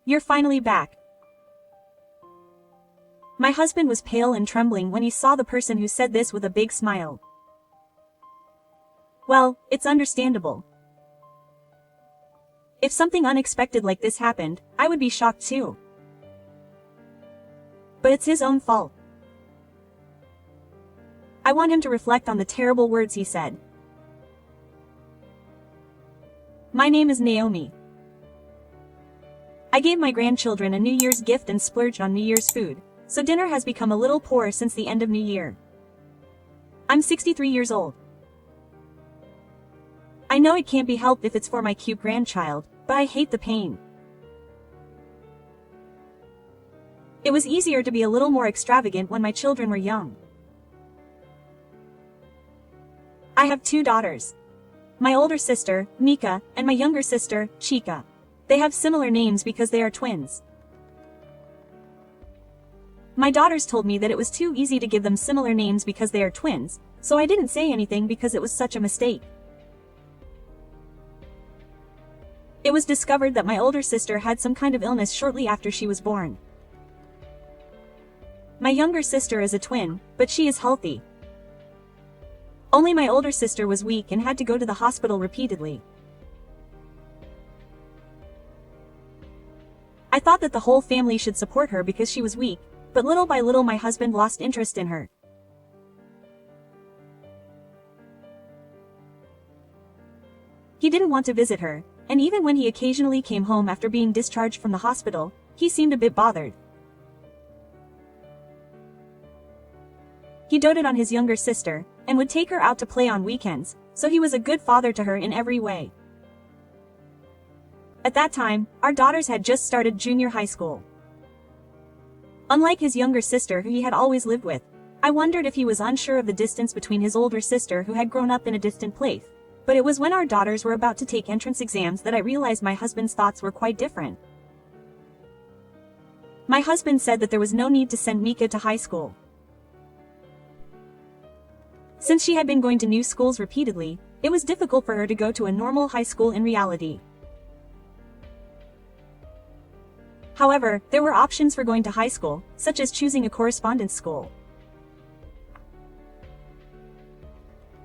You're finally back. My husband was pale and trembling when he saw the person who said this with a big smile. Well, it's understandable. If something unexpected like this happened, I would be shocked too. But it's his own fault. I want him to reflect on the terrible words he said. My name is Naomi. I gave my grandchildren a New Year's gift and splurged on New Year's food, so dinner has become a little poor since the end of New Year. I'm 63 years old. I know it can't be helped if it's for my cute grandchild, but I hate the pain. It was easier to be a little more extravagant when my children were young. I have 2 daughters. My older sister, Mika, and my younger sister, Chika. They have similar names because they are twins. My daughters told me that it was too easy to give them similar names because they are twins, so I didn't say anything because it was such a mistake. It was discovered that my older sister had some kind of illness shortly after she was born. My younger sister is a twin, but she is healthy. Only my older sister was weak and had to go to the hospital repeatedly. I thought that the whole family should support her because she was weak, but little by little my husband lost interest in her. He didn't want to visit her, and even when he occasionally came home after being discharged from the hospital, he seemed a bit bothered. He doted on his younger sister, and would take her out to play on weekends, so he was a good father to her in every way. At that time, our daughters had just started junior high school. Unlike his younger sister who he had always lived with, I wondered if he was unsure of the distance between his older sister who had grown up in a distant place, but it was when our daughters were about to take entrance exams that I realized my husband's thoughts were quite different. My husband said that there was no need to send Mika to high school. Since she had been going to new schools repeatedly, it was difficult for her to go to a normal high school in reality. However, there were options for going to high school, such as choosing a correspondence school.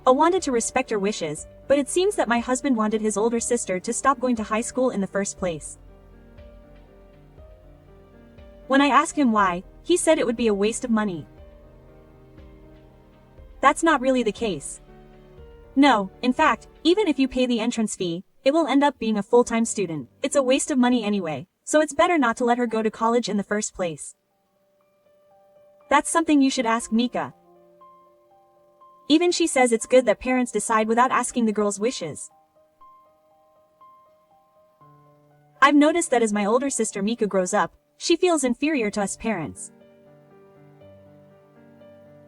I wanted to respect her wishes, but it seems that my husband wanted his older sister to stop going to high school in the first place. When I asked him why, he said it would be a waste of money. That's not really the case. No, in fact, even if you pay the entrance fee, it will end up being a full-time student. It's a waste of money anyway, so it's better not to let her go to college in the first place. That's something you should ask Mika. Even she says it's good that parents decide without asking the girl's wishes. I've noticed that as my older sister Mika grows up, she feels inferior to us parents.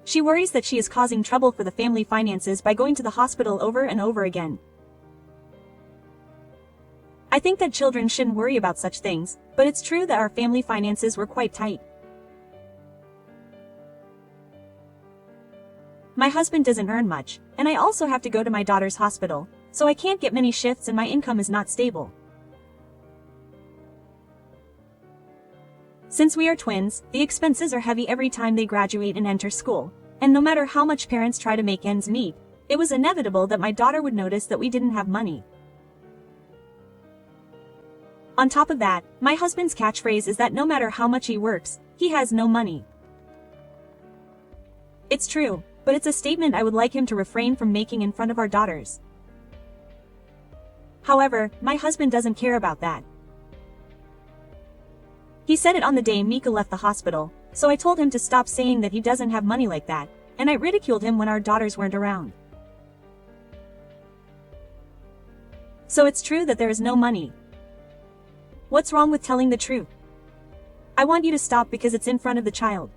She worries that she is causing trouble for the family finances by going to the hospital over and over again. I think that children shouldn't worry about such things, but it's true that our family finances were quite tight. My husband doesn't earn much, and I also have to go to my daughter's hospital, so I can't get many shifts and my income is not stable. Since we are twins, the expenses are heavy every time they graduate and enter school, and no matter how much parents try to make ends meet, it was inevitable that my daughter would notice that we didn't have money. On top of that, my husband's catchphrase is that no matter how much he works, he has no money. It's true, but it's a statement I would like him to refrain from making in front of our daughters. However, my husband doesn't care about that. He said it on the day Mika left the hospital, so I told him to stop saying that he doesn't have money like that, and I ridiculed him when our daughters weren't around. So it's true that there is no money. What's wrong with telling the truth? I want you to stop because it's in front of the child.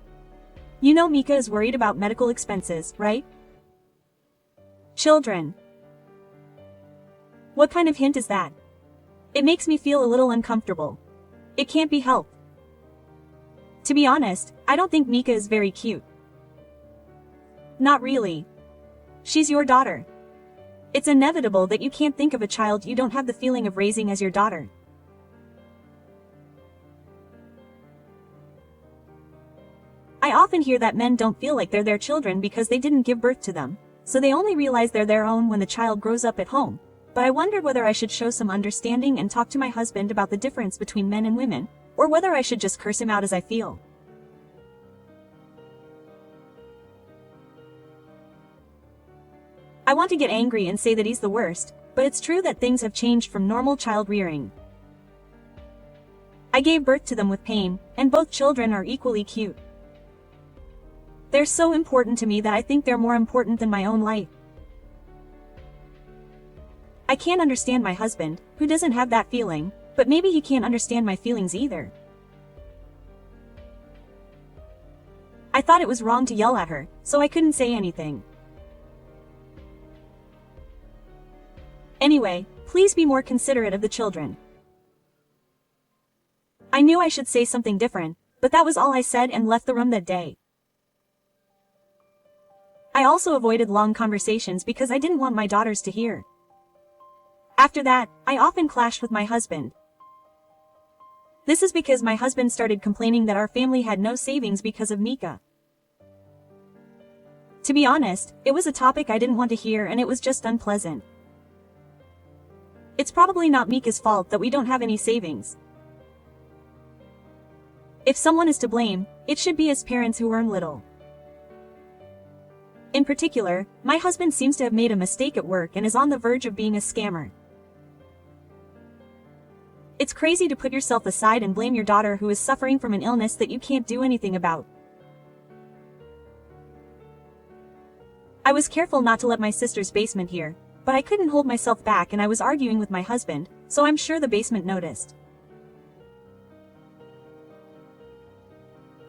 You know Mika is worried about medical expenses, right? Children. What kind of hint is that? It makes me feel a little uncomfortable. It can't be helped. To be honest, I don't think Mika is very cute. Not really. She's your daughter. It's inevitable that you can't think of a child you don't have the feeling of raising as your daughter. I often hear that men don't feel like they're their children because they didn't give birth to them, so they only realize they're their own when the child grows up at home. But I wondered whether I should show some understanding and talk to my husband about the difference between men and women, or whether I should just curse him out as I feel. I want to get angry and say that he's the worst, but it's true that things have changed from normal child rearing. I gave birth to them with pain, and both children are equally cute. They're so important to me that I think they're more important than my own life. I can't understand my husband, who doesn't have that feeling, but maybe he can't understand my feelings either. I thought it was wrong to yell at her, so I couldn't say anything. Anyway, please be more considerate of the children. I knew I should say something different, but that was all I said and left the room that day. I also avoided long conversations because I didn't want my daughters to hear. After that, I often clashed with my husband. This is because my husband started complaining that our family had no savings because of Mika. To be honest, it was a topic I didn't want to hear and it was just unpleasant. It's probably not Mika's fault that we don't have any savings. If someone is to blame, it should be his parents who earn little. In particular, my husband seems to have made a mistake at work and is on the verge of being a scammer. It's crazy to put yourself aside and blame your daughter who is suffering from an illness that you can't do anything about. I was careful not to let my sister's basement hear, but I couldn't hold myself back and I was arguing with my husband, so I'm sure the basement noticed.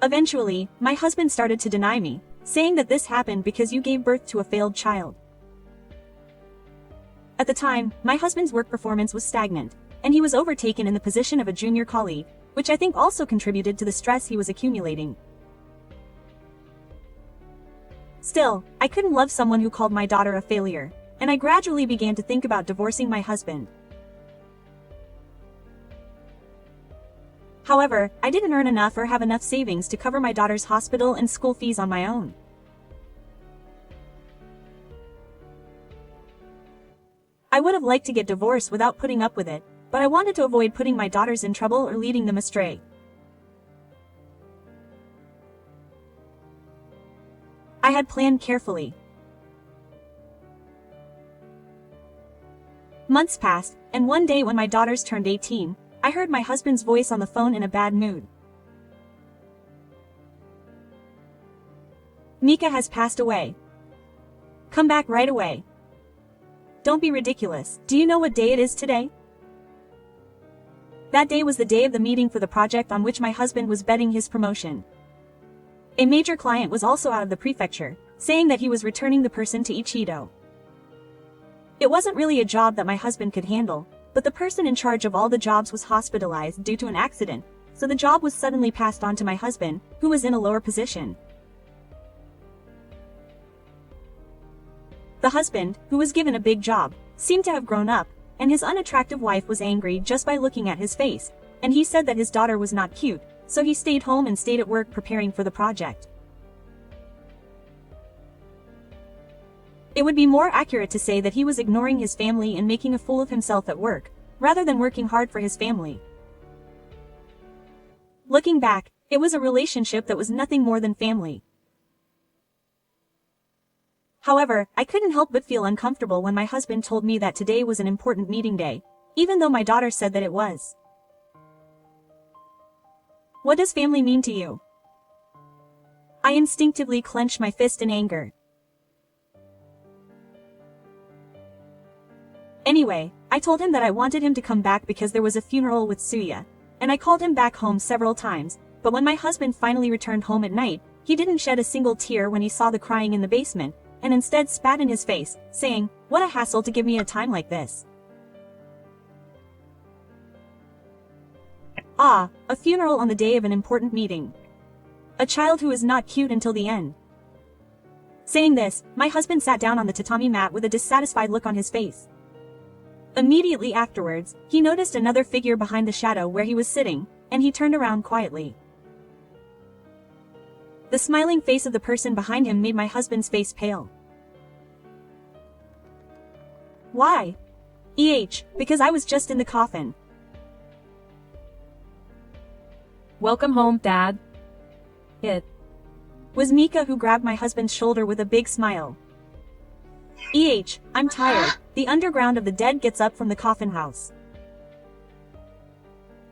Eventually, my husband started to deny me, saying that this happened because you gave birth to a failed child. At the time, my husband's work performance was stagnant, and he was overtaken in the position of a junior colleague, which I think also contributed to the stress he was accumulating. Still, I couldn't love someone who called my daughter a failure, and I gradually began to think about divorcing my husband. However, I didn't earn enough or have enough savings to cover my daughter's hospital and school fees on my own. I would have liked to get divorced without putting up with it, but I wanted to avoid putting my daughters in trouble or leading them astray. I had planned carefully. Months passed, and one day when my daughters turned 18, I heard my husband's voice on the phone in a bad mood. Mika has passed away. Come back right away. Don't be ridiculous. Do you know what day it is today? That day was the day of the meeting for the project on which my husband was betting his promotion. A major client was also out of the prefecture, saying that he was returning the person to Ichido. It wasn't really a job that my husband could handle, but the person in charge of all the jobs was hospitalized due to an accident, so the job was suddenly passed on to my husband, who was in a lower position. The husband, who was given a big job, seemed to have grown up, and his unattractive wife was angry just by looking at his face, and he said that his daughter was not cute, so he stayed home and stayed at work preparing for the project. It would be more accurate to say that he was ignoring his family and making a fool of himself at work, rather than working hard for his family. Looking back, it was a relationship that was nothing more than family. However, I couldn't help but feel uncomfortable when my husband told me that today was an important meeting day, even though my daughter said that it was. What does family mean to you? I instinctively clenched my fist in anger. Anyway, I told him that I wanted him to come back because there was a funeral with Suya, and I called him back home several times, but when my husband finally returned home at night, he didn't shed a single tear when he saw the crying in the basement, and instead spat in his face, saying, "What a hassle to give me a time like this." Ah, a funeral on the day of an important meeting. A child who is not cute until the end. Saying this, my husband sat down on the tatami mat with a dissatisfied look on his face. Immediately afterwards, he noticed another figure behind the shadow where he was sitting, and he turned around quietly. The smiling face of the person behind him made my husband's face pale. Why? Because I was just in the coffin. Welcome home, Dad. It was Mika, who grabbed my husband's shoulder with a big smile. I'm tired. The underground of the dead gets up from the coffin house.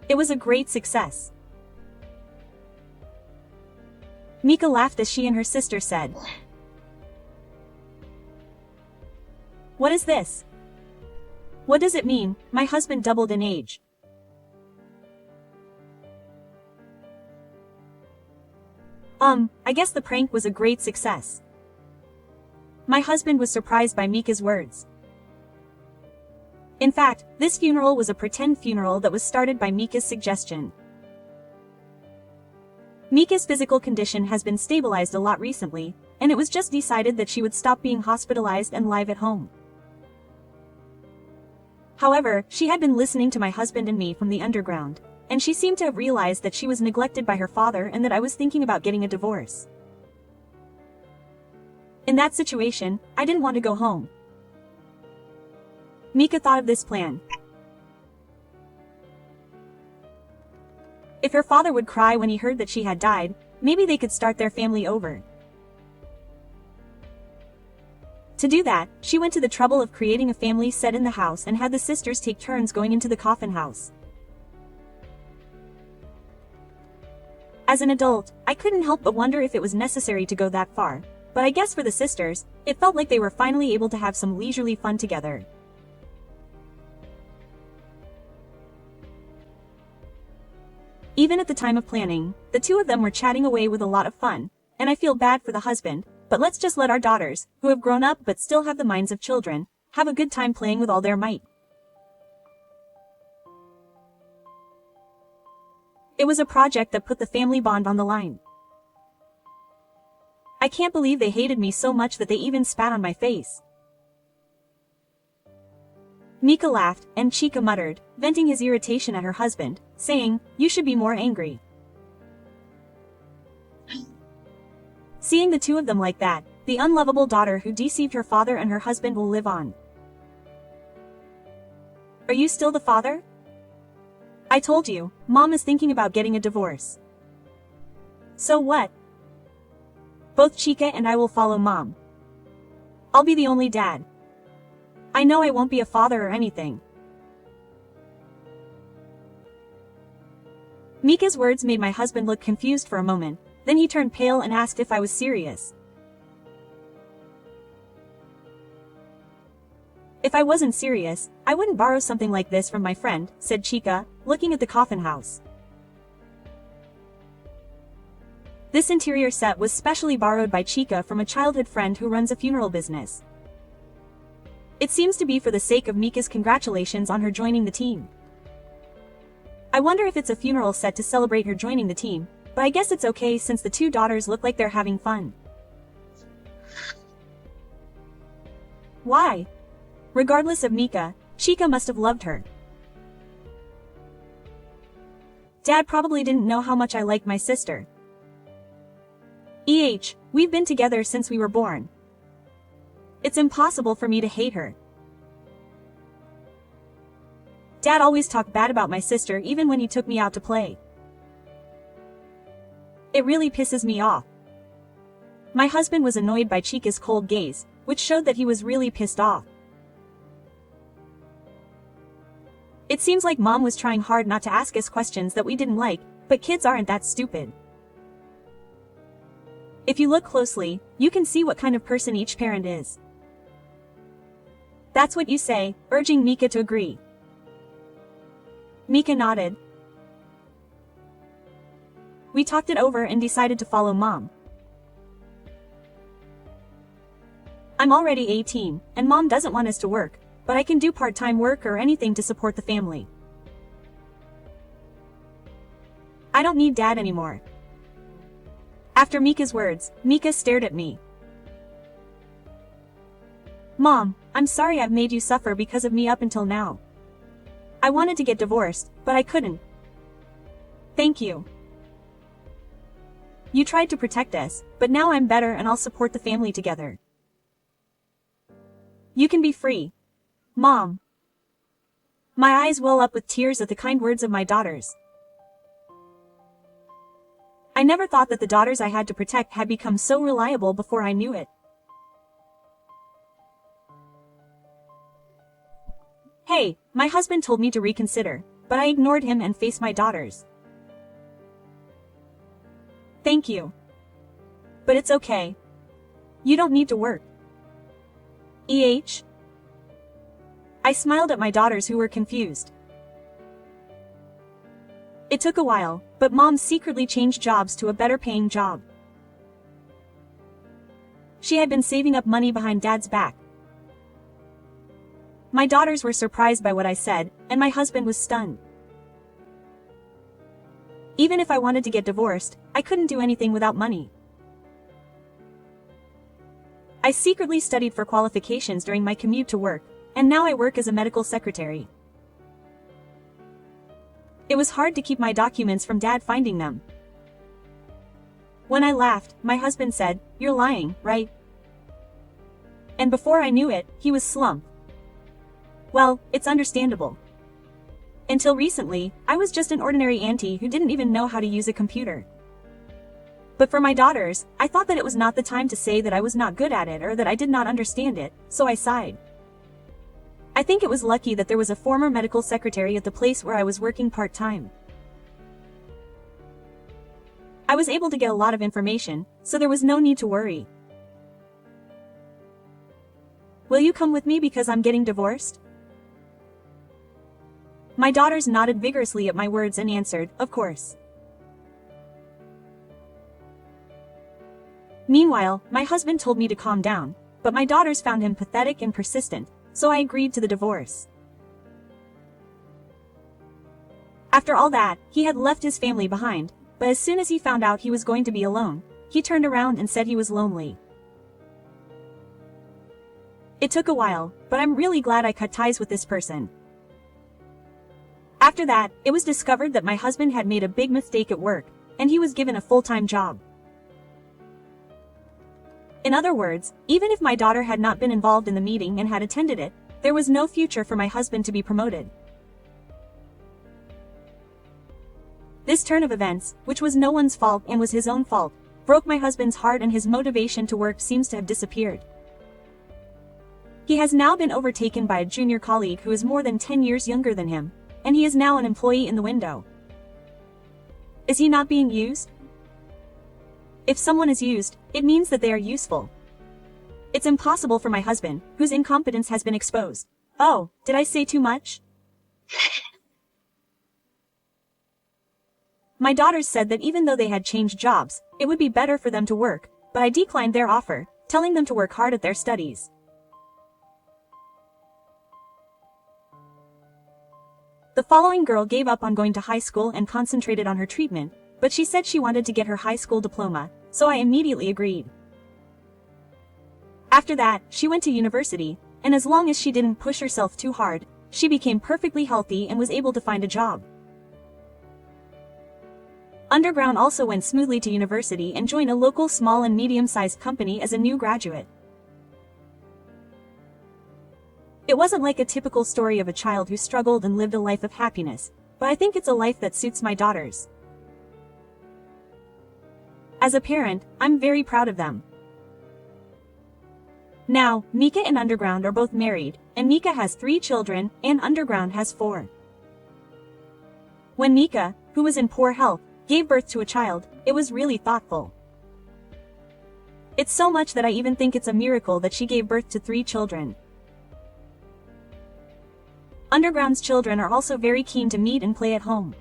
It was a great success. Mika laughed as she and her sister said, "What is this? What does it mean?" My husband doubled in age. I guess the prank was a great success. My husband was surprised by Mika's words. In fact, this funeral was a pretend funeral that was started by Mika's suggestion. Mika's physical condition has been stabilized a lot recently, and it was just decided that she would stop being hospitalized and live at home. However, she had been listening to my husband and me from the underground, and she seemed to have realized that she was neglected by her father and that I was thinking about getting a divorce. In that situation, I didn't want to go home. Mika thought of this plan. If her father would cry when he heard that she had died, maybe they could start their family over. To do that, she went to the trouble of creating a family set in the house and had the sisters take turns going into the coffin house. As an adult, I couldn't help but wonder if it was necessary to go that far, but I guess for the sisters, it felt like they were finally able to have some leisurely fun together. Even at the time of planning, the two of them were chatting away with a lot of fun, and I feel bad for the husband, but let's just let our daughters, who have grown up but still have the minds of children, have a good time playing with all their might. It was a project that put the family bond on the line. I can't believe they hated me so much that they even spat on my face. Mika laughed, and Chika muttered, venting his irritation at her husband, saying, "You should be more angry." Seeing the two of them like that, the unlovable daughter who deceived her father and her husband will live on. Are you still the father? I told you, Mom is thinking about getting a divorce. So what? Both Chika and I will follow Mom. I'll be the only dad. I know I won't be a father or anything. Mika's words made my husband look confused for a moment, then he turned pale and asked if I was serious. If I wasn't serious, I wouldn't borrow something like this from my friend, said Chika, looking at the coffin house. This interior set was specially borrowed by Chika from a childhood friend who runs a funeral business. It seems to be for the sake of Mika's congratulations on her joining the team. I wonder if it's a funeral set to celebrate her joining the team, but I guess it's okay since the two daughters look like they're having fun. Why? Regardless of Mika, Chika must have loved her. Dad probably didn't know how much I liked my sister. We've been together since we were born. It's impossible for me to hate her. Dad always talked bad about my sister even when he took me out to play. It really pisses me off. My husband was annoyed by Chika's cold gaze, which showed that he was really pissed off. It seems like Mom was trying hard not to ask us questions that we didn't like, but kids aren't that stupid. If you look closely, you can see what kind of person each parent is. That's what you say, urging Mika to agree. Mika nodded. We talked it over and decided to follow Mom. I'm already 18, and Mom doesn't want us to work, but I can do part-time work or anything to support the family. I don't need Dad anymore. After Mika's words, Mika stared at me. Mom, I'm sorry I've made you suffer because of me up until now. I wanted to get divorced, but I couldn't. Thank you. You tried to protect us, but now I'm better and I'll support the family together. You can be free. Mom. My eyes well up with tears at the kind words of my daughters. I never thought that the daughters I had to protect had become so reliable before I knew it. Hey, my husband told me to reconsider, but I ignored him and faced my daughters. Thank you. But it's okay. You don't need to work. I smiled at my daughters who were confused. It took a while, but Mom secretly changed jobs to a better paying job. She had been saving up money behind Dad's back. My daughters were surprised by what I said, and my husband was stunned. Even if I wanted to get divorced, I couldn't do anything without money. I secretly studied for qualifications during my commute to work, and now I work as a medical secretary. It was hard to keep my documents from Dad finding them. When I laughed, my husband said, "You're lying, right?" And before I knew it, he was slumped. Well, it's understandable. Until recently, I was just an ordinary auntie who didn't even know how to use a computer. But for my daughters, I thought that it was not the time to say that I was not good at it or that I did not understand it, so I sighed. I think it was lucky that there was a former medical secretary at the place where I was working part-time. I was able to get a lot of information, so there was no need to worry. Will you come with me because I'm getting divorced? My daughters nodded vigorously at my words and answered, "Of course." Meanwhile, my husband told me to calm down, but my daughters found him pathetic and persistent, so I agreed to the divorce. After all that, he had left his family behind, but as soon as he found out he was going to be alone, he turned around and said he was lonely. It took a while, but I'm really glad I cut ties with this person. After that, it was discovered that my husband had made a big mistake at work, and he was given a full-time job. In other words, even if my daughter had not been involved in the meeting and had attended it, there was no future for my husband to be promoted. This turn of events, which was no one's fault and was his own fault, broke my husband's heart, and his motivation to work seems to have disappeared. He has now been overtaken by a junior colleague who is more than 10 years younger than him, and he is now an employee in the window. Is he not being used? If someone is used, it means that they are useful. It's impossible for my husband, whose incompetence has been exposed. Oh, did I say too much? My daughters said that even though they had changed jobs, it would be better for them to work, but I declined their offer, telling them to work hard at their studies. The following girl gave up on going to high school and concentrated on her treatment, but she said she wanted to get her high school diploma, so I immediately agreed. After that, she went to university, and as long as she didn't push herself too hard, she became perfectly healthy and was able to find a job. Underground also went smoothly to university and joined a local small and medium-sized company as a new graduate. It wasn't like a typical story of a child who struggled and lived a life of happiness, but I think it's a life that suits my daughters. As a parent, I'm very proud of them. Now, Mika and Underground are both married, and Mika has 3 children, and Underground has 4. When Mika, who was in poor health, gave birth to a child, it was really thoughtful. It's so much that I even think it's a miracle that she gave birth to 3 children. Underground's children are also very keen to meet and play at home.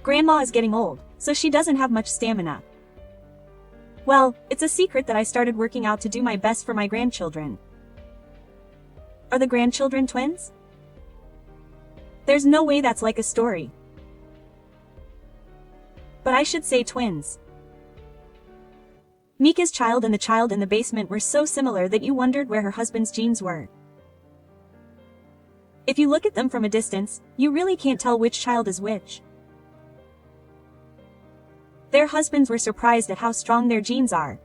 Grandma is getting old, so she doesn't have much stamina. Well, it's a secret that I started working out to do my best for my grandchildren. Are the grandchildren twins? There's no way that's like a story. But I should say twins. Mika's child and the child in the basement were so similar that you wondered where her husband's genes were. If you look at them from a distance, you really can't tell which child is which. Their husbands were surprised at how strong their genes are.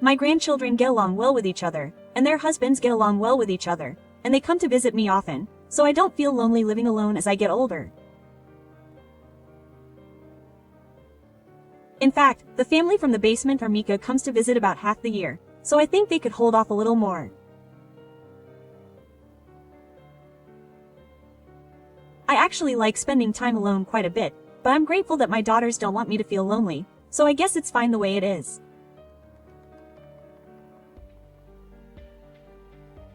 My grandchildren get along well with each other, and their husbands get along well with each other, and they come to visit me often, so I don't feel lonely living alone as I get older. In fact, the family from the basement or Mika comes to visit about half the year, so I think they could hold off a little more. I actually like spending time alone quite a bit, but I'm grateful that my daughters don't want me to feel lonely, so I guess it's fine the way it is.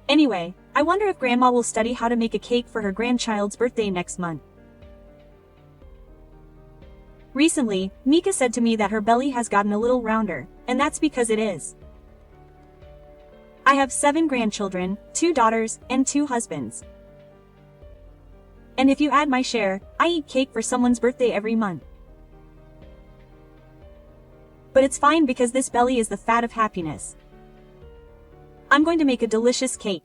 Anyway, I wonder if Grandma will study how to make a cake for her grandchild's birthday next month. Recently, Mika said to me that her belly has gotten a little rounder, and that's because it is. I have 7 grandchildren, 2 daughters, and 2 husbands. And if you add my share, I eat cake for someone's birthday every month. But it's fine because this belly is the fat of happiness. I'm going to make a delicious cake.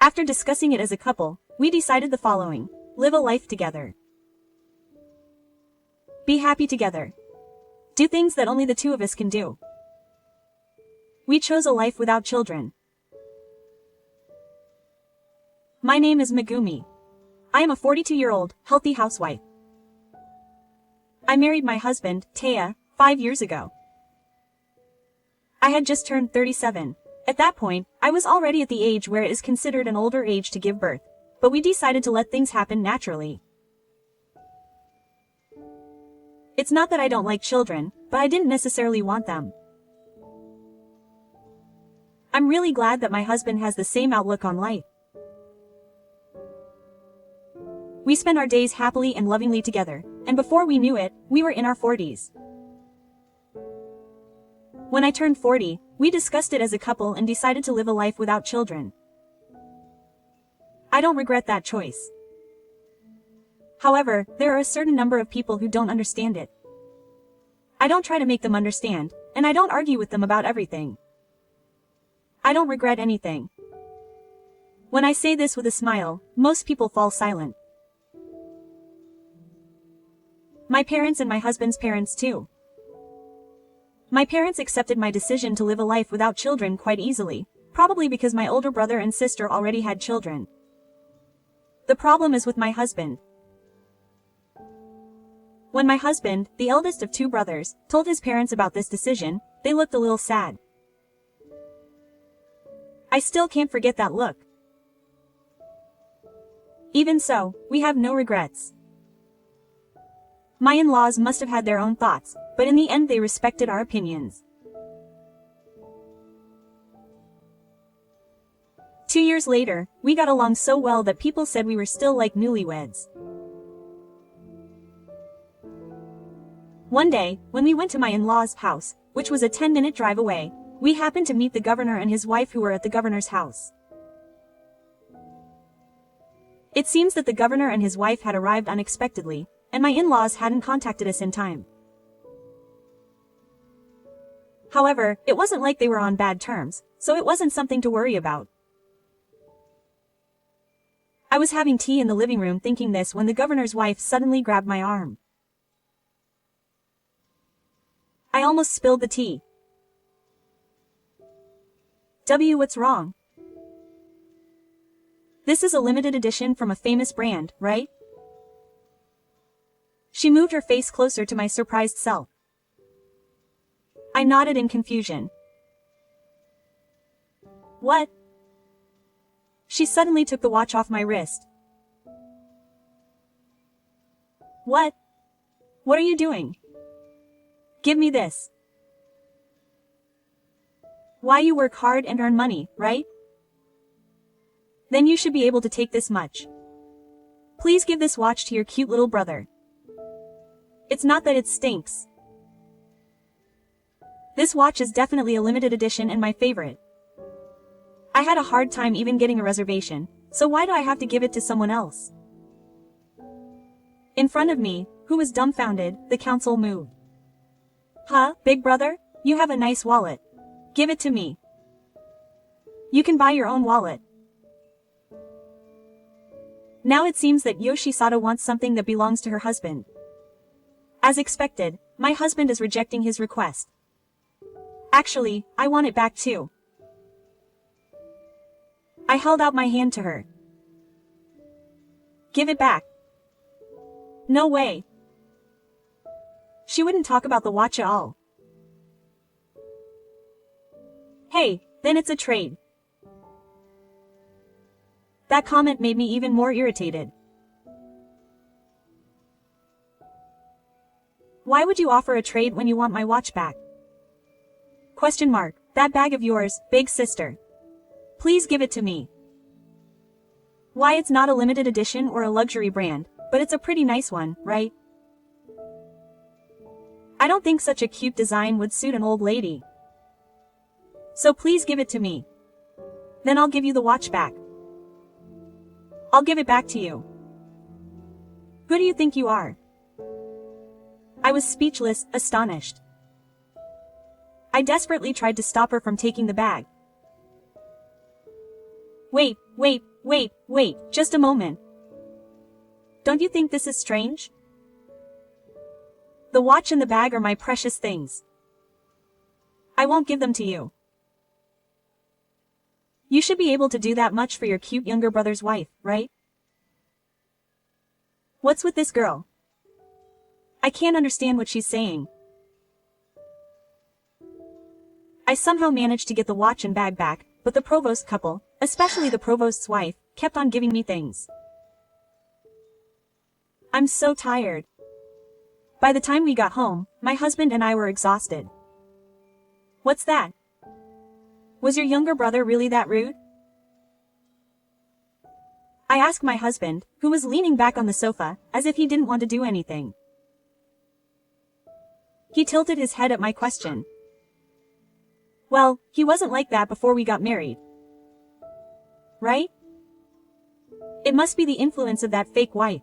After discussing it as a couple, we decided the following: live a life together. Be happy together. Do things that only the 2 of us can do. We chose a life without children. My name is Megumi. I am a 42-year-old, healthy housewife. I married my husband, Taya, 5 years ago. I had just turned 37. At that point, I was already at the age where it is considered an older age to give birth, but we decided to let things happen naturally. It's not that I don't like children, but I didn't necessarily want them. I'm really glad that my husband has the same outlook on life. We spent our days happily and lovingly together, and before we knew it, we were in our 40s. When I turned 40, we discussed it as a couple and decided to live a life without children. I don't regret that choice. However, there are a certain number of people who don't understand it. I don't try to make them understand, and I don't argue with them about everything. I don't regret anything. When I say this with a smile, most people fall silent. My parents and my husband's parents too. My parents accepted my decision to live a life without children quite easily, probably because my older brother and sister already had children. The problem is with my husband. When my husband, the eldest of 2 brothers, told his parents about this decision, they looked a little sad. I still can't forget that look. Even so, we have no regrets. My in-laws must have had their own thoughts, but in the end they respected our opinions. 2 years later, we got along so well that people said we were still like newlyweds. One day, when we went to my in-laws' house, which was a 10-minute drive away, we happened to meet the governor and his wife who were at the governor's house. It seems that the governor and his wife had arrived unexpectedly, and my in-laws hadn't contacted us in time. However, it wasn't like they were on bad terms, so it wasn't something to worry about. I was having tea in the living room thinking this when the governor's wife suddenly grabbed my arm. I almost spilled the tea. What's wrong? This is a limited edition from a famous brand, right? She moved her face closer to my surprised self. I nodded in confusion. What? She suddenly took the watch off my wrist. What? What are you doing? Give me this. Why, you work hard and earn money, right? Then you should be able to take this much. Please give this watch to your cute little brother. It's not that it stinks. This watch is definitely a limited edition and my favorite. I had a hard time even getting a reservation, so why do I have to give it to someone else? In front of me, who was dumbfounded, the counsel moved. Huh, big brother? You have a nice wallet. Give it to me. You can buy your own wallet. Now it seems that Yoshisada wants something that belongs to her husband. As expected, my husband is rejecting his request. Actually, I want it back too. I held out my hand to her. Give it back. No way. She wouldn't talk about the watch at all. Hey, then it's a trade. That comment made me even more irritated. Why would you offer a trade when you want my watch back? Question mark. That bag of yours, big sister. Please give it to me. Why, it's not a limited edition or a luxury brand, but it's a pretty nice one, right? I don't think such a cute design would suit an old lady. So please give it to me. Then I'll give you the watch back. I'll give it back to you. Who do you think you are? I was speechless, astonished. I desperately tried to stop her from taking the bag. Wait, just a moment. Don't you think this is strange? The watch and the bag are my precious things. I won't give them to you. You should be able to do that much for your cute younger brother's wife, right? What's with this girl? I can't understand what she's saying. I somehow managed to get the watch and bag back, but the provost couple, especially the provost's wife, kept on giving me things. I'm so tired. By the time we got home, my husband and I were exhausted. What's that? Was your younger brother really that rude? I asked my husband, who was leaning back on the sofa, as if he didn't want to do anything. He tilted his head at my question. Well, he wasn't like that before we got married. Right? It must be the influence of that fake wife.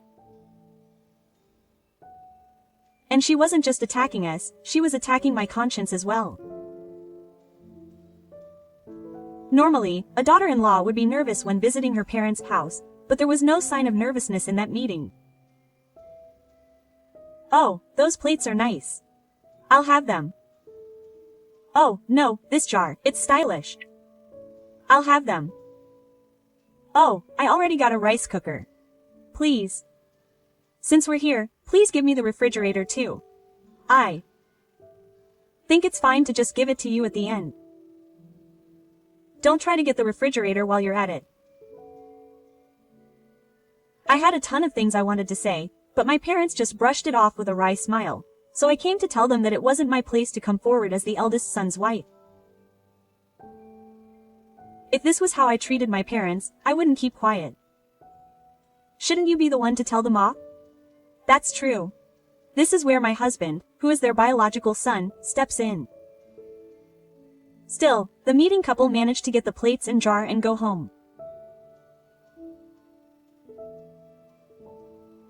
And she wasn't just attacking us, she was attacking my conscience as well. Normally, a daughter-in-law would be nervous when visiting her parents' house, but there was no sign of nervousness in that meeting. Oh, those plates are nice. I'll have them. Oh, no, this jar, it's stylish. I'll have them. Oh, I already got a rice cooker. Please. Since we're here, please give me the refrigerator too. I think it's fine to just give it to you at the end. Don't try to get the refrigerator while you're at it. I had a ton of things I wanted to say, but my parents just brushed it off with a wry smile, so I came to tell them that it wasn't my place to come forward as the eldest son's wife. If this was how I treated my parents, I wouldn't keep quiet. Shouldn't you be the one to tell them off? That's true. This is where my husband, who is their biological son, steps in. Still, the meeting couple managed to get the plates and jar and go home.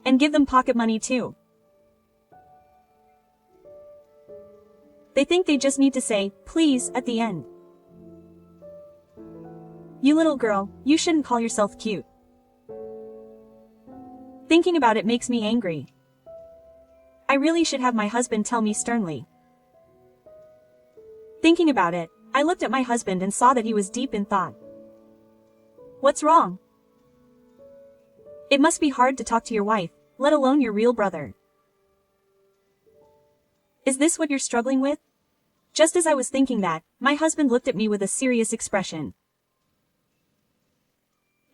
And give them pocket money too. They think they just need to say, please, at the end. You little girl, you shouldn't call yourself cute. Thinking about it makes me angry. I really should have my husband tell me sternly. Thinking about it, I looked at my husband and saw that he was deep in thought. What's wrong? It must be hard to talk to your wife, let alone your real brother. Is this what you're struggling with? Just as I was thinking that, my husband looked at me with a serious expression.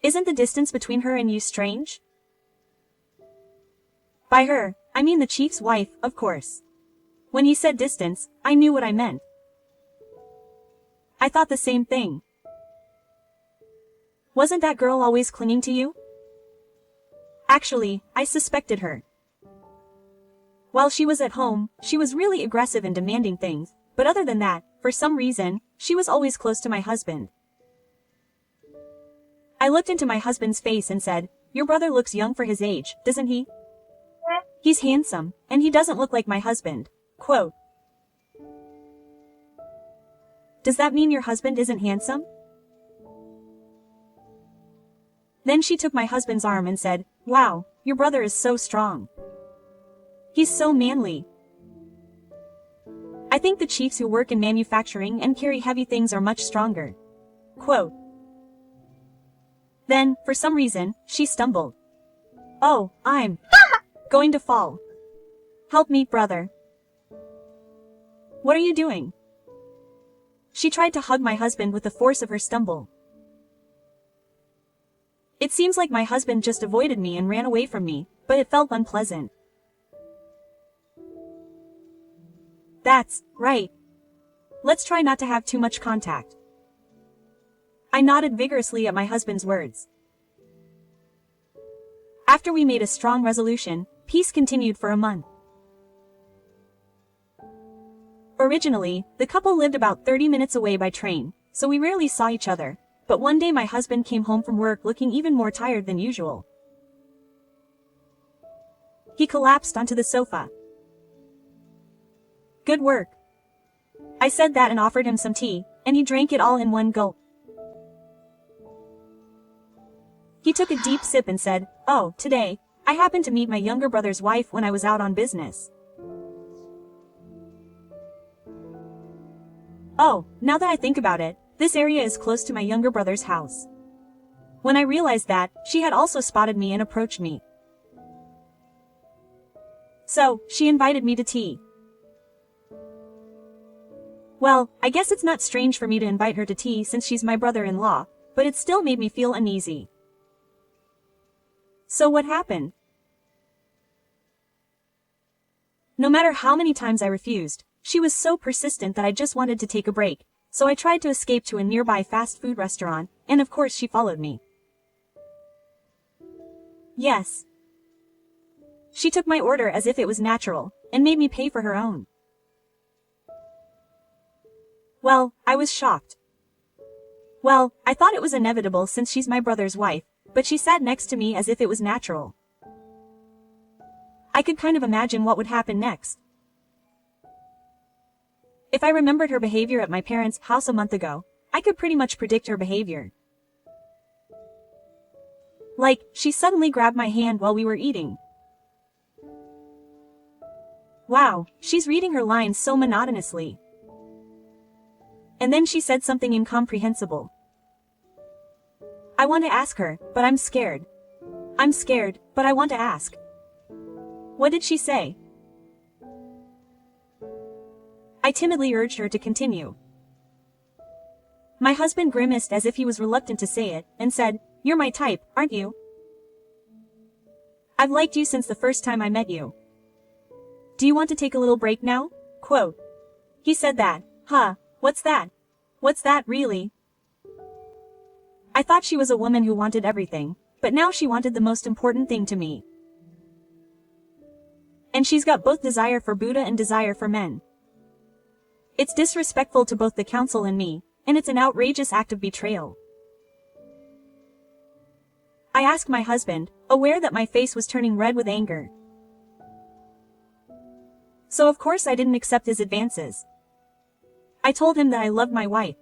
Isn't the distance between her and you strange? By her, I mean the chief's wife, of course. When he said distance, I knew what I meant. I thought the same thing. Wasn't that girl always clinging to you? Actually, I suspected her. While she was at home, she was really aggressive and demanding things, but other than that, for some reason, she was always close to my husband. I looked into my husband's face and said, "Your brother looks young for his age, doesn't he? He's handsome, and he doesn't look like my husband." Quote. Does that mean your husband isn't handsome? Then she took my husband's arm and said, "Wow, your brother is so strong. He's so manly. I think the chiefs who work in manufacturing and carry heavy things are much stronger." Quote. Then, for some reason, she stumbled. "Oh, I'm going to fall. Help me, brother. What are you doing?" She tried to hug my husband with the force of her stumble. It seems like my husband just avoided me and ran away from me, but it felt unpleasant. That's right. Let's try not to have too much contact. I nodded vigorously at my husband's words. After we made a strong resolution, peace continued for a month. Originally, the couple lived about 30 minutes away by train, so we rarely saw each other, but one day my husband came home from work looking even more tired than usual. He collapsed onto the sofa. "Good work." I said that and offered him some tea, and he drank it all in one gulp. He took a deep sip and said, "Oh, today, I happened to meet my younger brother's wife when I was out on business. Oh, now that I think about it, this area is close to my younger brother's house." When I realized that, she had also spotted me and approached me. So, she invited me to tea. Well, I guess it's not strange for me to invite her to tea since she's my brother-in-law, but it still made me feel uneasy. So what happened? No matter how many times I refused, she was so persistent that I just wanted to take a break, so I tried to escape to a nearby fast food restaurant, and of course she followed me. Yes. She took my order as if it was natural, and made me pay for her own. Well, I was shocked. Well, I thought it was inevitable since she's my brother's wife, but she sat next to me as if it was natural. I could kind of imagine what would happen next. If I remembered her behavior at my parents' house a month ago, I could pretty much predict her behavior. Like, she suddenly grabbed my hand while we were eating. Wow, she's reading her lines so monotonously. And then she said something incomprehensible. I want to ask her, but I'm scared. I'm scared, but I want to ask. What did she say? I timidly urged her to continue. My husband grimaced as if he was reluctant to say it, and said, "You're my type, aren't you? I've liked you since the first time I met you. Do you want to take a little break now?" Quote. He said that. Huh, what's that? What's that really? I thought she was a woman who wanted everything, but now she wanted the most important thing to me. And she's got both desire for Buddha and desire for men. It's disrespectful to both the council and me, and it's an outrageous act of betrayal. I asked my husband, aware that my face was turning red with anger. So of course I didn't accept his advances. I told him that I loved my wife.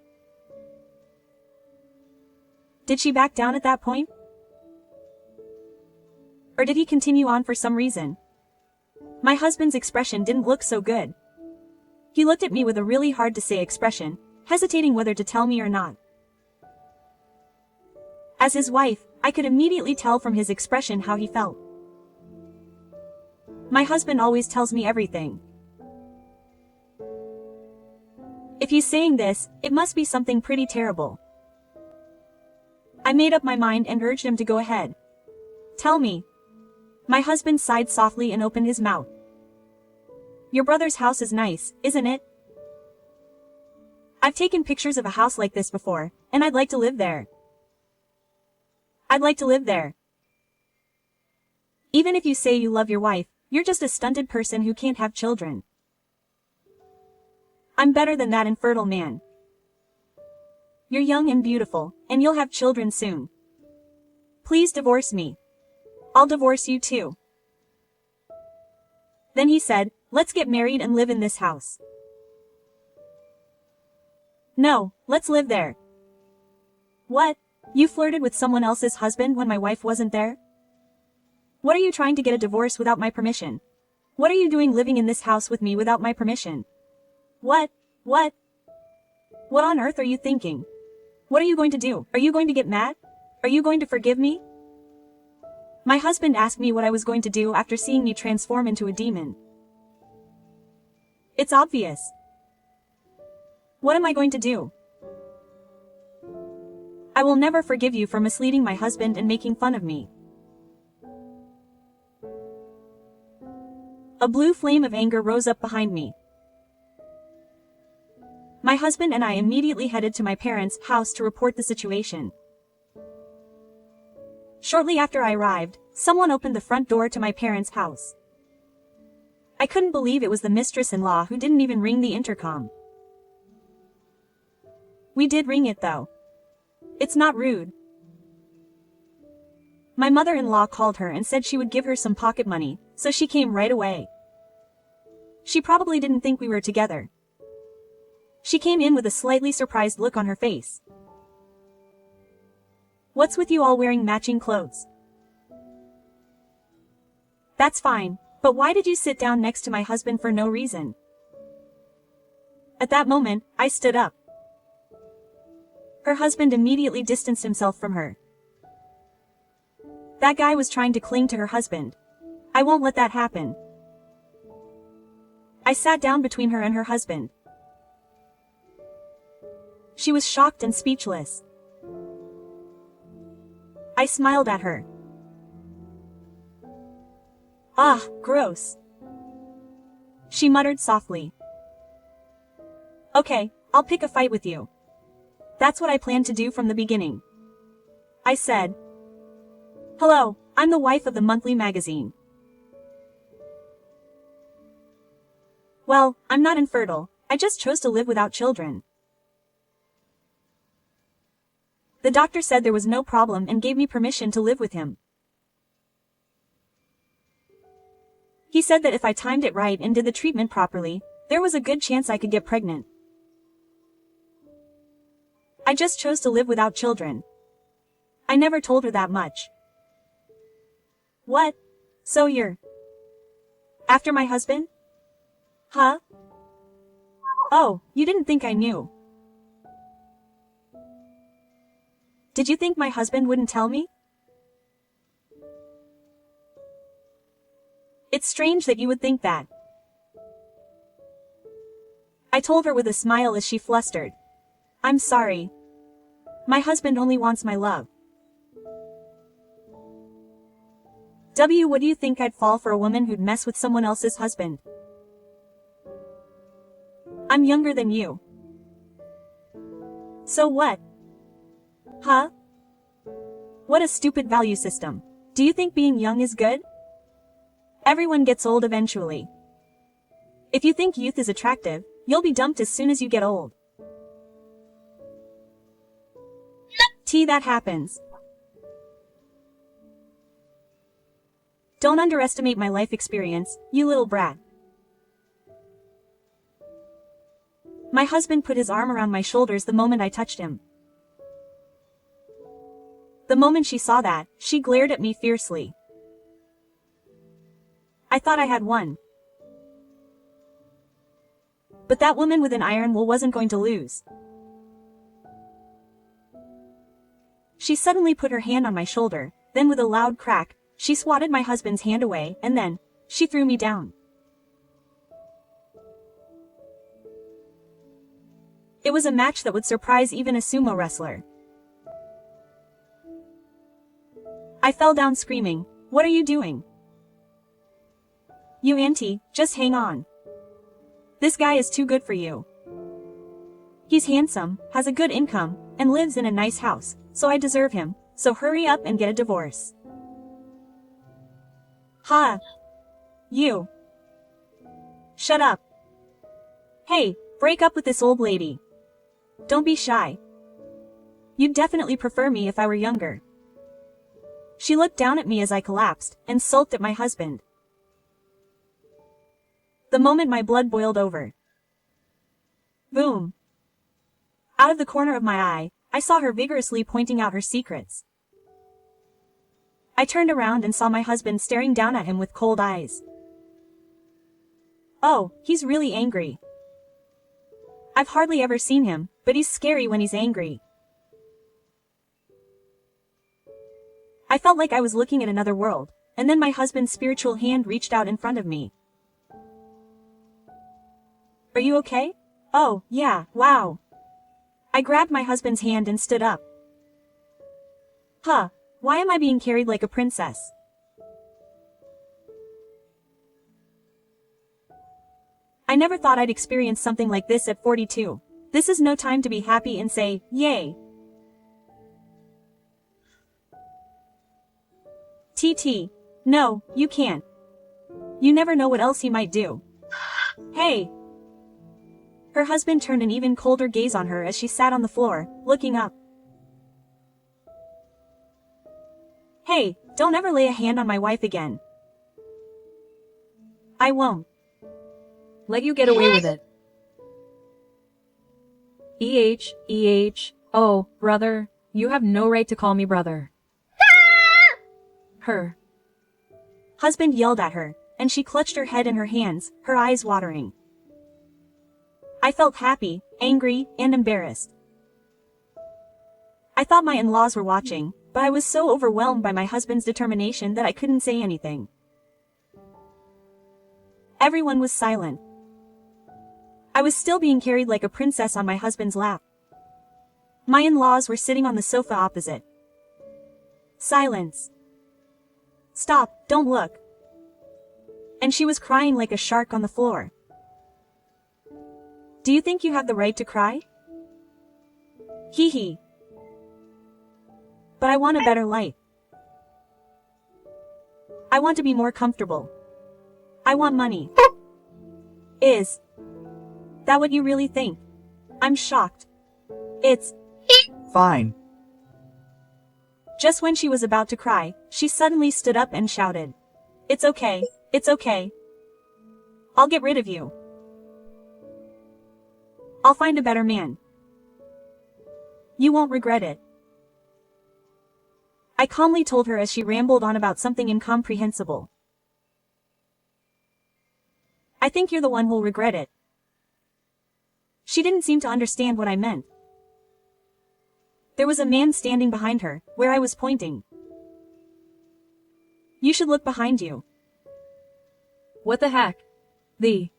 Did she back down at that point? Or did he continue on for some reason? My husband's expression didn't look so good. He looked at me with a really hard to say expression, hesitating whether to tell me or not. As his wife, I could immediately tell from his expression how he felt. My husband always tells me everything. If he's saying this, it must be something pretty terrible. I made up my mind and urged him to go ahead. Tell me. My husband sighed softly and opened his mouth. Your brother's house is nice, isn't it? I've taken pictures of a house like this before, and I'd like to live there. I'd like to live there. Even if you say you love your wife, you're just a stunted person who can't have children. I'm better than that infertile man. You're young and beautiful, and you'll have children soon. Please divorce me. I'll divorce you too. Then he said, let's get married and live in this house. No, let's live there. What? You flirted with someone else's husband when my wife wasn't there? What are you trying to get a divorce without my permission? What are you doing living in this house with me without my permission? What? What on earth are you thinking? What are you going to do? Are you going to get mad? Are you going to forgive me? My husband asked me what I was going to do after seeing me transform into a demon. It's obvious. What am I going to do? I will never forgive you for misleading my husband and making fun of me. A blue flame of anger rose up behind me. My husband and I immediately headed to my parents' house to report the situation. Shortly after I arrived, someone opened the front door to my parents' house. I couldn't believe it was the mistress-in-law who didn't even ring the intercom. We did ring it though. It's not rude. My mother-in-law called her and said she would give her some pocket money, so she came right away. She probably didn't think we were together. She came in with a slightly surprised look on her face. What's with you all wearing matching clothes? That's fine, but why did you sit down next to my husband for no reason? At that moment, I stood up. Her husband immediately distanced himself from her. That guy was trying to cling to her husband. I won't let that happen. I sat down between her and her husband. She was shocked and speechless. I smiled at her. Ah, gross. She muttered softly. Okay, I'll pick a fight with you. That's what I planned to do from the beginning. I said. Hello, I'm the wife of the monthly magazine. Well, I'm not infertile, I just chose to live without children. The doctor said there was no problem and gave me permission to live with him. He said that if I timed it right and did the treatment properly, there was a good chance I could get pregnant. I just chose to live without children. I never told her that much. What? So you're after my husband? Huh? Oh, you didn't think I knew. Did you think my husband wouldn't tell me? It's strange that you would think that. I told her with a smile as she flustered. I'm sorry. My husband only wants my love. What do you think I'd fall for a woman who'd mess with someone else's husband? I'm younger than you. So what? Huh? What a stupid value system. Do you think being young is good? Everyone gets old eventually. If you think youth is attractive, you'll be dumped as soon as you get old. That happens. Don't underestimate my life experience, you little brat. My husband put his arm around my shoulders the moment I touched him. The moment she saw that, she glared at me fiercely. I thought I had won. But that woman with an iron will wasn't going to lose. She suddenly put her hand on my shoulder, then with a loud crack, she swatted my husband's hand away, and then, she threw me down. It was a match that would surprise even a sumo wrestler. I fell down screaming, "What are you doing? You auntie, just hang on. This guy is too good for you. He's handsome, has a good income, and lives in a nice house, so I deserve him, so hurry up and get a divorce." Ha! You! Shut up! Hey, break up with this old lady. Don't be shy. You'd definitely prefer me if I were younger. She looked down at me as I collapsed, and sulked at my husband. The moment my blood boiled over. Boom. Out of the corner of my eye, I saw her vigorously pointing out her secrets. I turned around and saw my husband staring down at him with cold eyes. Oh, he's really angry. I've hardly ever seen him, but he's scary when he's angry. I felt like I was looking at another world, and then my husband's spiritual hand reached out in front of me. Are you okay? Oh, yeah, wow. I grabbed my husband's hand and stood up. Huh, why am I being carried like a princess? I never thought I'd experience something like this at 42. This is no time to be happy and say, yay. TT. No, you can't. You never know what else he might do. Hey. Her husband turned an even colder gaze on her as she sat on the floor, looking up. Hey, don't ever lay a hand on my wife again. I won't. Let you get away with it. Oh, brother, you have no right to call me brother. Her. Husband yelled at her, and she clutched her head in her hands, her eyes watering. I felt happy, angry, and embarrassed. I thought my in-laws were watching, but I was so overwhelmed by my husband's determination that I couldn't say anything. Everyone was silent. I was still being carried like a princess on my husband's lap. My in-laws were sitting on the sofa opposite. Silence. Stop, don't look. And she was crying like a shark on the floor. Do you think you have the right to cry? Hee hee. But I want a better life. I want to be more comfortable. I want money. Is that what you really think? I'm shocked. It's fine. Just when she was about to cry, she suddenly stood up and shouted. It's okay, it's okay. I'll get rid of you. I'll find a better man. You won't regret it. I calmly told her as she rambled on about something incomprehensible. I think you're the one who'll regret it. She didn't seem to understand what I meant. There was a man standing behind her, where I was pointing. You should look behind you. What the heck? The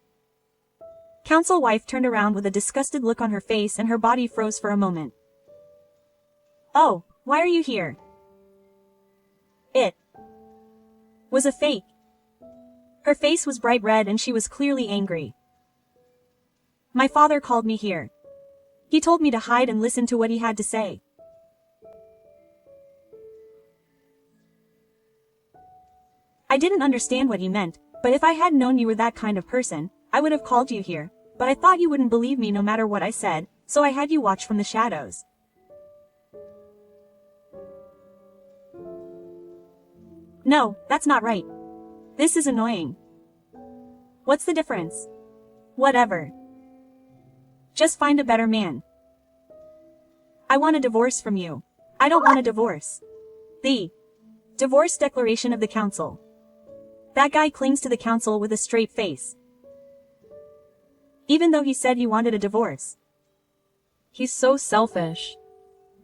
council wife turned around with a disgusted look on her face and her body froze for a moment. Oh, why are you here? It was a fake. Her face was bright red and she was clearly angry. My father called me here. He told me to hide and listen to what he had to say. I didn't understand what he meant, but if I had known you were that kind of person, I would have called you here, but I thought you wouldn't believe me no matter what I said, so I had you watch from the shadows. No, that's not right. This is annoying. What's the difference? Whatever. Just find a better man. I want a divorce from you. I don't want a divorce. The divorce declaration of the council. That guy clings to the council with a straight face. Even though he said he wanted a divorce. He's so selfish.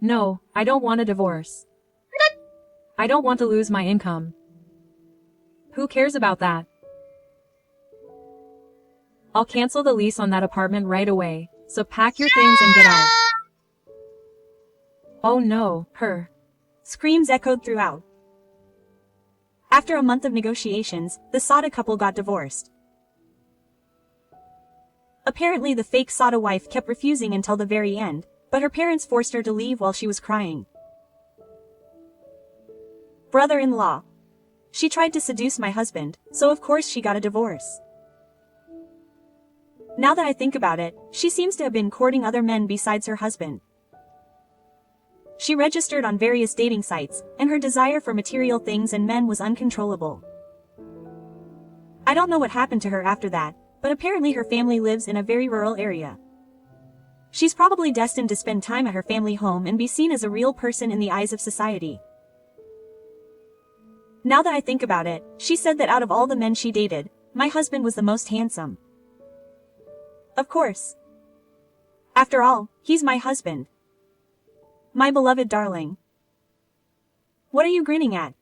No, I don't want a divorce. I don't want to lose my income. Who cares about that? I'll cancel the lease on that apartment right away, so pack your things and get out. Oh no, her. Screams echoed throughout. After a month of negotiations, the Sada couple got divorced. Apparently the fake Sada wife kept refusing until the very end, but her parents forced her to leave while she was crying. Brother-in-law. She tried to seduce my husband, so of course she got a divorce. Now that I think about it, she seems to have been courting other men besides her husband. She registered on various dating sites, and her desire for material things and men was uncontrollable. I don't know what happened to her after that, but apparently her family lives in a very rural area. She's probably destined to spend time at her family home and be seen as a real person in the eyes of society. Now that I think about it, she said that out of all the men she dated, my husband was the most handsome. Of course. After all, he's my husband. My beloved darling. What are you grinning at?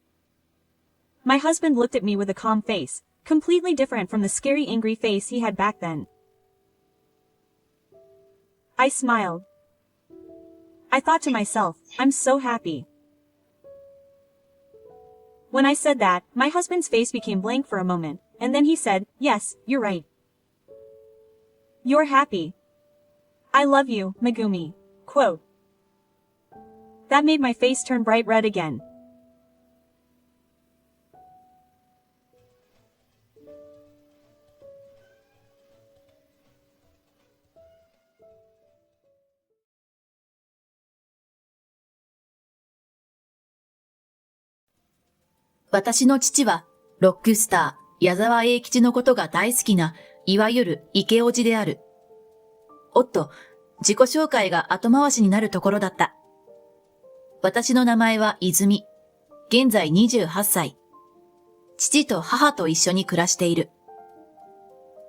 My husband looked at me with a calm face, completely different from the scary angry face he had back then. I smiled. I thought to myself, I'm so happy. When I said that, my husband's face became blank for a moment, and then he said, yes, you're right. You're happy. I love you, Megumi. Quote. That made my face turn bright red again. 私の父は、ロックスター、矢沢永吉のことが大好きな、いわゆるイケオジである。おっと、自己紹介が後回しになるところだった。私の名前は泉。現在28歳。父と母と一緒に暮らしている。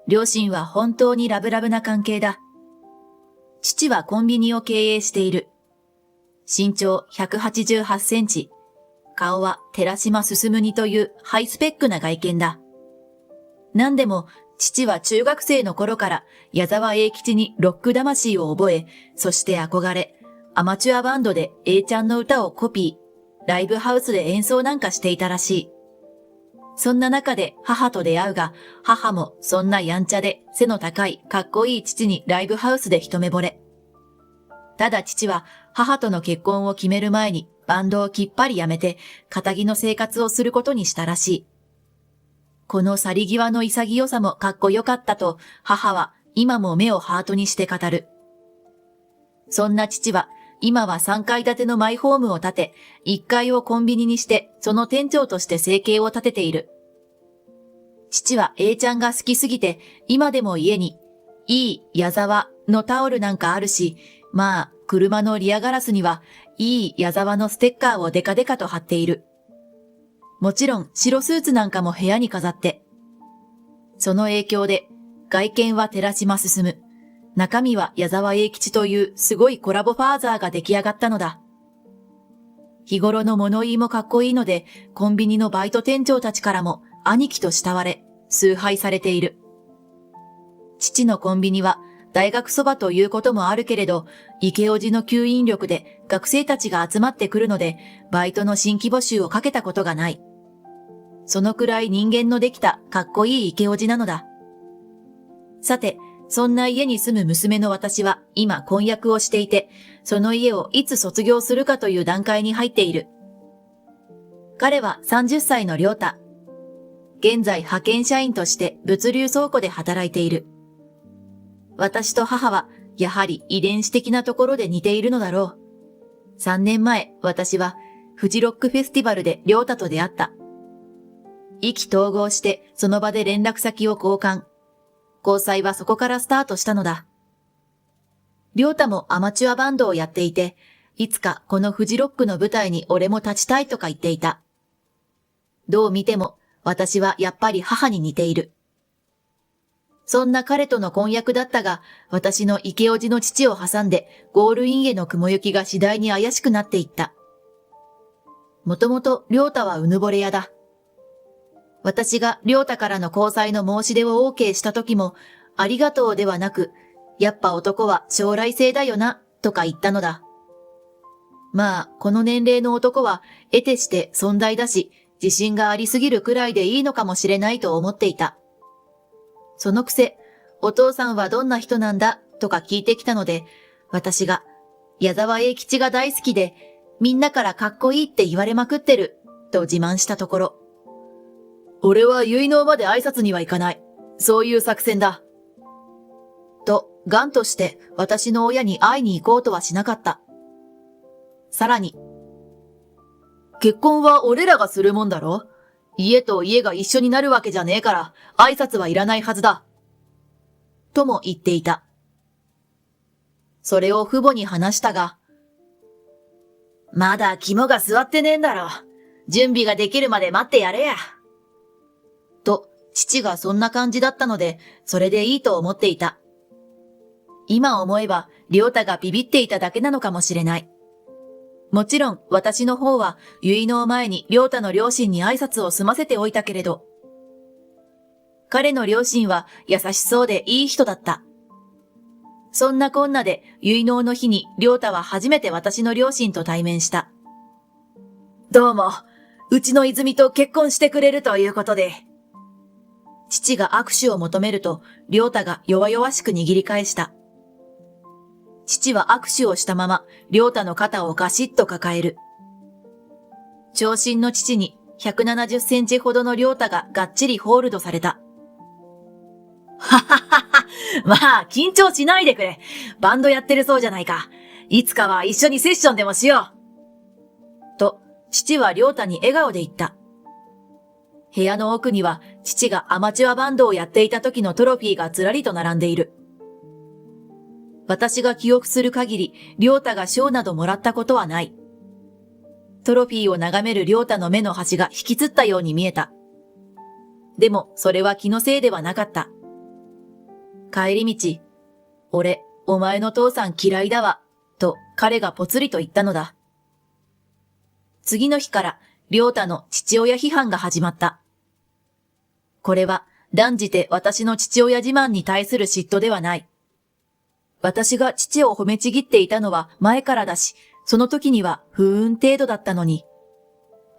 両親は本当にラブラブな関係だ。父はコンビニを経営している。身長188センチ。顔は寺島進にというハイスペックな外見だ。なんでも、父は中学生の頃から矢沢永吉にロック魂を覚え、そして憧れ、アマチュアバンドで A ちゃんの歌をコピー、ライブハウスで演奏なんかしていたらしい。そんな中で母と出会うが、母もそんなやんちゃで背の高いかっこいい父にライブハウスで一目惚れ。ただ父は母との結婚を決める前にバンドをきっぱりやめて、堅気の生活をすることにしたらしい。この去り際の潔さもかっこよかったと、母は今も目をハートにして語る。そんな父は、今は3階建てのマイホームを建て、1階をコンビニにして、その店長として生計を立てている。父は A ちゃんが好きすぎて、今でも家に、いい矢沢のタオルなんかあるし、まあ、車のリアガラスには、いい矢沢のステッカーをデカデカと貼っている。もちろん白スーツなんかも部屋に飾って。その影響で、外見は寺島進、中身は矢沢永吉というすごいコラボファーザーが出来上がったのだ。日頃の物言いもかっこいいので、コンビニのバイト店長たちからも兄貴と慕われ、崇拝されている。父のコンビニは、大学そばということもあるけれど、池叔父の吸引力で学生たちが集まってくるので、バイトの新規募集をかけたことがない。そのくらい人間のできたかっこいい池叔父なのだ。さて、そんな家に住む娘の私は今婚約をしていて、その家をいつ卒業するかという段階に入っている。彼は30歳の良太。現在派遣社員として物流倉庫で働いている。私と母は、やはり遺伝子的なところで似ているのだろう。3年前、私は、フジロックフェスティバルで良太と出会った。意気投合して、その場で連絡先を交換。交際はそこからスタートしたのだ。良太もアマチュアバンドをやっていて、いつかこのフジロックの舞台に俺も立ちたいとか言っていた。どう見ても、私はやっぱり母に似ている。そんな彼との婚約だったが、私の池叔父の父を挟んで、ゴールインへの雲行きが次第に怪しくなっていった。もともと、良太はうぬぼれ屋だ。私が良太からの交際の申し出を OK した時も、ありがとうではなく、やっぱ男は将来性だよな、とか言ったのだ。まあ、この年齢の男は、得てして尊大だし、自信がありすぎるくらいでいいのかもしれないと思っていた。そのくせ、お父さんはどんな人なんだとか聞いてきたので、私が、矢沢永吉が大好きで、みんなからかっこいいって言われまくってる、と自慢したところ。俺は結納まで挨拶には行かない。そういう作戦だ。と、頑として私の親に会いに行こうとはしなかった。さらに、結婚は俺らがするもんだろ？家と家が一緒になるわけじゃねえから、挨拶はいらないはずだ。とも言っていた。それを父母に話したが、まだ肝が据わってねえんだろ。準備ができるまで待ってやれや。と、父がそんな感じだったので、それでいいと思っていた。今思えば、りょうたがビビっていただけなのかもしれない。もちろん、私の方は、結納前にりょうたの両親に挨拶を済ませておいたけれど、彼の両親は優しそうでいい人だった。そんなこんなで、結納の日にりょうたは初めて私の両親と対面した。どうも、うちの泉と結婚してくれるということで。父が握手を求めると、りょうたが弱々しく握り返した。父は握手をしたまま、りょうたの肩をガシッと抱える。長身の父に170センチほどのりょうたががっちりホールドされた。はははは、まあ、緊張しないでくれ。バンドやってるそうじゃないか。いつかは一緒にセッションでもしよう。と、父はりょうたに笑顔で言った。部屋の奥には、父がアマチュアバンドをやっていた時のトロフィーがずらりと並んでいる。私が記憶する限り、りょうたが賞などもらったことはない。トロフィーを眺めるりょうたの目の端が引きつったように見えた。でも、それは気のせいではなかった。帰り道、俺、お前の父さん嫌いだわ、と彼がぽつりと言ったのだ。次の日から、りょうたの父親批判が始まった。これは、断じて私の父親自慢に対する嫉妬ではない。私が父を褒めちぎっていたのは前からだし、その時には不運程度だったのに。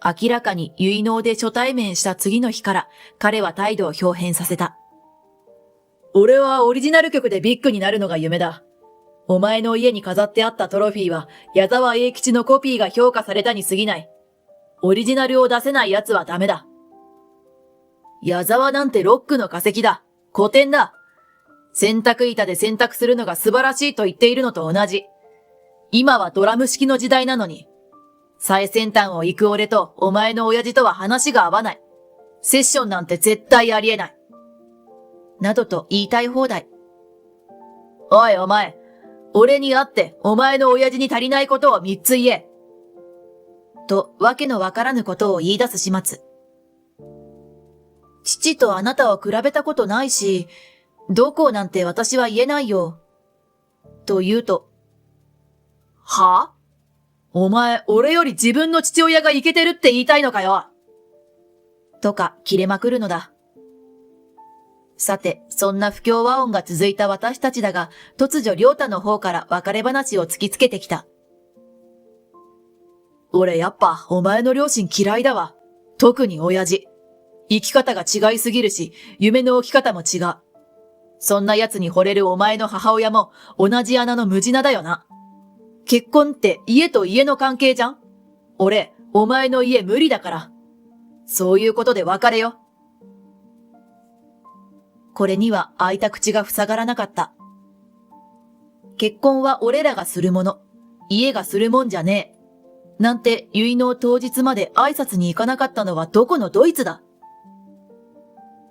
明らかに結納で初対面した次の日から、彼は態度を表変させた。俺はオリジナル曲でビッグになるのが夢だ。お前の家に飾ってあったトロフィーは、矢沢永吉のコピーが評価されたに過ぎない。オリジナルを出せない奴はダメだ。矢沢なんてロックの化石だ。古典だ。洗濯板で洗濯するのが素晴らしいと言っているのと同じ。今はドラム式の時代なのに。最先端を行く俺とお前の親父とは話が合わない。セッションなんて絶対ありえない。などと言いたい放題。おいお前、俺に会ってお前の親父に足りないことを3つ言え。とわけのわからぬことを言い出す始末。父とあなたを比べたことないし、どこなんて私は言えないよ。と言うと、は？お前、俺より自分の父親がイケてるって言いたいのかよ。とか切れまくるのだ。さて、そんな不協和音が続いた私たちだが、突如りょうたの方から別れ話を突きつけてきた。俺やっぱお前の両親嫌いだわ。特に親父。生き方が違いすぎるし、夢の置き方も違う。そんな奴に惚れるお前の母親も同じ穴の無地なだよな。結婚って家と家の関係じゃん？俺、お前の家無理だから。そういうことで別れよ。これには開いた口が塞がらなかった。結婚は俺らがするもの。家がするもんじゃねえ。なんて結納当日まで挨拶に行かなかったのはどこのドイツだ。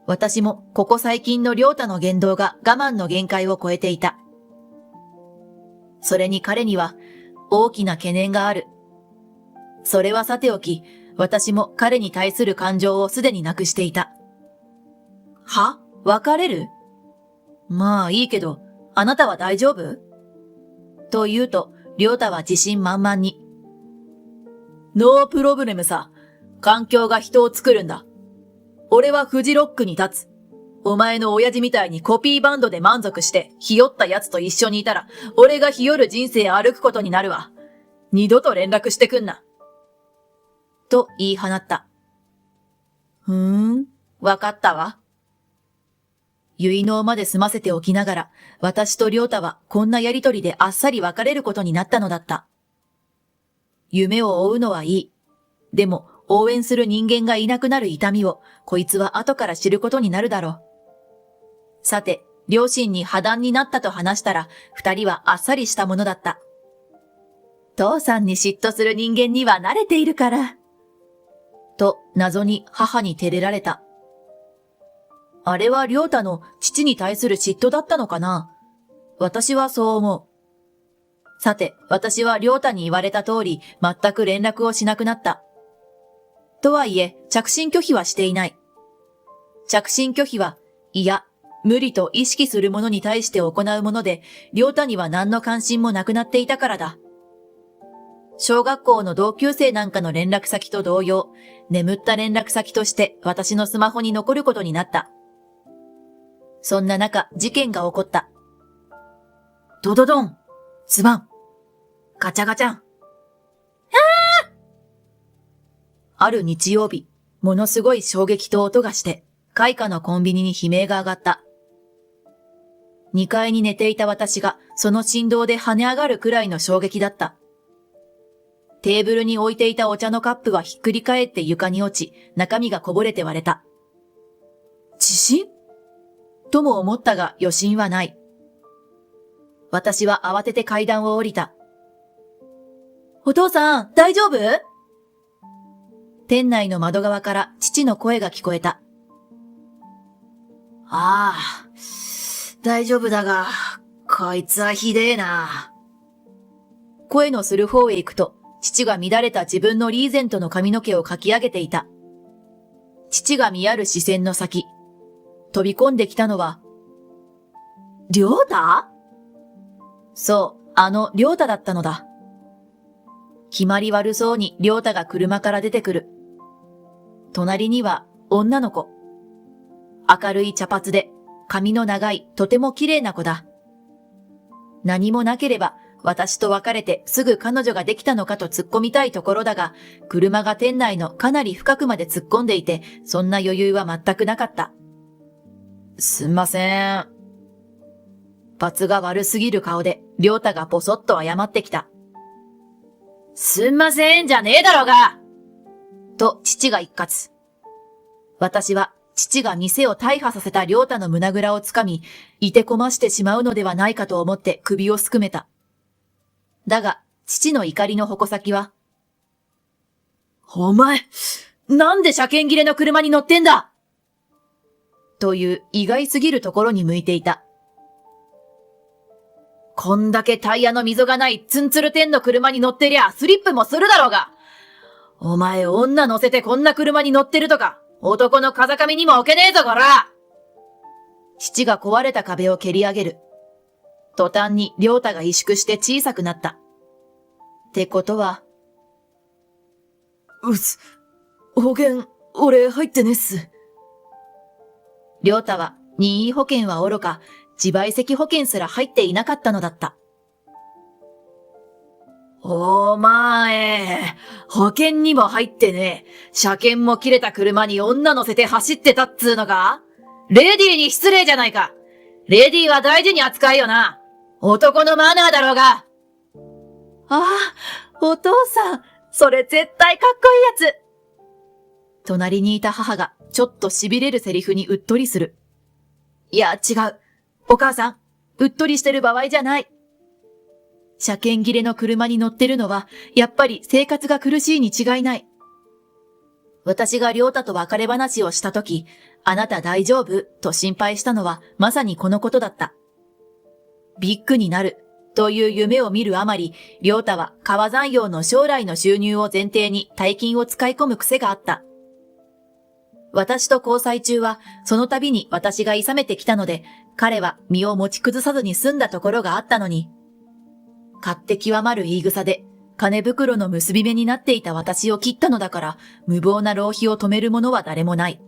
私もここ最近のりょうたの言動が我慢の限界を超えていた。それに彼には大きな懸念がある。それはさておき、私も彼に対する感情をすでになくしていた。は？別れる？まあいいけど、あなたは大丈夫？と言うと、りょうたは自信満々に。ノープロブレムさ。環境が人を作るんだ。俺はフジロックに立つ。お前の親父みたいにコピーバンドで満足して、ひよった奴と一緒にいたら、俺がひよる人生歩くことになるわ。二度と連絡してくんな。と言い放った。わかったわ。結納まで済ませておきながら、私とりょうたはこんなやりとりであっさり別れることになったのだった。夢を追うのはいい。でも、応援する人間がいなくなる痛みを、こいつは後から知ることになるだろう。さて、両親に破談になったと話したら、二人はあっさりしたものだった。父さんに嫉妬する人間には慣れているから。と謎に母に照れられた。あれは亮太の父に対する嫉妬だったのかな？私はそう思う。さて、私は亮太に言われた通り全く連絡をしなくなった。とはいえ、着信拒否はしていない。着信拒否は、いや、無理と意識するものに対して行うもので、亮太には何の関心もなくなっていたからだ。小学校の同級生なんかの連絡先と同様、眠った連絡先として私のスマホに残ることになった。そんな中、事件が起こった。ドドドン、ズバン、ガチャガチャン。ある日曜日、ものすごい衝撃と音がして、開花のコンビニに悲鳴が上がった。2階に寝ていた私がその振動で跳ね上がるくらいの衝撃だった。テーブルに置いていたお茶のカップはひっくり返って床に落ち、中身がこぼれて割れた。地震？とも思ったが余震はない。私は慌てて階段を降りた。お父さん、大丈夫？店内の窓側から父の声が聞こえた。ああ、大丈夫だが、こいつはひでえな。声のする方へ行くと、父が乱れた自分のリーゼントの髪の毛をかき上げていた。父が見やる視線の先、飛び込んできたのは、亮太？そう、亮太だったのだ。決まり悪そうに亮太が車から出てくる。隣には女の子。明るい茶髪で、髪の長い、とても綺麗な子だ。何もなければ、私と別れてすぐ彼女ができたのかと突っ込みたいところだが、車が店内のかなり深くまで突っ込んでいて、そんな余裕は全くなかった。すんません。罰が悪すぎる顔で、亮太がぼそっと謝ってきた。すんませんじゃねえだろうが！と父が一喝。私は父が店を大破させた亮太の胸ぐらをつかみ、いてこましてしまうのではないかと思って首をすくめた。だが、父の怒りの矛先は、お前、なんで車検切れの車に乗ってんだ！という意外すぎるところに向いていた。こんだけタイヤの溝がないツンツルテンの車に乗ってりゃスリップもするだろうが！お前女乗せてこんな車に乗ってるとか、男の風上にも置けねえぞこら！父が壊れた壁を蹴り上げる。途端に亮太が萎縮して小さくなった。ってことは。保険、俺入ってねっす。亮太は任意保険はおろか、自賠責保険すら入っていなかったのだった。お前、保険にも入ってねえ。車検も切れた車に女乗せて走ってたっつーのか？レディーに失礼じゃないか。レディーは大事に扱いよな。男のマナーだろうが。ああ、お父さん、それ絶対かっこいいやつ。隣にいた母がちょっと痺れるセリフにうっとりする。いや、違う。お母さん、うっとりしてる場合じゃない。車検切れの車に乗ってるのは、やっぱり生活が苦しいに違いない。私が亮太と別れ話をしたとき、あなた大丈夫？と心配したのはまさにこのことだった。ビッグになるという夢を見るあまり、亮太は川山用の将来の収入を前提に大金を使い込む癖があった。私と交際中は、その度に私が諌めてきたので、彼は身を持ち崩さずに済んだところがあったのに、勝手極まる言い草で、金袋の結び目になっていた私を切ったのだから、無謀な浪費を止める者は誰もない。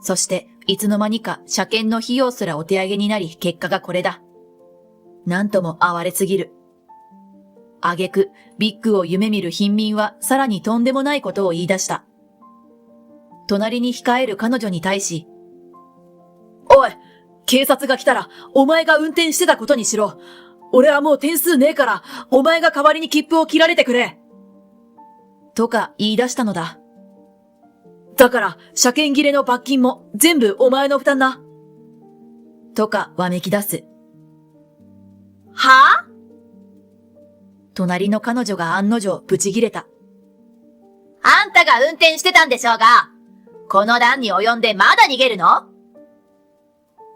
そして、いつの間にか車検の費用すらお手上げになり、結果がこれだ。なんとも哀れすぎる。挙句、ビッグを夢見る貧民はさらにとんでもないことを言い出した。隣に控える彼女に対し、おい、警察が来たら、お前が運転してたことにしろ。俺はもう点数ねえから、お前が代わりに切符を切られてくれ。とか言い出したのだ。だから、車検切れの罰金も全部お前の負担な。とかわめき出す。はぁ？隣の彼女が案の定ブチギレた。あんたが運転してたんでしょうが、この段に及んでまだ逃げるの？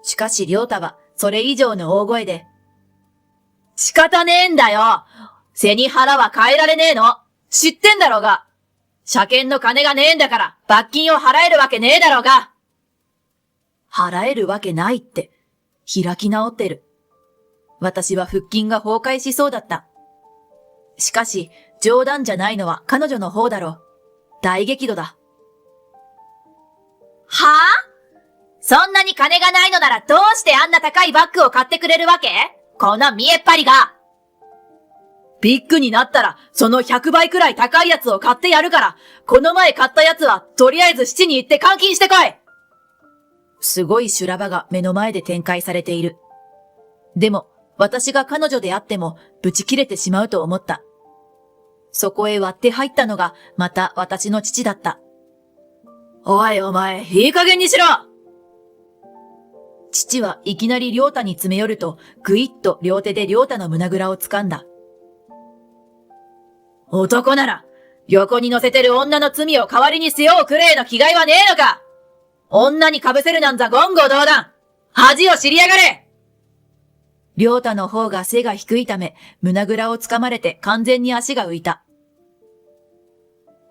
しかし亮太はそれ以上の大声で、仕方ねえんだよ。背に腹は変えられねえの。知ってんだろうが。車検の金がねえんだから罰金を払えるわけねえだろうが。払えるわけないって、開き直ってる。私は腹筋が崩壊しそうだった。しかし、冗談じゃないのは彼女の方だろう。大激怒だ。はぁ？そんなに金がないのならどうしてあんな高いバッグを買ってくれるわけ？この見えっ張りが。ビッグになったらその100倍くらい高いやつを買ってやるから、この前買ったやつはとりあえず七に行って換金してこい。すごい修羅場が目の前で展開されている。でも、私が彼女であってもブチ切れてしまうと思った。そこへ割って入ったのがまた私の父だった。おいお前、いい加減にしろ！父はいきなり亮太に詰め寄ると、ぐいっと両手で亮太の胸ぐらを掴んだ。男なら、横に乗せてる女の罪を代わりに背負うくれえの気概はねえのか？女に被せるなんざ言語道断！恥を知りやがれ！亮太の方が背が低いため、胸ぐらを掴まれて完全に足が浮いた。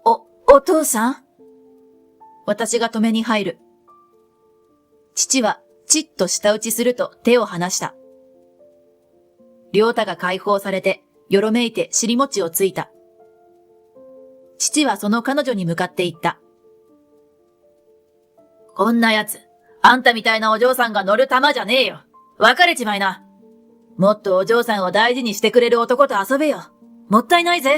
お父さん？私が止めに入る。父は、ちっと舌打ちすると手を離した。亮太が解放されて、よろめいて尻餅をついた。父はその彼女に向かって言った。こんなやつ、あんたみたいなお嬢さんが乗る玉じゃねえよ。別れちまいな。もっとお嬢さんを大事にしてくれる男と遊べよ。もったいないぜ。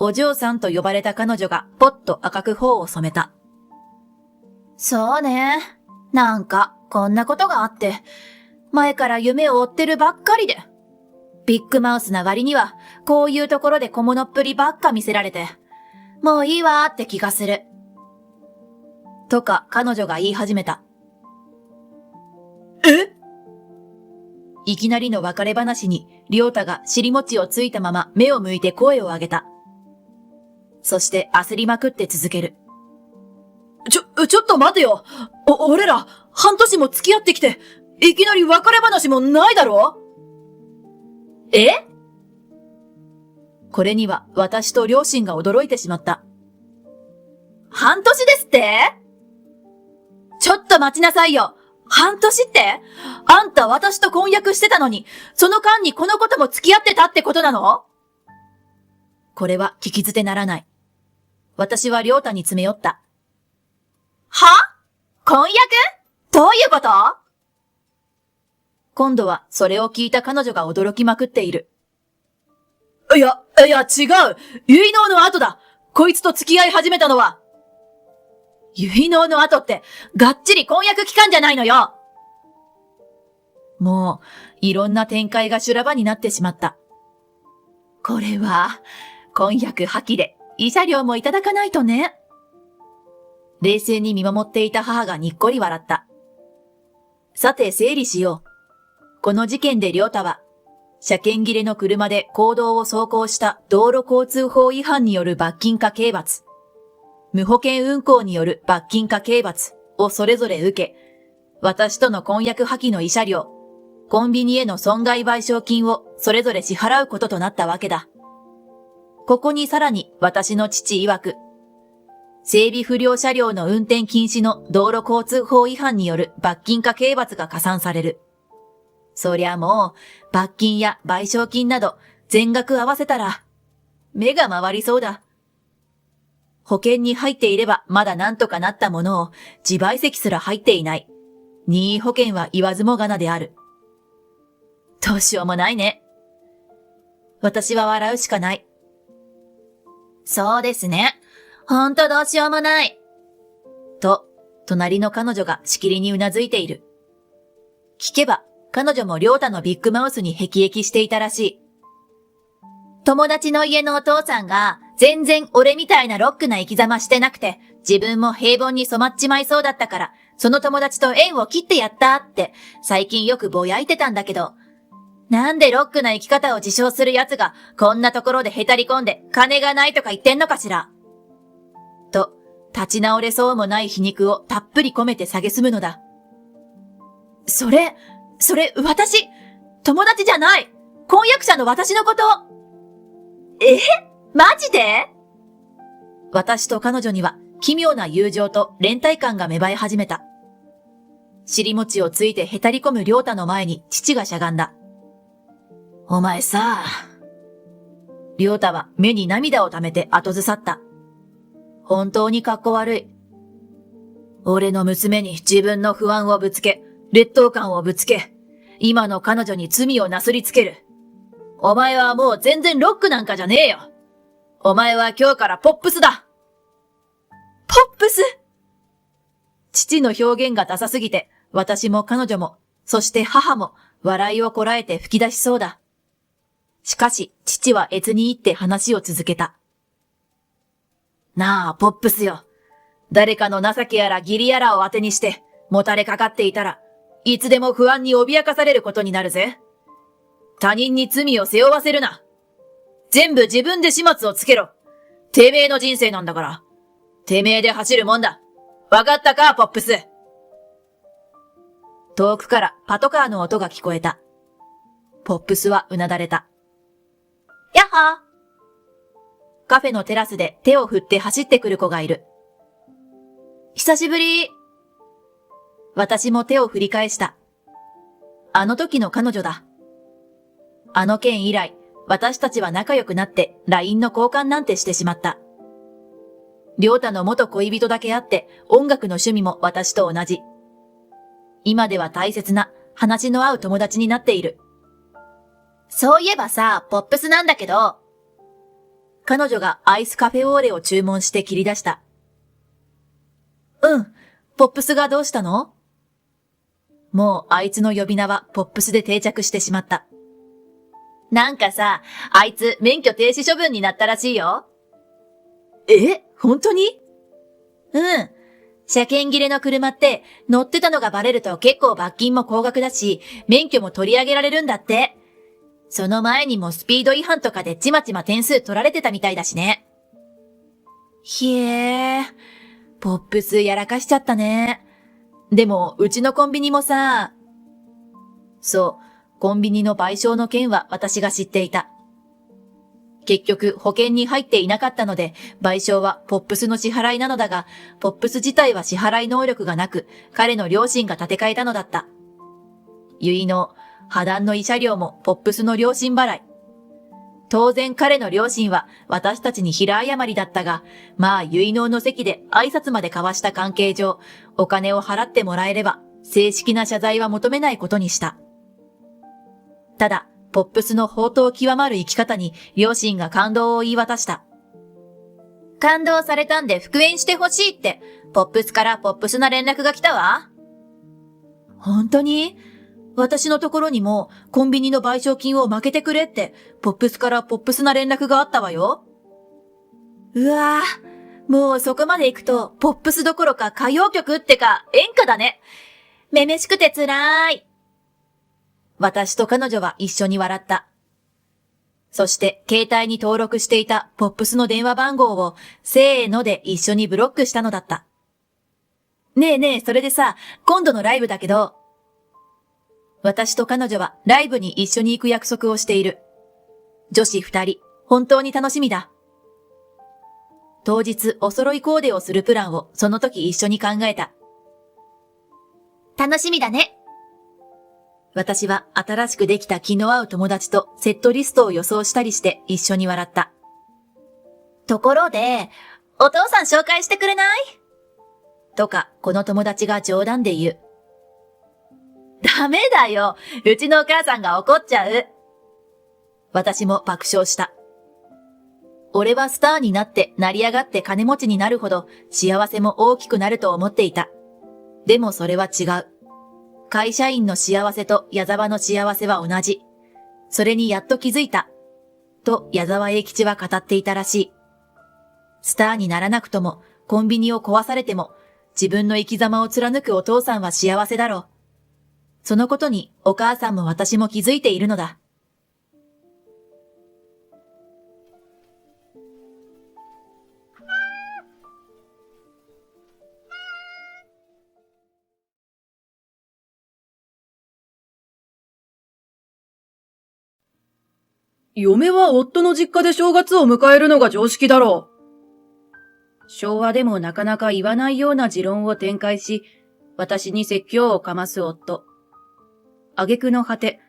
お嬢さんと呼ばれた彼女がぽっと赤く頬を染めた。そうね。なんか、こんなことがあって、前から夢を追ってるばっかりで。ビッグマウスな割には、こういうところで小物っぷりばっか見せられて、もういいわーって気がする。とか彼女が言い始めた。え？いきなりの別れ話に、亮太が尻餅をついたまま目を向いて声を上げた。そして焦りまくって続ける。ちょっと待てよ。俺ら、半年も付き合ってきて、いきなり別れ話もないだろ？え？これには私と両親が驚いてしまった。半年ですって？ちょっと待ちなさいよ。半年って？あんた私と婚約してたのに、その間にこの子とも付き合ってたってことなの？これは聞き捨てならない。私は亮太に詰め寄った。は？婚約？どういうこと？今度はそれを聞いた彼女が驚きまくっている。いや、違う。結納の後だ。こいつと付き合い始めたのは。結納の後って、がっちり婚約期間じゃないのよ。もう、いろんな展開が修羅場になってしまった。これは、婚約破棄で、慰謝料もいただかないとね。冷静に見守っていた母がにっこり笑った。さて整理しよう。この事件で亮太は、車検切れの車で公道を走行した道路交通法違反による罰金か刑罰、無保険運行による罰金か刑罰をそれぞれ受け、私との婚約破棄の慰謝料、コンビニへの損害賠償金をそれぞれ支払うこととなったわけだ。ここにさらに私の父曰く、整備不良車両の運転禁止の道路交通法違反による罰金か刑罰が加算される。そりゃもう、罰金や賠償金など全額合わせたら、目が回りそうだ。保険に入っていればまだなんとかなったものを自賠責すら入っていない。任意保険は言わずもがなである。どうしようもないね。私は笑うしかない。そうですね。ほんとどうしようもない。と、隣の彼女がしきりにうなずいている。聞けば、彼女も亮太のビッグマウスに辟易していたらしい。友達の家のお父さんが全然俺みたいなロックな生き様してなくて、自分も平凡に染まっちまいそうだったから、その友達と縁を切ってやったって最近よくぼやいてたんだけど、なんでロックな生き方を自称する奴がこんなところでへたり込んで金がないとか言ってんのかしら。と、立ち直れそうもない皮肉をたっぷり込めて蔑むのだ。それ、私、友達じゃない。婚約者の私のこと。マジで？私と彼女には奇妙な友情と連帯感が芽生え始めた。尻餅をついてへたり込む良太の前に父がしゃがんだ。お前さ。良太は目に涙を溜めて後ずさった。本当にかっこ悪い。俺の娘に自分の不安をぶつけ、劣等感をぶつけ、今の彼女に罪をなすりつける。お前はもう全然ロックなんかじゃねえよ。お前は今日からポップスだ。ポップス？父の表現がダサすぎて、私も彼女も、そして母も笑いをこらえて吹き出しそうだ。しかし、父は越に言って話を続けた。なあ、ポップスよ。誰かの情けやら義理やらを当てにして、もたれかかっていたら、いつでも不安に脅かされることになるぜ。他人に罪を背負わせるな。全部自分で始末をつけろ。てめえの人生なんだから。てめえで走るもんだ。わかったか、ポップス。遠くからパトカーの音が聞こえた。ポップスはうなだれた。やっはー。カフェのテラスで手を振って走ってくる子がいる。久しぶり。私も手を振り返した。あの時の彼女だ。あの件以来、私たちは仲良くなって LINE の交換なんてしてしまった。良太の元恋人だけあって音楽の趣味も私と同じ。今では大切な話の合う友達になっている。そういえばさ、ポップスなんだけど。彼女がアイスカフェオーレを注文して切り出した。ポップスがどうしたの？もうあいつの呼び名はポップスで定着してしまった。なんかさ、あいつ免許停止処分になったらしいよ。本当に？車検切れの車って乗ってたのがバレると結構罰金も高額だし、免許も取り上げられるんだって。その前にもスピード違反とかでちまちま点数取られてたみたいだしね。ひえー、ポップスやらかしちゃったね。でも、うちのコンビニもさ。そう、コンビニの賠償の件は私が知っていた。結局、保険に入っていなかったので、賠償はポップスの支払いなのだが、ポップス自体は支払い能力がなく、彼の両親が立て替えたのだった。結納、破談の慰謝料もポップスの両親払い。当然彼の両親は私たちに平謝りだったが、まあ結納の席で挨拶まで交わした関係上、お金を払ってもらえれば正式な謝罪は求めないことにした。ただ、ポップスの放蕩極まる生き方に両親が感動を言い渡した。感動されたんで復縁してほしいって、ポップスからポップスな連絡が来たわ。本当に？私のところにもコンビニの賠償金を負けてくれってポップスからポップスな連絡があったわよ。うわぁ、もうそこまで行くとポップスどころか歌謡曲ってか演歌だね。めめしくて辛い。私と彼女は一緒に笑った。そして携帯に登録していたポップスの電話番号をせーので一緒にブロックしたのだった。ねえ、それでさ、今度のライブだけど、私と彼女はライブに一緒に行く約束をしている。女子2人、本当に楽しみだ。当日お揃いコーデをするプランをその時一緒に考えた。楽しみだね。私は新しくできた気の合う友達とセットリストを予想したりして一緒に笑った。ところで、お父さん紹介してくれない？とか、この友達が冗談で言う。ダメだよ。うちのお母さんが怒っちゃう。私も爆笑した。俺はスターになって成り上がって金持ちになるほど幸せも大きくなると思っていた。でもそれは違う。会社員の幸せと矢沢の幸せは同じ。それにやっと気づいた。と矢沢永吉は語っていたらしい。スターにならなくともコンビニを壊されても自分の生き様を貫くお父さんは幸せだろう。そのことにお母さんも私も気づいているのだ。嫁は夫の実家で正月を迎えるのが常識だろう。昭和でもなかなか言わないような持論を展開し、私に説教をかます夫。挙句の果て、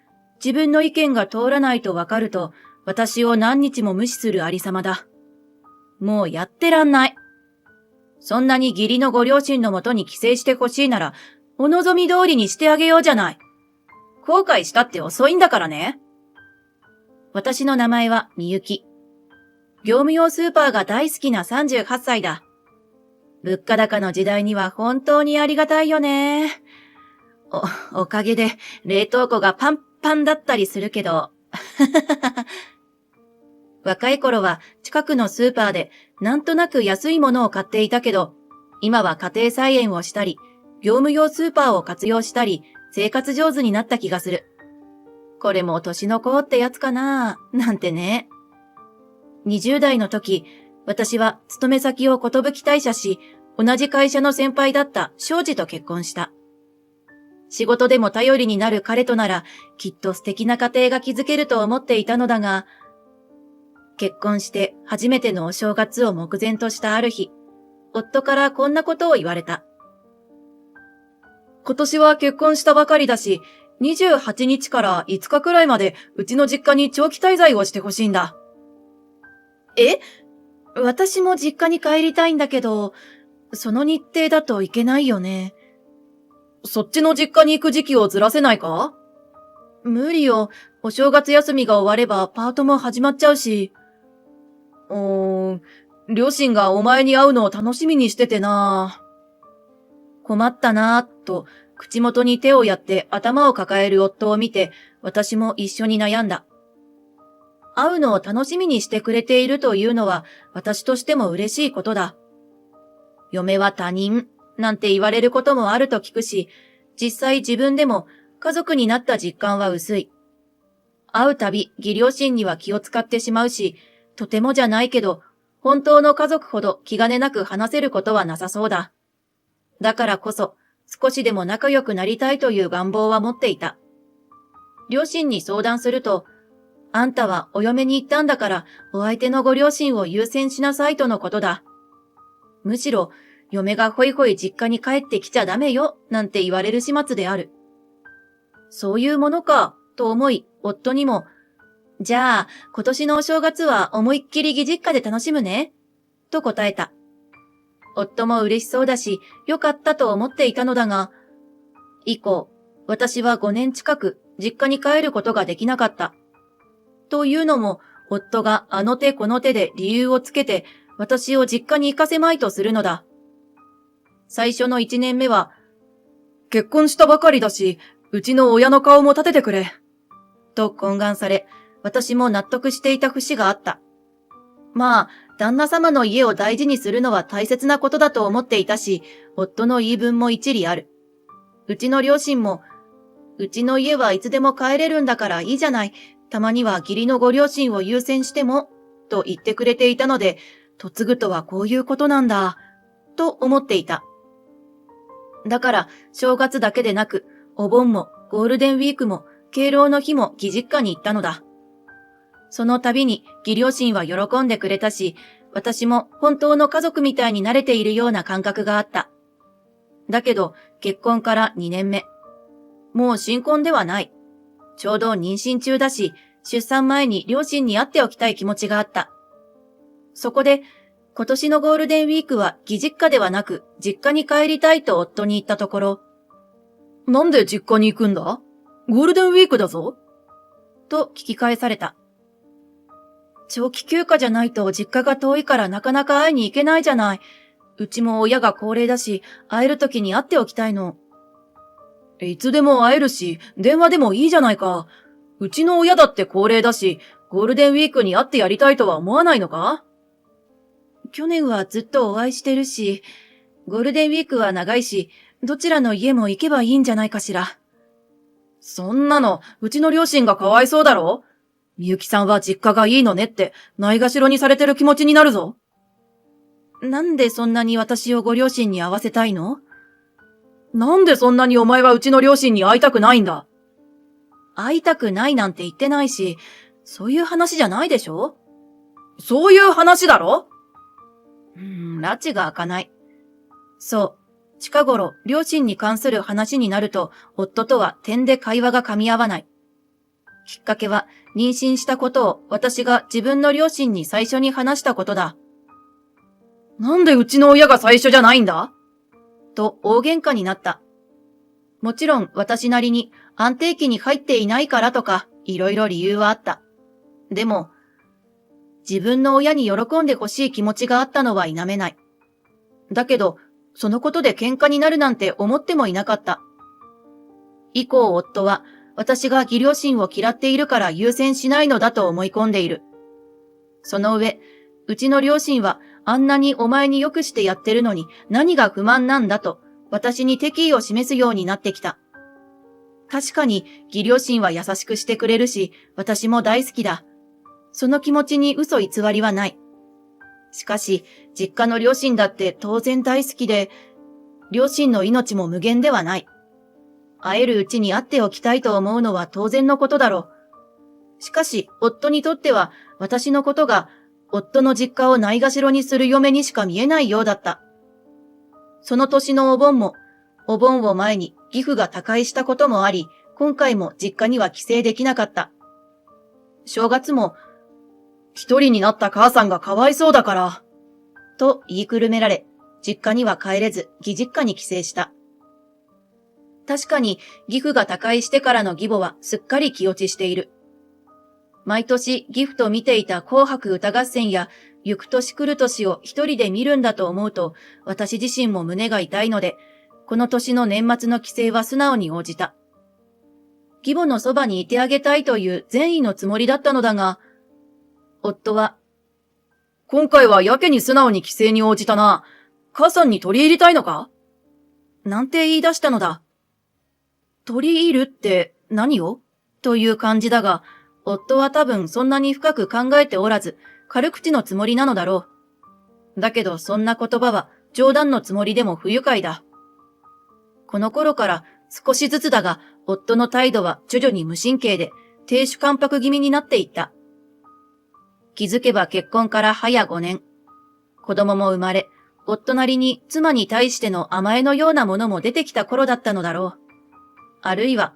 自分の意見が通らないとわかると、私を何日も無視するありさまだ。もうやってらんない。そんなに義理のご両親のもとに帰省してほしいなら、お望み通りにしてあげようじゃない。後悔したって遅いんだからね。私の名前はみゆき。業務用スーパーが大好きな38歳だ。物価高の時代には本当にありがたいよね。おかげで冷凍庫がパンパンだったりするけど。若い頃は近くのスーパーでなんとなく安いものを買っていたけど、今は家庭菜園をしたり、業務用スーパーを活用したり、生活上手になった気がする。これも年の子ってやつかななんてね。20代の時、私は勤め先を寿退社し、同じ会社の先輩だった庄司と結婚した。仕事でも頼りになる彼となら、きっと素敵な家庭が築けると思っていたのだが、結婚して初めてのお正月を目前としたある日、夫からこんなことを言われた。今年は結婚したばかりだし、28日から5日くらいまでうちの実家に長期滞在をしてほしいんだ。私も実家に帰りたいんだけど、その日程だといけないよね。そっちの実家に行く時期をずらせないか？無理よ。お正月休みが終わればパートも始まっちゃうし。両親がお前に会うのを楽しみにしててな。困ったなぁと、口元に手をやって頭を抱える夫を見て、私も一緒に悩んだ。会うのを楽しみにしてくれているというのは、私としても嬉しいことだ。嫁は他人、なんて言われることもあると聞くし、実際自分でも家族になった実感は薄い。会うたび義両親には気を使ってしまうし、とてもじゃないけど、本当の家族ほど気兼ねなく話せることはなさそうだ。だからこそ、少しでも仲良くなりたいという願望は持っていた。両親に相談すると、あんたはお嫁に行ったんだから、お相手のご両親を優先しなさいとのことだ。むしろ、嫁がホイホイ実家に帰ってきちゃダメよ、なんて言われる始末である。そういうものか、と思い、夫にも、じゃあ、今年のお正月は思いっきり義実家で楽しむね、と答えた。夫も嬉しそうだし、よかったと思っていたのだが、以降、私は5年近く実家に帰ることができなかった。というのも、夫があの手この手で理由をつけて、私を実家に行かせまいとするのだ。最初の1年目は、結婚したばかりだし、うちの親の顔も立ててくれ。と懇願され、私も納得していた節があった。まあ、旦那様の家を大事にするのは大切なことだと思っていたし、夫の言い分も一理ある。うちの両親も、うちの家はいつでも帰れるんだからいいじゃない。たまには義理のご両親を優先しても、と言ってくれていたので、嫁ぐとはこういうことなんだ、と思っていた。だから、正月だけでなく、お盆もゴールデンウィークも敬老の日も義実家に行ったのだ。その度に義両親は喜んでくれたし、私も本当の家族みたいに慣れているような感覚があった。だけど、結婚から2年目。もう新婚ではない。ちょうど妊娠中だし、出産前に両親に会っておきたい気持ちがあった。そこで、今年のゴールデンウィークは義実家ではなく、実家に帰りたいと夫に言ったところ、なんで実家に行くんだ？ゴールデンウィークだぞ。と聞き返された。長期休暇じゃないと実家が遠いからなかなか会いに行けないじゃない。うちも親が高齢だし、会える時に会っておきたいの。いつでも会えるし、電話でもいいじゃないか。うちの親だって高齢だし、ゴールデンウィークに会ってやりたいとは思わないのか？去年はずっとお会いしてるし、ゴールデンウィークは長いし、どちらの家も行けばいいんじゃないかしら。そんなの、うちの両親がかわいそうだろ？みゆきさんは実家がいいのねって、ないがしろにされてる気持ちになるぞ。なんでそんなに私をご両親に会わせたいの？なんでそんなにお前はうちの両親に会いたくないんだ？会いたくないなんて言ってないし、そういう話じゃないでしょ？そういう話だろ？拉致が開かない。そう、近頃、両親に関する話になると、夫とは点で会話が噛み合わない。きっかけは、妊娠したことを私が自分の両親に最初に話したことだ。なんでうちの親が最初じゃないんだ？と大喧嘩になった。もちろん私なりに安定期に入っていないからとか、いろいろ理由はあった。でも、自分の親に喜んでほしい気持ちがあったのは否めない。だけど、そのことで喧嘩になるなんて思ってもいなかった。以降夫は、私が義両親を嫌っているから優先しないのだと思い込んでいる。その上、うちの両親はあんなにお前に良くしてやってるのに何が不満なんだと私に敵意を示すようになってきた。確かに義両親は優しくしてくれるし、私も大好きだ。その気持ちに嘘偽りはない。しかし、実家の両親だって当然大好きで、両親の命も無限ではない。会えるうちに会っておきたいと思うのは当然のことだろう。しかし、夫にとっては私のことが夫の実家をないがしろにする嫁にしか見えないようだった。その年のお盆も、お盆を前に義父が他界したこともあり、今回も実家には帰省できなかった。正月も、一人になった母さんがかわいそうだから、と言いくるめられ、実家には帰れず、義実家に帰省した。確かに、義父が他界してからの義母はすっかり気落ちしている。毎年義父と見ていた紅白歌合戦や、行く年来る年を一人で見るんだと思うと、私自身も胸が痛いので、この年の年末の帰省は素直に応じた。義母のそばにいてあげたいという善意のつもりだったのだが、夫は、今回はやけに素直に帰省に応じたな。母さんに取り入りたいのか？なんて言い出したのだ。取り入るって何を？という感じだが、夫は多分そんなに深く考えておらず、軽口のつもりなのだろう。だけどそんな言葉は冗談のつもりでも不愉快だ。この頃から少しずつだが、夫の態度は徐々に無神経で、亭主関白気味になっていった。気づけば結婚から早5年。子供も生まれ、夫なりに妻に対しての甘えのようなものも出てきた頃だったのだろう。あるいは、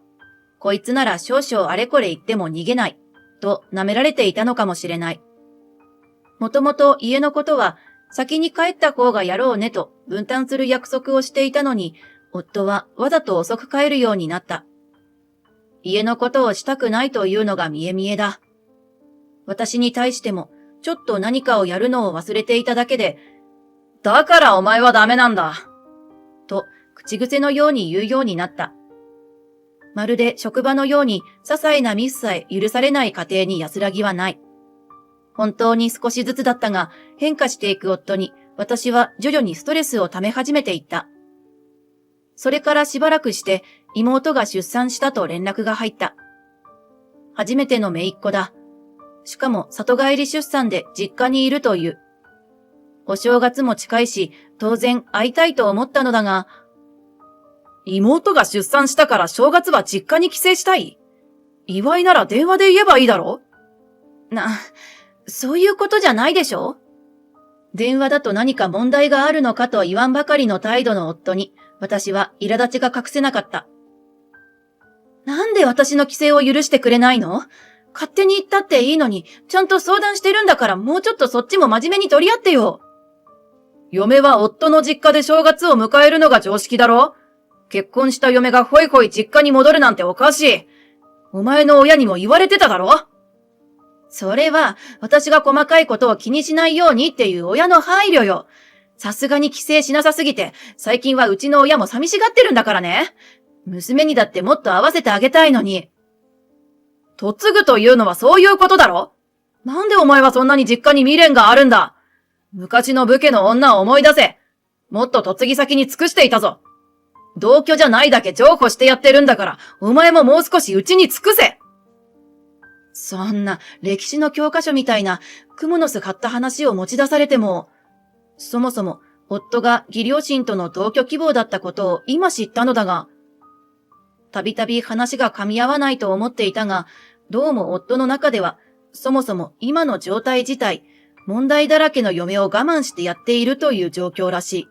こいつなら少々あれこれ言っても逃げない、と舐められていたのかもしれない。もともと家のことは先に帰った方がやろうねと分担する約束をしていたのに、夫はわざと遅く帰るようになった。家のことをしたくないというのが見え見えだ。私に対しても、ちょっと何かをやるのを忘れていただけで、だからお前はダメなんだ。と、口癖のように言うようになった。まるで職場のように、些細なミスさえ許されない家庭に安らぎはない。本当に少しずつだったが、変化していく夫に、私は徐々にストレスを溜め始めていった。それからしばらくして、妹が出産したと連絡が入った。初めての姪っ子だ。しかも里帰り出産で実家にいるという。お正月も近いし、当然会いたいと思ったのだが、妹が出産したから正月は実家に帰省したい？祝いなら電話で言えばいいだろ？そういうことじゃないでしょ？電話だと何か問題があるのかと言わんばかりの態度の夫に、私は苛立ちが隠せなかった。なんで私の帰省を許してくれないの？勝手に言ったっていいのに、ちゃんと相談してるんだからもうちょっとそっちも真面目に取り合ってよ。嫁は夫の実家で正月を迎えるのが常識だろ？結婚した嫁がほいほい実家に戻るなんておかしい。お前の親にも言われてただろ？それは、私が細かいことを気にしないようにっていう親の配慮よ。さすがに帰省しなさすぎて、最近はうちの親も寂しがってるんだからね。娘にだってもっと合わせてあげたいのに。嫁ぐというのはそういうことだろ？なんでお前はそんなに実家に未練があるんだ？昔の武家の女を思い出せ。もっと嫁ぎ先に尽くしていたぞ。同居じゃないだけ譲歩してやってるんだから、お前ももう少しうちに尽くせ。そんな歴史の教科書みたいなクモの巣張った話を持ち出されても、そもそも夫が義両親との同居希望だったことを今知ったのだが、たびたび話が噛み合わないと思っていたが、どうも夫の中では、そもそも今の状態自体、問題だらけの嫁を我慢してやっているという状況らしい。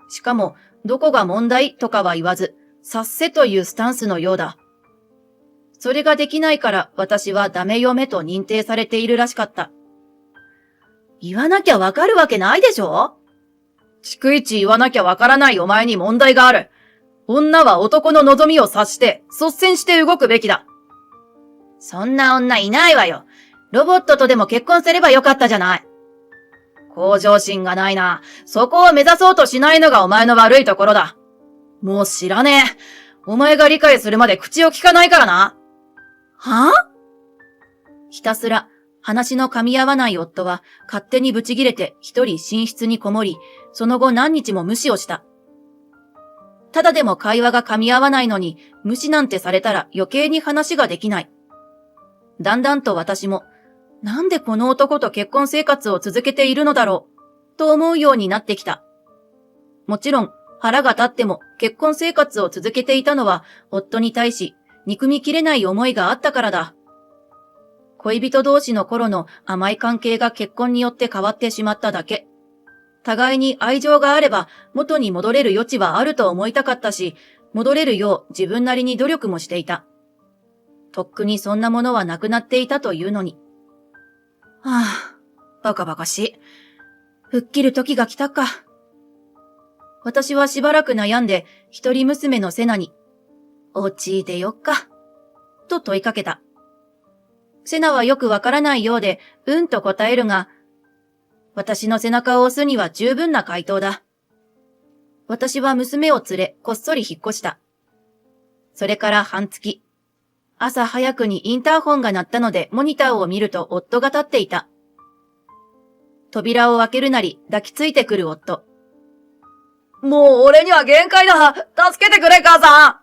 しかも、どこが問題とかは言わず、察せというスタンスのようだ。それができないから私はダメ嫁と認定されているらしかった。言わなきゃわかるわけないでしょ？逐一言わなきゃわからないお前に問題がある。女は男の望みを察して率先して動くべきだ。そんな女いないわよ。ロボットとでも結婚すればよかったじゃない。向上心がないな。そこを目指そうとしないのがお前の悪いところだ。もう知らねえ。お前が理解するまで口を聞かないからな。はぁ？ひたすら話の噛み合わない夫は勝手にブチ切れて一人寝室にこもり、その後何日も無視をした。ただでも会話が噛み合わないのに無視なんてされたら余計に話ができない。だんだんと私も、なんでこの男と結婚生活を続けているのだろう、と思うようになってきた。もちろん腹が立っても結婚生活を続けていたのは夫に対し憎みきれない思いがあったからだ。恋人同士の頃の甘い関係が結婚によって変わってしまっただけ。互いに愛情があれば元に戻れる余地はあると思いたかったし、戻れるよう自分なりに努力もしていた。とっくにそんなものはなくなっていたというのに。はあ、バカバカしい。吹っ切る時が来たか。私はしばらく悩んで、一人娘のセナに、お家出よっか、と問いかけた。セナはよくわからないようで、うんと答えるが、私の背中を押すには十分な回答だ。私は娘を連れ、こっそり引っ越した。それから半月。朝早くにインターホンが鳴ったのでモニターを見ると夫が立っていた。扉を開けるなり抱きついてくる夫。もう俺には限界だ。助けてくれ母さん。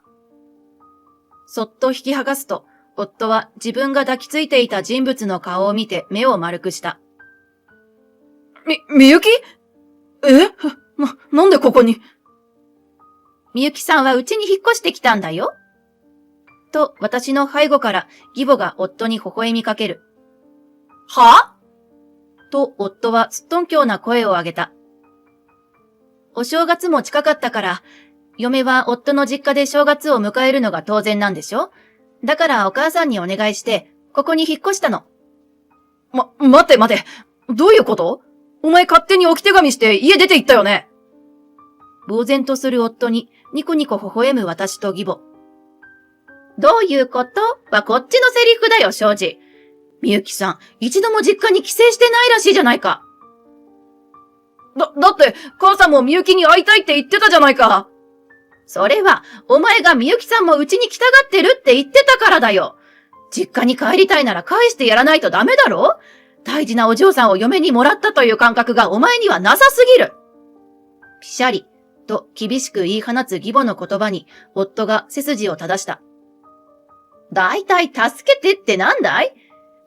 そっと引き剥がすと、夫は自分が抱きついていた人物の顔を見て目を丸くした。みゆき？なんでここに？みゆきさんはうちに引っ越してきたんだよ。と、私の背後から義母が夫に微笑みかける。は？と、夫はすっとんきょうな声を上げた。お正月も近かったから、嫁は夫の実家で正月を迎えるのが当然なんでしょ？だからお母さんにお願いして、ここに引っ越したの。待て。どういうこと？お前勝手に置き手紙して家出て行ったよね？呆然とする夫にニコニコ微笑む私と義母。どういうことはこっちのセリフだよ、庄司。みゆきさん、一度も実家に帰省してないらしいじゃないか。だって、母さんもみゆきに会いたいって言ってたじゃないか。それは、お前がみゆきさんもうちに来たがってるって言ってたからだよ。実家に帰りたいなら返してやらないとダメだろ？大事なお嬢さんを嫁にもらったという感覚がお前にはなさすぎる。ピシャリ、と厳しく言い放つ義母の言葉に、夫が背筋を正した。だいたい助けてってなんだい？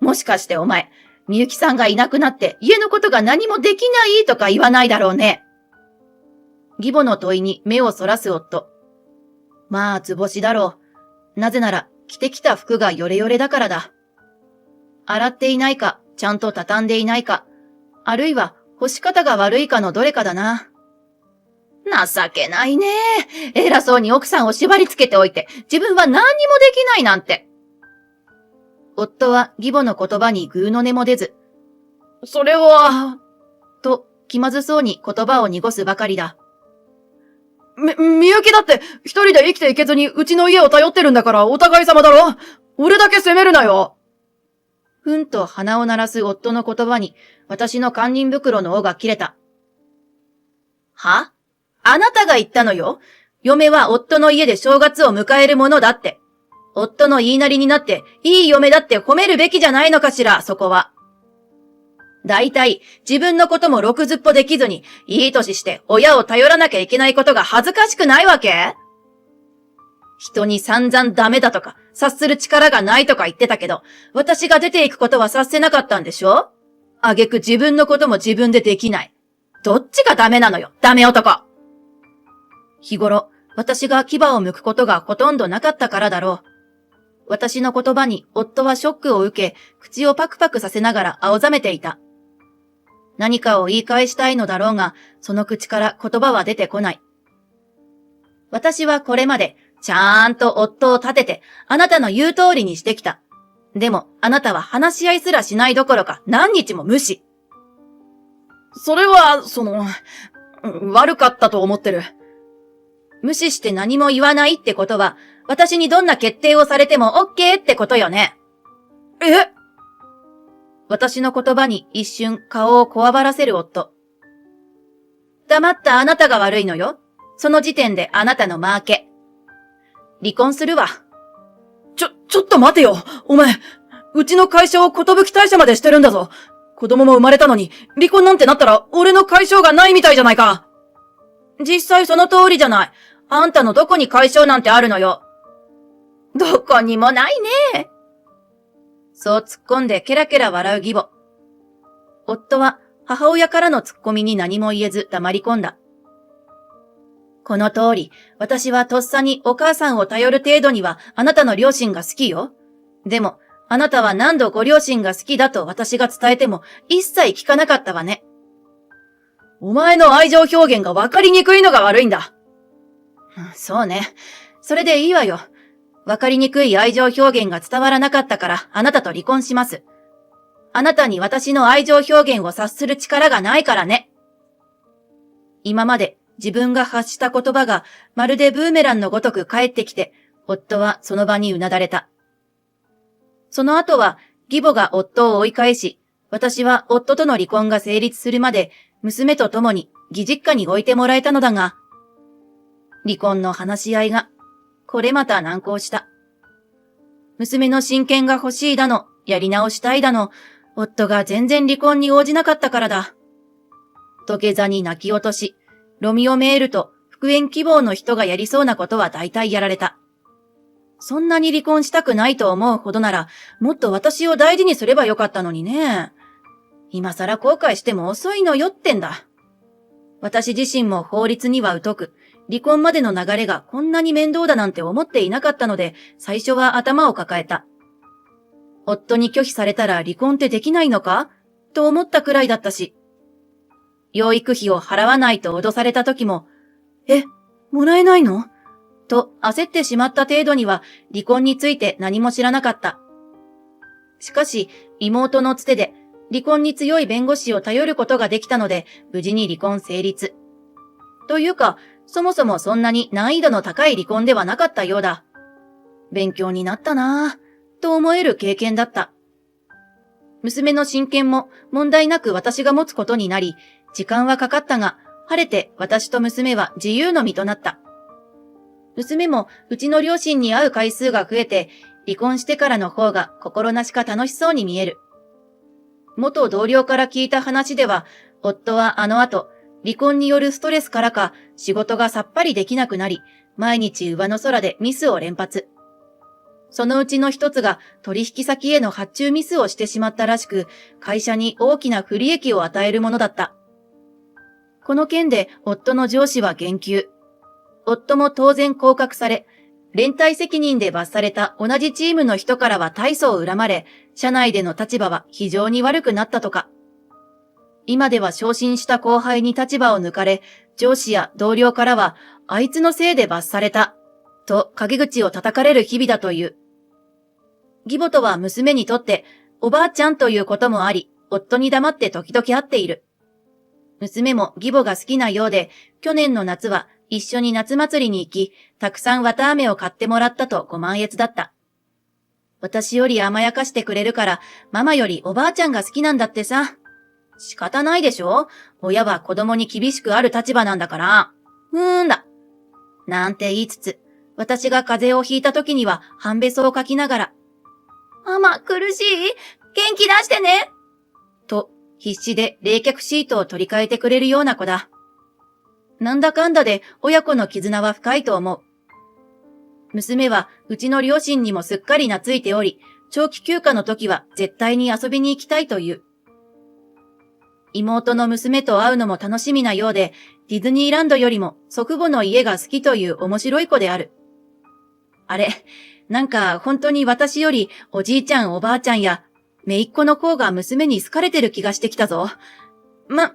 もしかしてお前、みゆきさんがいなくなって家のことが何もできないとか言わないだろうね。義母の問いに目をそらす夫。まあ、図星だろう。なぜなら、着てきた服がヨレヨレだからだ。洗っていないか、ちゃんと畳んでいないか、あるいは干し方が悪いかのどれかだな。情けないね。偉そうに奥さんを縛り付けておいて、自分は何にもできないなんて。夫は義母の言葉にぐうの音も出ず、それは、と気まずそうに言葉を濁すばかりだ。みゆきだって一人で生きていけずにうちの家を頼ってるんだからお互い様だろ。俺だけ責めるなよ。ふんと鼻を鳴らす夫の言葉に、私の堪忍袋の緒が切れた。は？あなたが言ったのよ。嫁は夫の家で正月を迎えるものだって。夫の言いなりになって、いい嫁だって褒めるべきじゃないのかしら、そこは。だいたい自分のこともろくずっぽできずに、いい年して親を頼らなきゃいけないことが恥ずかしくないわけ？人に散々ダメだとか、察する力がないとか言ってたけど、私が出ていくことは察せなかったんでしょ？挙句自分のことも自分でできない。どっちがダメなのよ、ダメ男。日頃、私が牙を剥くことがほとんどなかったからだろう。私の言葉に夫はショックを受け、口をパクパクさせながら青ざめていた。何かを言い返したいのだろうが、その口から言葉は出てこない。私はこれまで、ちゃんと夫を立てて、あなたの言う通りにしてきた。でも、あなたは話し合いすらしないどころか何日も無視。それは、悪かったと思ってる。無視して何も言わないってことは、私にどんな決定をされても OK ってことよね。え？私の言葉に一瞬顔をこわばらせる夫。黙ったあなたが悪いのよ。その時点であなたの負け。離婚するわ。ちょっと待てよ。お前、うちの会社を寿退社までしてるんだぞ。子供も生まれたのに、離婚なんてなったら俺の解消がないみたいじゃないか。実際その通りじゃない。あんたのどこに解消なんてあるのよ。どこにもないね。そう突っ込んでケラケラ笑う義母。夫は母親からの突っ込みに何も言えず黙り込んだ。この通り、私はとっさにお母さんを頼る程度にはあなたの両親が好きよ。でも、あなたは何度ご両親が好きだと私が伝えても一切聞かなかったわね。お前の愛情表現が分かりにくいのが悪いんだ。そうね。それでいいわよ。分かりにくい愛情表現が伝わらなかったからあなたと離婚します。あなたに私の愛情表現を察する力がないからね。今まで自分が発した言葉がまるでブーメランのごとく返ってきて、夫はその場にうなだれた。その後は義母が夫を追い返し、私は夫との離婚が成立するまで娘と共に義実家に置いてもらえたのだが、離婚の話し合いがこれまた難航した。娘の親権が欲しいだの、やり直したいだの、夫が全然離婚に応じなかったからだ。土下座に泣き落とし、ロミオメールと復縁希望の人がやりそうなことは大体やられた。そんなに離婚したくないと思うほどなら、もっと私を大事にすればよかったのにね。今更後悔しても遅いのよってんだ。私自身も法律には疎く、離婚までの流れがこんなに面倒だなんて思っていなかったので、最初は頭を抱えた。夫に拒否されたら離婚ってできないのかと思ったくらいだったし、養育費を払わないと脅された時も、もらえないのと焦ってしまった程度には離婚について何も知らなかった。しかし、妹のつてで離婚に強い弁護士を頼ることができたので、無事に離婚成立。というか、そもそもそんなに難易度の高い離婚ではなかったようだ。勉強になったなぁ、と思える経験だった。娘の親権も問題なく私が持つことになり、時間はかかったが、晴れて私と娘は自由の身となった。娘もうちの両親に会う回数が増えて、離婚してからの方が心なしか楽しそうに見える。元同僚から聞いた話では、夫はあの後、離婚によるストレスからか仕事がさっぱりできなくなり、毎日上の空でミスを連発。そのうちの一つが取引先への発注ミスをしてしまったらしく、会社に大きな不利益を与えるものだった。この件で夫の上司は言及。夫も当然降格され、連帯責任で罰された同じチームの人からは大層恨まれ、社内での立場は非常に悪くなったとか。今では昇進した後輩に立場を抜かれ、上司や同僚からは、あいつのせいで罰された、と陰口を叩かれる日々だという。義母とは娘にとって、おばあちゃんということもあり、夫に黙って時々会っている。娘も義母が好きなようで、去年の夏は一緒に夏祭りに行き、たくさん綿飴を買ってもらったとご満悦だった。私より甘やかしてくれるから、ママよりおばあちゃんが好きなんだってさ。仕方ないでしょ？親は子供に厳しくある立場なんだから。だ。なんて言いつつ、私が風邪をひいた時には半べそをかきながら、ママ苦しい？元気出してねと、必死で冷却シートを取り替えてくれるような子だ。なんだかんだで親子の絆は深いと思う。娘はうちの両親にもすっかり懐いており、長期休暇の時は絶対に遊びに行きたいという。妹の娘と会うのも楽しみなようで、ディズニーランドよりも祖父母の家が好きという面白い子である。あれ、なんか本当に私よりおじいちゃんおばあちゃんや姪っ子の方が娘に好かれてる気がしてきたぞ。マ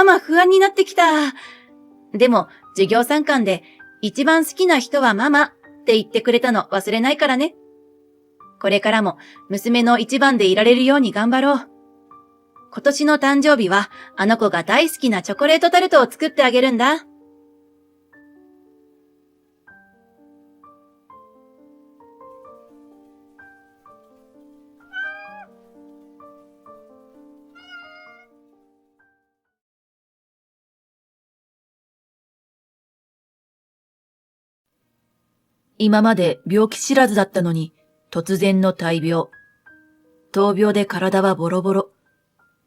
マ不安になってきた。でも授業参観で一番好きな人はママって言ってくれたの忘れないからね。これからも娘の一番でいられるように頑張ろう。今年の誕生日はあの子が大好きなチョコレートタルトを作ってあげるんだ。今まで病気知らずだったのに、突然の大病。闘病で体はボロボロ。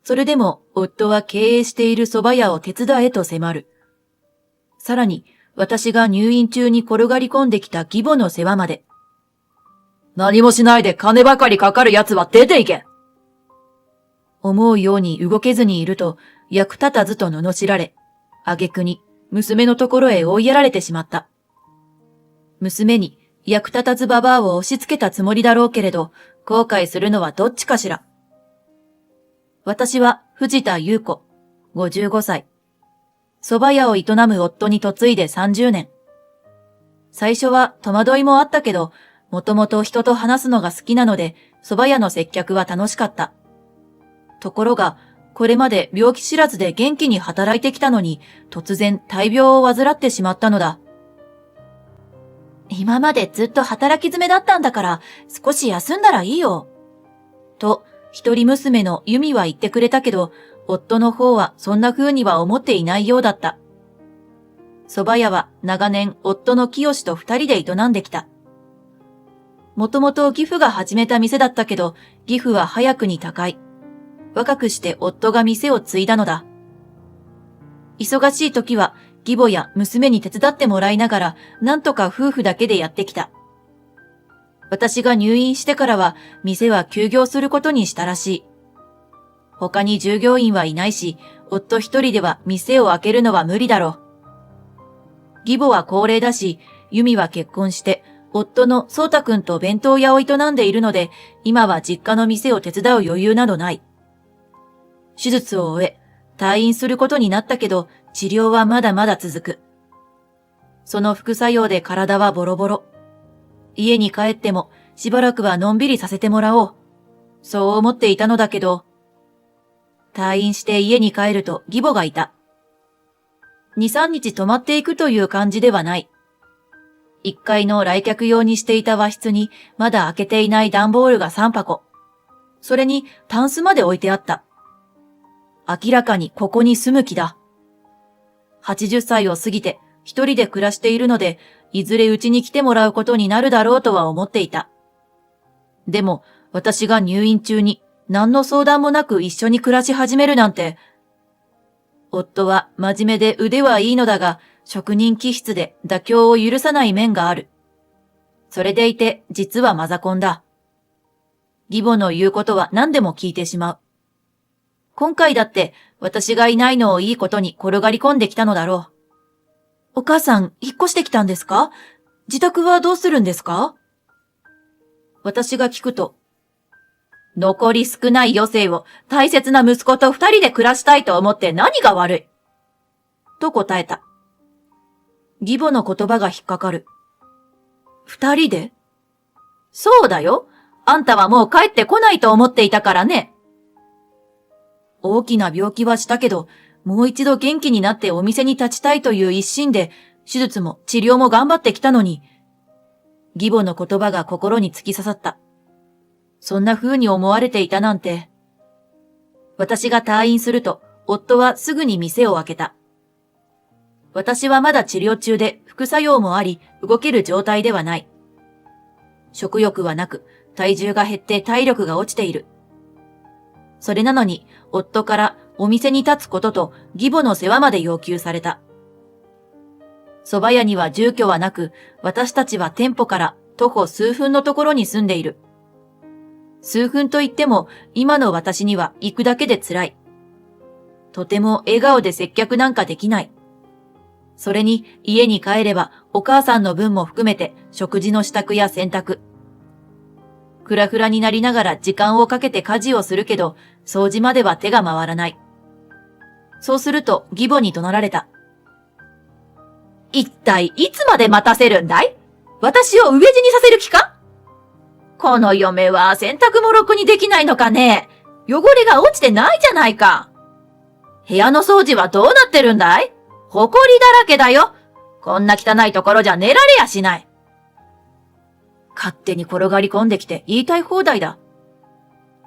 それでも夫は経営している蕎麦屋を手伝えと迫る。さらに私が入院中に転がり込んできた義母の世話まで。何もしないで金ばかりかかる奴は出ていけ。思うように動けずにいると役立たずと罵られ、挙句に娘のところへ追いやられてしまった。娘に役立たずババアを押し付けたつもりだろうけれど、後悔するのはどっちかしら。私は藤田優子、55歳。蕎麦屋を営む夫に嫁いで30年。最初は戸惑いもあったけど、もともと人と話すのが好きなので、蕎麦屋の接客は楽しかった。ところが、これまで病気知らずで元気に働いてきたのに、突然大病を患ってしまったのだ。今までずっと働き詰めだったんだから、少し休んだらいいよ。と、一人娘の由美は言ってくれたけど、夫の方はそんな風には思っていないようだった。蕎麦屋は長年夫の清と二人で営んできた。もともと義父が始めた店だったけど、義父は早くに他界。若くして夫が店を継いだのだ。忙しい時は義母や娘に手伝ってもらいながら、なんとか夫婦だけでやってきた。私が入院してからは、店は休業することにしたらしい。他に従業員はいないし、夫一人では店を開けるのは無理だろう。義母は高齢だし、由美は結婚して、夫の宗太くんと弁当屋を営んでいるので、今は実家の店を手伝う余裕などない。手術を終え、退院することになったけど、治療はまだまだ続く。その副作用で体はボロボロ。家に帰ってもしばらくはのんびりさせてもらおう。そう思っていたのだけど、退院して家に帰ると義母がいた。2、3日泊まっていくという感じではない。1階の来客用にしていた和室にまだ開けていない段ボールが3箱。それにタンスまで置いてあった。明らかにここに住む気だ。80歳を過ぎて一人で暮らしているので、いずれうちに来てもらうことになるだろうとは思っていた。でも、私が入院中に何の相談もなく一緒に暮らし始めるなんて。夫は真面目で腕はいいのだが、職人気質で妥協を許さない面がある。それでいて、実はマザコンだ。義母の言うことは何でも聞いてしまう。今回だって私がいないのをいいことに転がり込んできたのだろう。お母さん、引っ越してきたんですか？自宅はどうするんですか？私が聞くと、残り少ない余生を大切な息子と二人で暮らしたいと思って何が悪い？と答えた。義母の言葉が引っかかる。二人で？そうだよ。あんたはもう帰ってこないと思っていたからね。大きな病気はしたけど、もう一度元気になってお店に立ちたいという一心で、手術も治療も頑張ってきたのに、義母の言葉が心に突き刺さった。そんな風に思われていたなんて。私が退院すると、夫はすぐに店を開けた。私はまだ治療中で副作用もあり、動ける状態ではない。食欲はなく、体重が減って体力が落ちている。それなのに、夫からお店に立つことと義母の世話まで要求された。蕎麦屋には住居はなく、私たちは店舗から徒歩数分のところに住んでいる。数分といっても、今の私には行くだけで辛い。とても笑顔で接客なんかできない。それに家に帰ればお母さんの分も含めて食事の支度や洗濯。ふらふらになりながら時間をかけて家事をするけど、掃除までは手が回らない。そうすると義母に怒鳴られた。一体いつまで待たせるんだい？私を飢え死にさせる気か？この嫁は洗濯もろくにできないのかね？汚れが落ちてないじゃないか。部屋の掃除はどうなってるんだい？ほこりだらけだよ。こんな汚いところじゃ寝られやしない。勝手に転がり込んできて言いたい放題だ。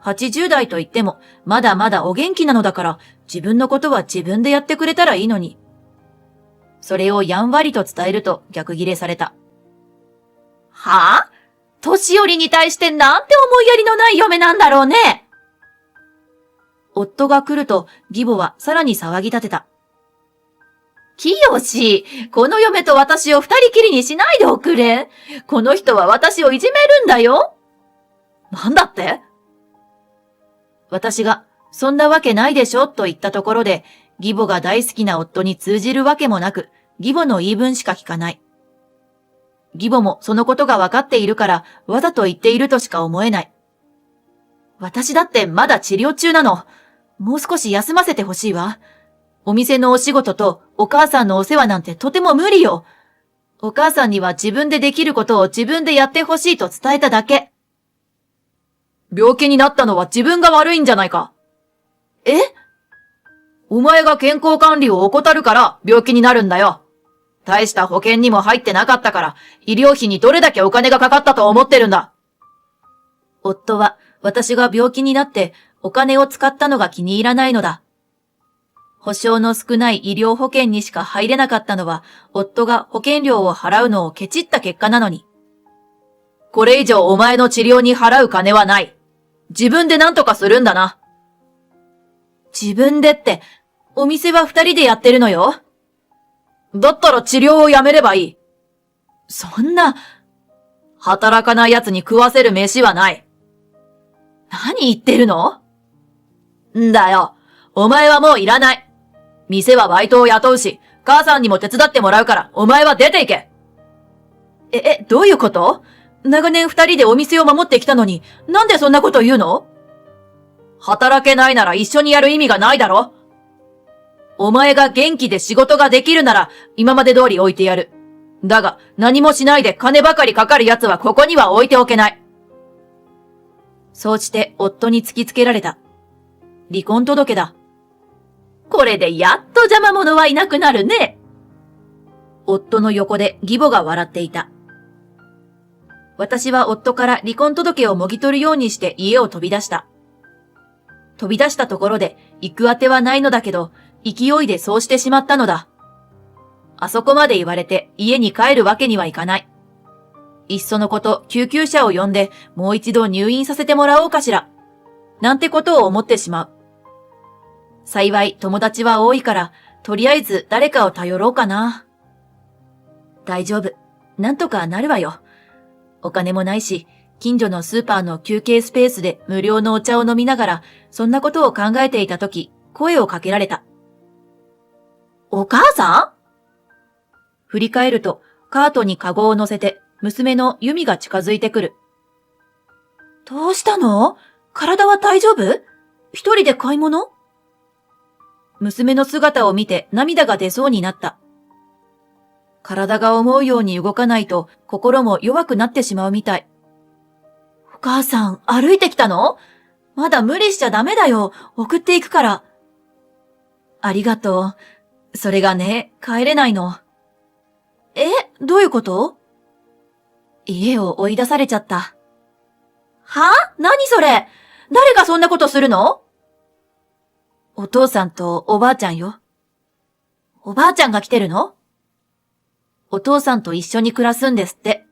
80代と言ってもまだまだお元気なのだから自分のことは自分でやってくれたらいいのに。それをやんわりと伝えると逆ギレされた。はぁ？年寄りに対してなんて思いやりのない嫁なんだろうね。夫が来ると義母はさらに騒ぎ立てた。清、この嫁と私を二人きりにしないでおくれ。この人は私をいじめるんだよ。なんだって？私が、そんなわけないでしょと言ったところで、義母が大好きな夫に通じるわけもなく、義母の言い分しか聞かない。義母もそのことが分かっているから、わざと言っているとしか思えない。私だってまだ治療中なの。もう少し休ませてほしいわ。お店のお仕事とお母さんのお世話なんてとても無理よ。お母さんには自分でできることを自分でやってほしいと伝えただけ。病気になったのは自分が悪いんじゃないか。え？お前が健康管理を怠るから病気になるんだよ。大した保険にも入ってなかったから医療費にどれだけお金がかかったと思ってるんだ。夫は私が病気になってお金を使ったのが気に入らないのだ。保証の少ない医療保険にしか入れなかったのは、夫が保険料を払うのをケチった結果なのに。これ以上お前の治療に払う金はない。自分で何とかするんだな。自分でって、お店は二人でやってるのよ。だったら治療をやめればいい。そんな、働かない奴に食わせる飯はない。何言ってるの？んだよ、お前はもういらない。店はバイトを雇うし、母さんにも手伝ってもらうから、お前は出て行け。どういうこと？長年二人でお店を守ってきたのに、なんでそんなこと言うの？働けないなら一緒にやる意味がないだろ。お前が元気で仕事ができるなら、今まで通り置いてやる。だが、何もしないで金ばかりかかる奴はここには置いておけない。そうして夫に突きつけられた。離婚届だ。これでやっと邪魔者はいなくなるね。夫の横で義母が笑っていた。私は夫から離婚届をもぎ取るようにして家を飛び出した。飛び出したところで行くあてはないのだけど、勢いでそうしてしまったのだ。あそこまで言われて家に帰るわけにはいかない。いっそのこと救急車を呼んでもう一度入院させてもらおうかしら。なんてことを思ってしまう。幸い友達は多いから、とりあえず誰かを頼ろうかな。大丈夫。なんとかなるわよ。お金もないし、近所のスーパーの休憩スペースで無料のお茶を飲みながら、そんなことを考えていたとき、声をかけられた。お母さん？振り返ると、カートにカゴを乗せて、娘のユミが近づいてくる。どうしたの？体は大丈夫？一人で買い物？娘の姿を見て涙が出そうになった。体が思うように動かないと心も弱くなってしまうみたい。お母さん、歩いてきたの？まだ無理しちゃダメだよ。送っていくから。ありがとう。それがね、帰れないの。どういうこと？家を追い出されちゃった。は？何それ？誰がそんなことするの？お父さんとおばあちゃんよ。おばあちゃんが来てるの？お父さんと一緒に暮らすんですって。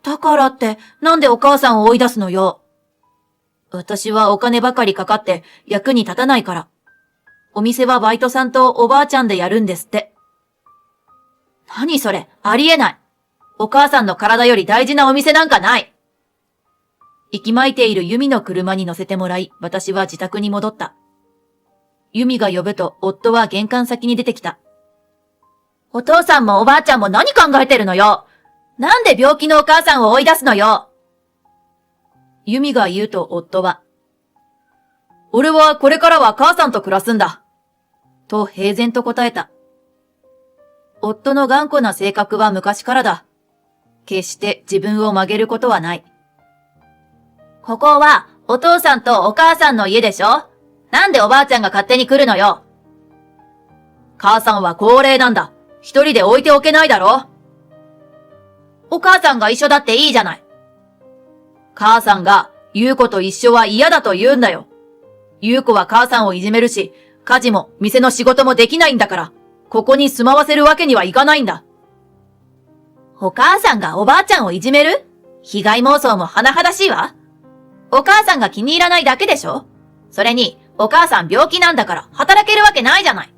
だからって、なんでお母さんを追い出すのよ。私はお金ばかりかかって役に立たないから。お店はバイトさんとおばあちゃんでやるんですって。何それ、ありえない。お母さんの体より大事なお店なんかない。息巻いているユミの車に乗せてもらい、私は自宅に戻った。ユミが呼ぶと、夫は玄関先に出てきた。お父さんもおばあちゃんも何考えてるのよ。なんで病気のお母さんを追い出すのよ。ユミが言うと夫は、俺はこれからは母さんと暮らすんだ。と平然と答えた。夫の頑固な性格は昔からだ。決して自分を曲げることはない。ここはお父さんとお母さんの家でしょ？なんでおばあちゃんが勝手に来るのよ。母さんは高齢なんだ。一人で置いておけないだろ。お母さんが一緒だっていいじゃない。母さんが優子と一緒は嫌だと言うんだよ。優子は母さんをいじめるし、家事も店の仕事もできないんだから、ここに住まわせるわけにはいかないんだ。お母さんがおばあちゃんをいじめる？被害妄想も甚だしいわ。お母さんが気に入らないだけでしょ？それに、お母さん病気なんだから働けるわけないじゃない。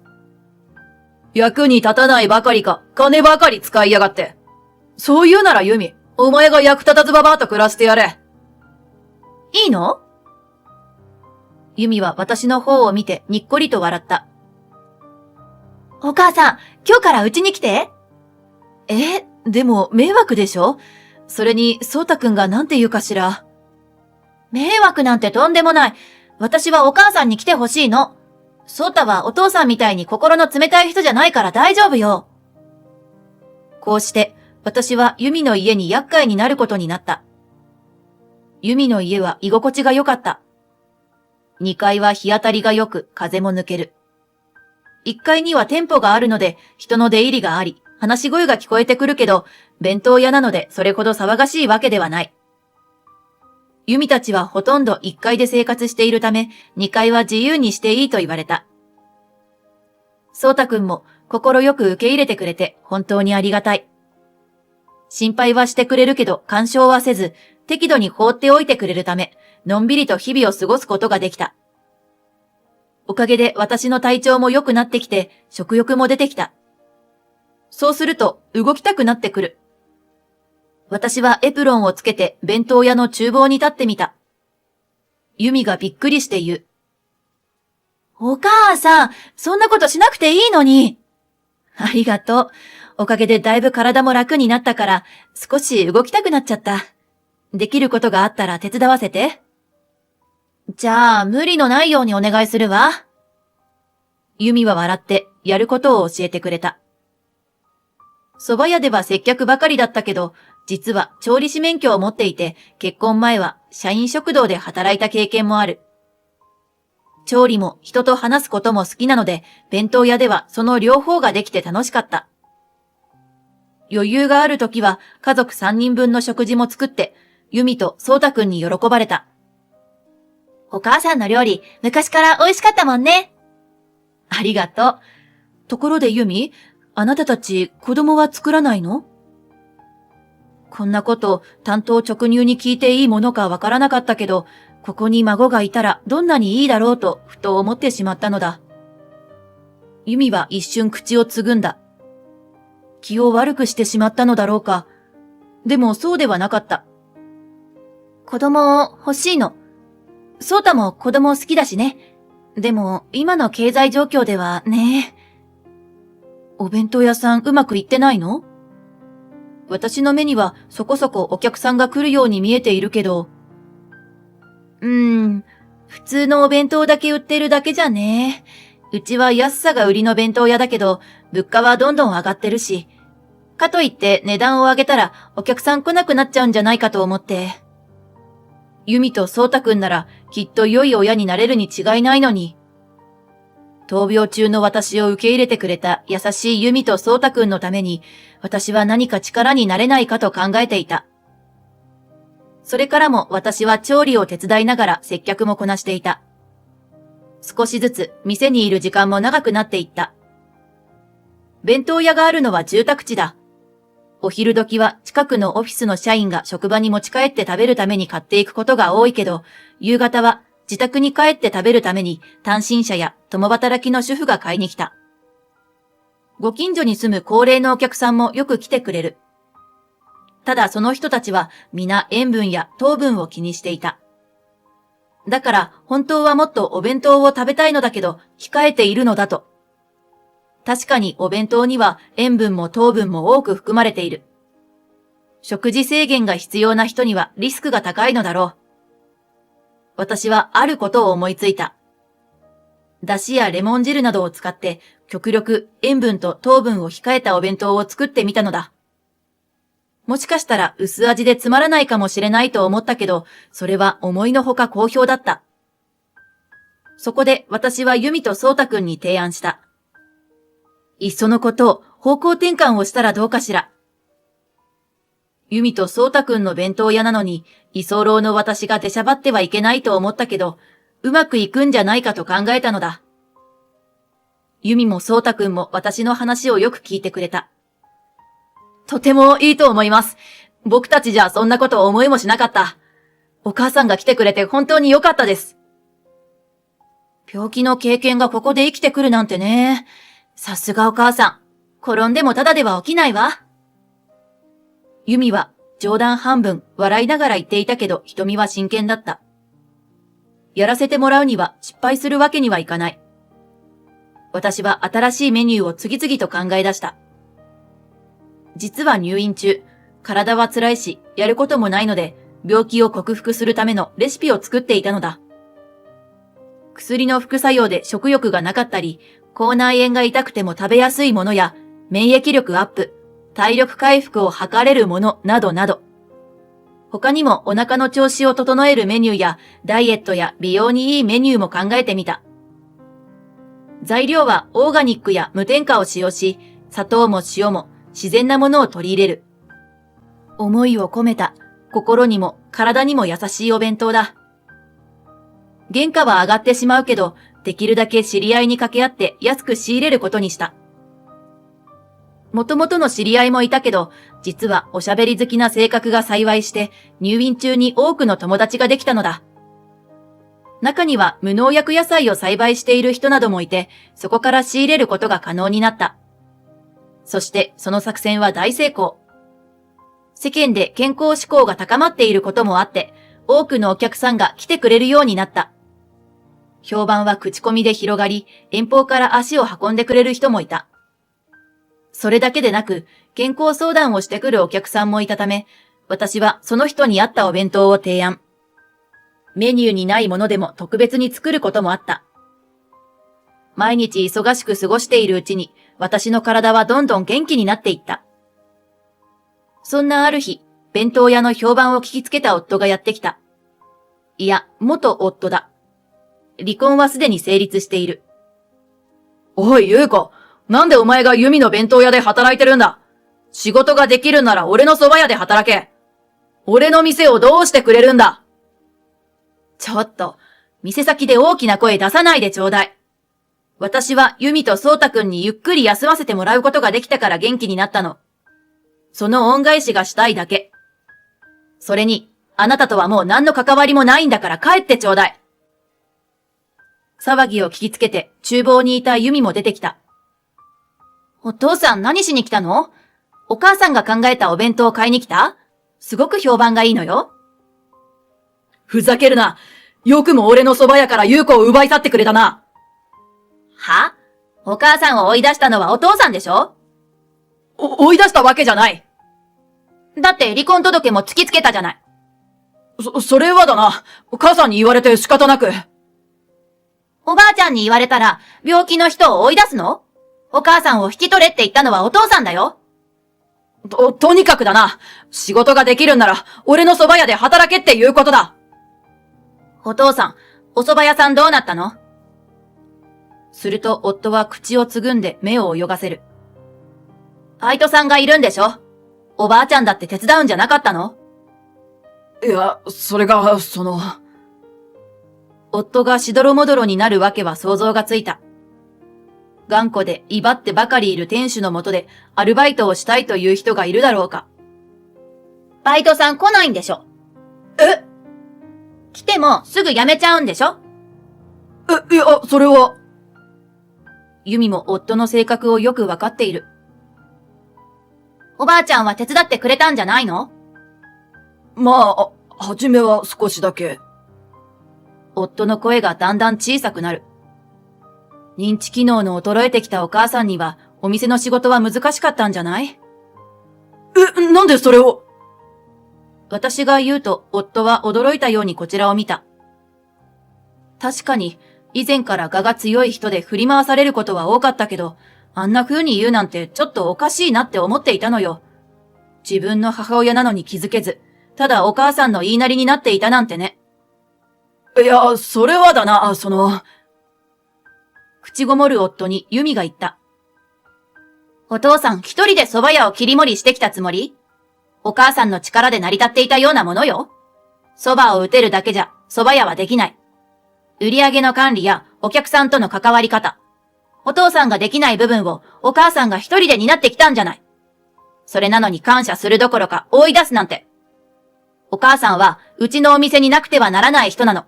役に立たないばかりか、金ばかり使いやがって。そう言うならユミ、お前が役立たずばばあと暮らしてやれ。いいの？ユミは私の方を見てにっこりと笑った。お母さん、今日から家に来て。でも迷惑でしょ？それに、そうたくんがなんて言うかしら。迷惑なんてとんでもない。私はお母さんに来てほしいの。そうたはお父さんみたいに心の冷たい人じゃないから大丈夫よ。こうして、私はユミの家に厄介になることになった。ユミの家は居心地が良かった。2階は日当たりが良く風も抜ける。1階には店舗があるので人の出入りがあり、話し声が聞こえてくるけど、弁当屋なのでそれほど騒がしいわけではない。ユミたちはほとんど1階で生活しているため、2階は自由にしていいと言われた。そうたくんも心よく受け入れてくれて本当にありがたい。心配はしてくれるけど干渉はせず、適度に放っておいてくれるため、のんびりと日々を過ごすことができた。おかげで私の体調も良くなってきて、食欲も出てきた。そうすると動きたくなってくる。私はエプロンをつけて弁当屋の厨房に立ってみた。ユミがびっくりして言う。お母さん、そんなことしなくていいのに。ありがとう。おかげでだいぶ体も楽になったから、少し動きたくなっちゃった。できることがあったら手伝わせて。じゃあ、無理のないようにお願いするわ。ユミは笑ってやることを教えてくれた。蕎麦屋では接客ばかりだったけど、実は調理師免許を持っていて、結婚前は社員食堂で働いた経験もある。調理も人と話すことも好きなので、弁当屋ではその両方ができて楽しかった。余裕がある時は家族3人分の食事も作って、ユミとソウタくんに喜ばれた。お母さんの料理、昔から美味しかったもんね。ありがとう。ところでユミ、あなたたち子供は作らないの？こんなこと単刀直入に聞いていいものかわからなかったけど、ここに孫がいたらどんなにいいだろうとふと思ってしまったのだ。ユミは一瞬口をつぐんだ。気を悪くしてしまったのだろうか。でもそうではなかった。子供欲しいの。ソウタも子供好きだしね。でも今の経済状況ではね。お弁当屋さんうまくいってないの？私の目にはそこそこお客さんが来るように見えているけど。普通のお弁当だけ売ってるだけじゃね。うちは安さが売りの弁当屋だけど、物価はどんどん上がってるし。かといって値段を上げたらお客さん来なくなっちゃうんじゃないかと思って。ユミとソウタくんならきっと良い親になれるに違いないのに。闘病中の私を受け入れてくれた優しいユミとソウタくんのために、私は何か力になれないかと考えていた。それからも私は調理を手伝いながら接客もこなしていた。少しずつ店にいる時間も長くなっていった。弁当屋があるのは住宅地だ。お昼時は近くのオフィスの社員が職場に持ち帰って食べるために買っていくことが多いけど、夕方は自宅に帰って食べるために単身者や共働きの主婦が買いに来た。ご近所に住む高齢のお客さんもよく来てくれる。ただその人たちは皆塩分や糖分を気にしていた。だから本当はもっとお弁当を食べたいのだけど控えているのだと。確かにお弁当には塩分も糖分も多く含まれている。食事制限が必要な人にはリスクが高いのだろう。私はあることを思いついた。だしやレモン汁などを使って極力塩分と糖分を控えたお弁当を作ってみたのだ。もしかしたら薄味でつまらないかもしれないと思ったけど、それは思いのほか好評だった。そこで私はユミとソータくんに提案した。いっそのことを方向転換をしたらどうかしら。ユミとソータくんの弁当屋なのに、居候の私が出しゃばってはいけないと思ったけど、うまくいくんじゃないかと考えたのだ。ユミもソータくんも私の話をよく聞いてくれた。とてもいいと思います。僕たちじゃそんなこと思いもしなかった。お母さんが来てくれて本当に良かったです。病気の経験がここで生きてくるなんてね。さすがお母さん。転んでもただでは起きないわ。ユミは冗談半分笑いながら言っていたけど瞳は真剣だった。やらせてもらうには失敗するわけにはいかない。私は新しいメニューを次々と考え出した。実は入院中、体は辛いし、やることもないので、病気を克服するためのレシピを作っていたのだ。薬の副作用で食欲がなかったり、口内炎が痛くても食べやすいものや、免疫力アップ、体力回復を図れるものなどなど。他にもお腹の調子を整えるメニューや、ダイエットや美容にいいメニューも考えてみた。材料はオーガニックや無添加を使用し、砂糖も塩も自然なものを取り入れる。思いを込めた、心にも体にも優しいお弁当だ。原価は上がってしまうけど、できるだけ知り合いに掛け合って安く仕入れることにした。もともとの知り合いもいたけど、実はおしゃべり好きな性格が幸いして、入院中に多くの友達ができたのだ。中には無農薬野菜を栽培している人などもいて、そこから仕入れることが可能になった。そしてその作戦は大成功。世間で健康志向が高まっていることもあって、多くのお客さんが来てくれるようになった。評判は口コミで広がり、遠方から足を運んでくれる人もいた。それだけでなく、健康相談をしてくるお客さんもいたため、私はその人に合ったお弁当を提案。メニューにないものでも特別に作ることもあった。毎日忙しく過ごしているうちに、私の体はどんどん元気になっていった。そんなある日、弁当屋の評判を聞きつけた夫がやってきた。いや、元夫だ。離婚はすでに成立している。おい、優子。なんでお前がユミの弁当屋で働いてるんだ。仕事ができるなら俺の蕎麦屋で働け。俺の店をどうしてくれるんだ。ちょっと、店先で大きな声出さないでちょうだい。私はユミとソータくんにゆっくり休ませてもらうことができたから元気になったの。その恩返しがしたいだけ。それに、あなたとはもう何の関わりもないんだから帰ってちょうだい。騒ぎを聞きつけて厨房にいたユミも出てきた。お父さん何しに来たの？お母さんが考えたお弁当を買いに来た？すごく評判がいいのよ。ふざけるな。よくも俺の蕎麦屋から優子を奪い去ってくれたな。は？お母さんを追い出したのはお父さんでしょ？追い出したわけじゃない。だって離婚届も突きつけたじゃない。それはだな。母さんに言われて仕方なく。おばあちゃんに言われたら病気の人を追い出すの？お母さんを引き取れって言ったのはお父さんだよ。とにかくだな。仕事ができるんなら俺の蕎麦屋で働けっていうことだ。お父さん、お蕎麦屋さんどうなったの？すると夫は口をつぐんで目を泳がせる。愛人さんがいるんでしょ？おばあちゃんだって手伝うんじゃなかったの？いや、それが、夫がしどろもどろになるわけは想像がついた。頑固で威張ってばかりいる店主のもとでアルバイトをしたいという人がいるだろうか。バイトさん来ないんでしょ？え？来てもすぐ辞めちゃうんでしょ？いや、それは。ユミも夫の性格をよくわかっている。おばあちゃんは手伝ってくれたんじゃないの？まあ、はじめは少しだけ。夫の声がだんだん小さくなる。認知機能の衰えてきたお母さんにはお店の仕事は難しかったんじゃない？なんでそれを？私が言うと夫は驚いたようにこちらを見た。確かに以前から我が強い人で振り回されることは多かったけど、あんな風に言うなんてちょっとおかしいなって思っていたのよ。自分の母親なのに気づけず、ただお母さんの言いなりになっていたなんてね。いや、それはだな、口ごもる夫にユミが言った。お父さん一人で蕎麦屋を切り盛りしてきたつもり？お母さんの力で成り立っていたようなものよ。蕎麦を打てるだけじゃ蕎麦屋はできない。売上の管理やお客さんとの関わり方。お父さんができない部分をお母さんが一人で担ってきたんじゃない。それなのに感謝するどころか追い出すなんて。お母さんはうちのお店になくてはならない人なの。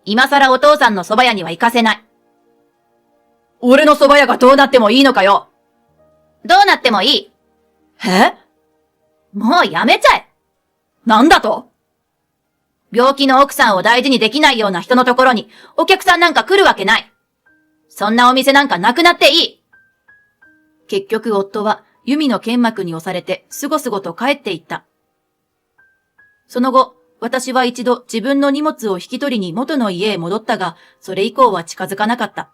今更お父さんの蕎麦屋には行かせない。俺の蕎麦屋がどうなってもいいのかよ。どうなってもいい。もうやめちゃえ。なんだと？病気の奥さんを大事にできないような人のところにお客さんなんか来るわけない。そんなお店なんかなくなっていい。結局夫はユミの剣幕に押されてすごすごと帰っていった。その後、私は一度自分の荷物を引き取りに元の家へ戻ったが、それ以降は近づかなかった。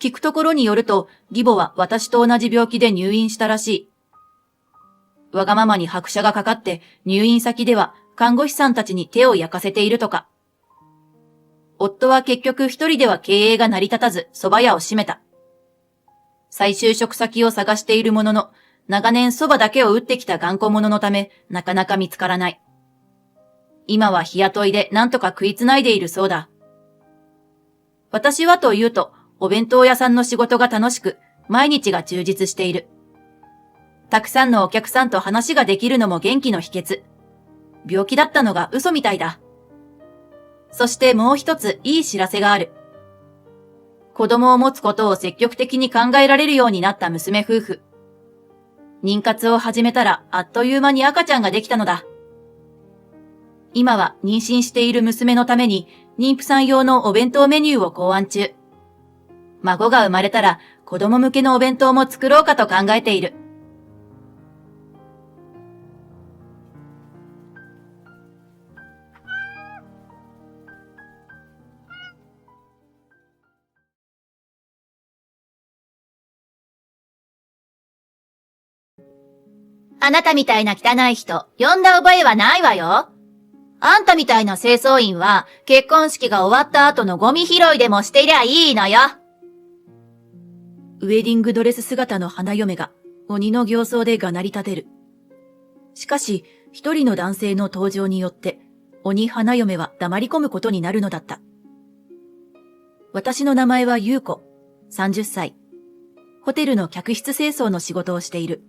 聞くところによると、義母は私と同じ病気で入院したらしい。わがままに拍車がかかって入院先では看護師さんたちに手を焼かせているとか。夫は結局一人では経営が成り立たず蕎麦屋を閉めた。再就職先を探しているものの、長年蕎麦だけを打ってきた頑固者のため、なかなか見つからない。今は日雇いで何とか食いつないでいるそうだ。私はというと、お弁当屋さんの仕事が楽しく、毎日が充実している。たくさんのお客さんと話ができるのも元気の秘訣。病気だったのが嘘みたいだ。そしてもう一ついい知らせがある。子供を持つことを積極的に考えられるようになった娘夫婦。妊活を始めたらあっという間に赤ちゃんができたのだ。今は妊娠している娘のために妊婦さん用のお弁当メニューを考案中。孫が生まれたら子供向けのお弁当も作ろうかと考えている。あなたみたいな汚い人、呼んだ覚えはないわよ。あんたみたいな清掃員は、結婚式が終わった後のゴミ拾いでもしていりゃいいのよ。ウェディングドレス姿の花嫁が鬼の形相でがなり立てる。しかし、一人の男性の登場によって、鬼花嫁は黙り込むことになるのだった。私の名前は優子、30歳。ホテルの客室清掃の仕事をしている。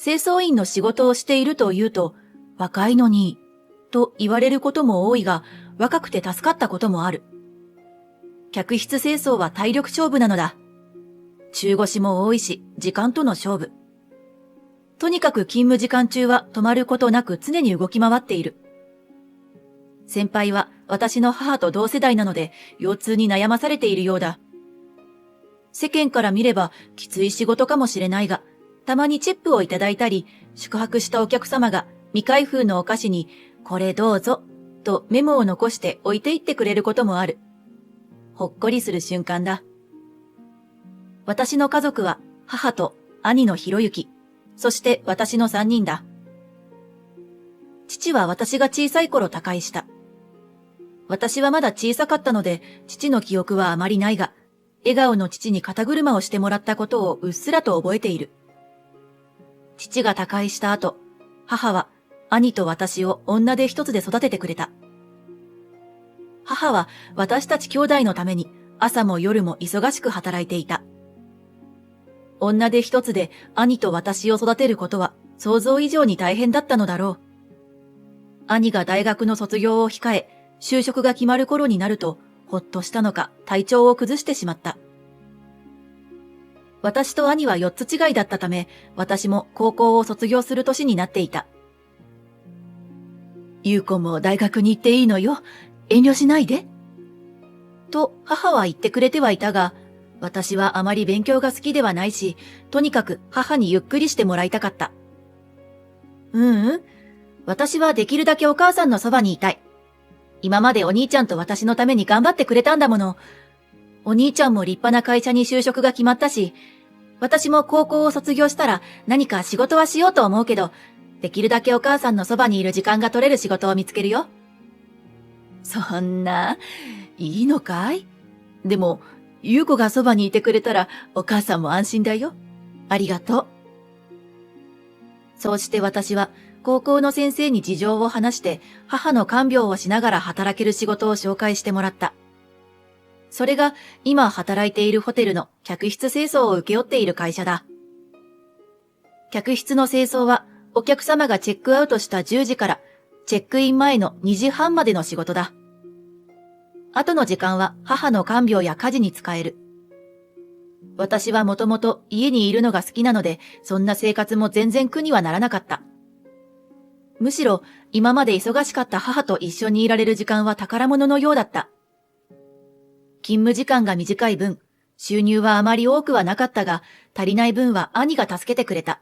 清掃員の仕事をしているというと、若いのに、と言われることも多いが、若くて助かったこともある。客室清掃は体力勝負なのだ。中腰も多いし、時間との勝負。とにかく勤務時間中は止まることなく常に動き回っている。先輩は私の母と同世代なので、腰痛に悩まされているようだ。世間から見ればきつい仕事かもしれないが、たまにチップをいただいたり、宿泊したお客様が未開封のお菓子に、これどうぞ、とメモを残して置いていってくれることもある。ほっこりする瞬間だ。私の家族は母と兄のひろゆき、そして私の3人だ。父は私が小さい頃他界した。私はまだ小さかったので、父の記憶はあまりないが、笑顔の父に肩車をしてもらったことをうっすらと覚えている。父が他界した後、母は兄と私を女手一つで育ててくれた。母は私たち兄弟のために朝も夜も忙しく働いていた。女手一つで兄と私を育てることは想像以上に大変だったのだろう。兄が大学の卒業を控え、就職が決まる頃になると、ほっとしたのか体調を崩してしまった。私と兄は4つ違いだったため、私も高校を卒業する年になっていた。優子も大学に行っていいのよ。遠慮しないで。と母は言ってくれてはいたが、私はあまり勉強が好きではないし、とにかく母にゆっくりしてもらいたかった。私はできるだけお母さんのそばにいたい。今までお兄ちゃんと私のために頑張ってくれたんだもの。お兄ちゃんも立派な会社に就職が決まったし、私も高校を卒業したら何か仕事はしようと思うけど、できるだけお母さんのそばにいる時間が取れる仕事を見つけるよ。そんな、いいのかい？でも、優子がそばにいてくれたらお母さんも安心だよ。ありがとう。そうして私は高校の先生に事情を話して母の看病をしながら働ける仕事を紹介してもらった。それが今働いているホテルの客室清掃を請け負っている会社だ。客室の清掃はお客様がチェックアウトした10時からチェックイン前の2時半までの仕事だ。後の時間は母の看病や家事に使える。私はもともと家にいるのが好きなので、そんな生活も全然苦にはならなかった。むしろ今まで忙しかった母と一緒にいられる時間は宝物のようだった。勤務時間が短い分、収入はあまり多くはなかったが、足りない分は兄が助けてくれた。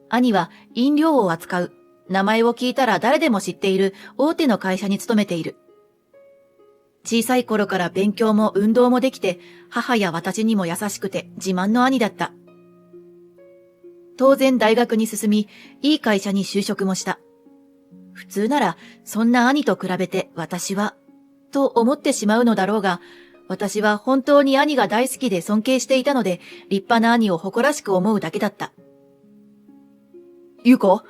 兄は飲料を扱う、名前を聞いたら誰でも知っている大手の会社に勤めている。小さい頃から勉強も運動もできて、母や私にも優しくて自慢の兄だった。当然大学に進み、いい会社に就職もした。普通なら、そんな兄と比べて私は、と思ってしまうのだろうが、私は本当に兄が大好きで尊敬していたので、立派な兄を誇らしく思うだけだった。優子、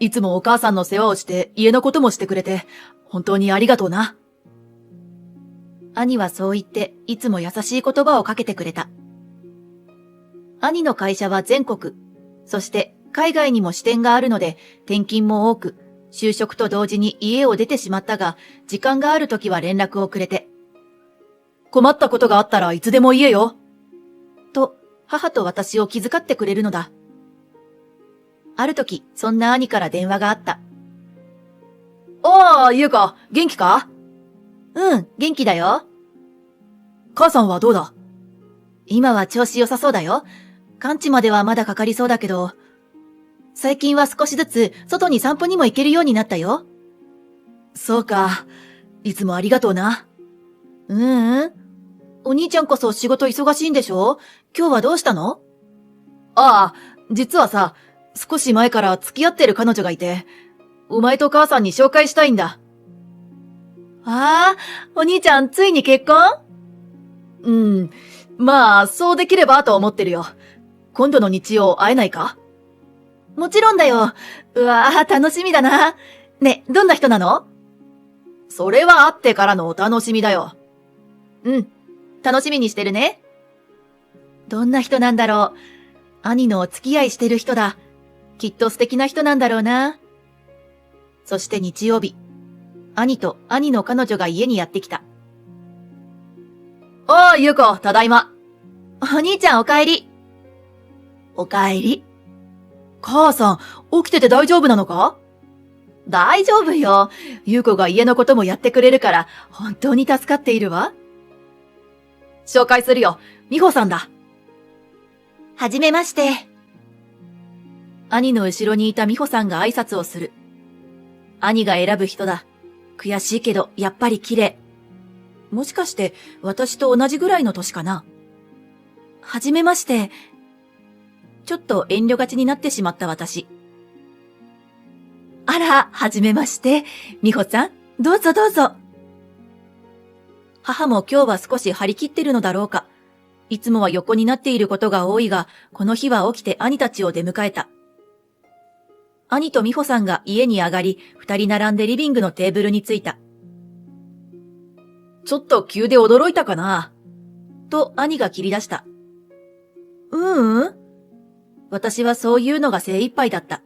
いつもお母さんの世話をして家のこともしてくれて、本当にありがとうな。兄はそう言って、いつも優しい言葉をかけてくれた。兄の会社は全国、そして海外にも支店があるので、転勤も多く、就職と同時に家を出てしまったが、時間があるときは連絡をくれて、困ったことがあったらいつでも言えよ。と、母と私を気遣ってくれるのだ。あるとき、そんな兄から電話があった。優子、元気か？元気だよ。母さんはどうだ？今は調子良さそうだよ。完治まではまだかかりそうだけど、最近は少しずつ外に散歩にも行けるようになったよ。そうか。いつもありがとうな。お兄ちゃんこそ仕事忙しいんでしょ？今日はどうしたの？実はさ、少し前から付き合ってる彼女がいて、お前と母さんに紹介したいんだ。お兄ちゃんついに結婚？まあ、そうできればと思ってるよ。今度の日曜会えないか？もちろんだよ。楽しみだな。ね、どんな人なの？それは会ってからのお楽しみだよ。楽しみにしてるね。どんな人なんだろう。兄のお付き合いしてる人だ。きっと素敵な人なんだろうな。そして日曜日、兄と兄の彼女が家にやってきた。優子、ただいま。お兄ちゃんお帰り。お帰り。母さん、起きてて大丈夫なのか？大丈夫よ。優子が家のこともやってくれるから、本当に助かっているわ。紹介するよ。美穂さんだ。はじめまして。兄の後ろにいた美穂さんが挨拶をする。兄が選ぶ人だ。悔しいけど、やっぱり綺麗。もしかして、私と同じぐらいの年かな。はじめまして。ちょっと遠慮がちになってしまった私。はじめまして。美穂さん、どうぞどうぞ。母も今日は少し張り切ってるのだろうか。いつもは横になっていることが多いが、この日は起きて兄たちを出迎えた。兄と美穂さんが家に上がり、二人並んでリビングのテーブルに着いた。ちょっと急で驚いたかな。と兄が切り出した。私はそういうのが精一杯だった。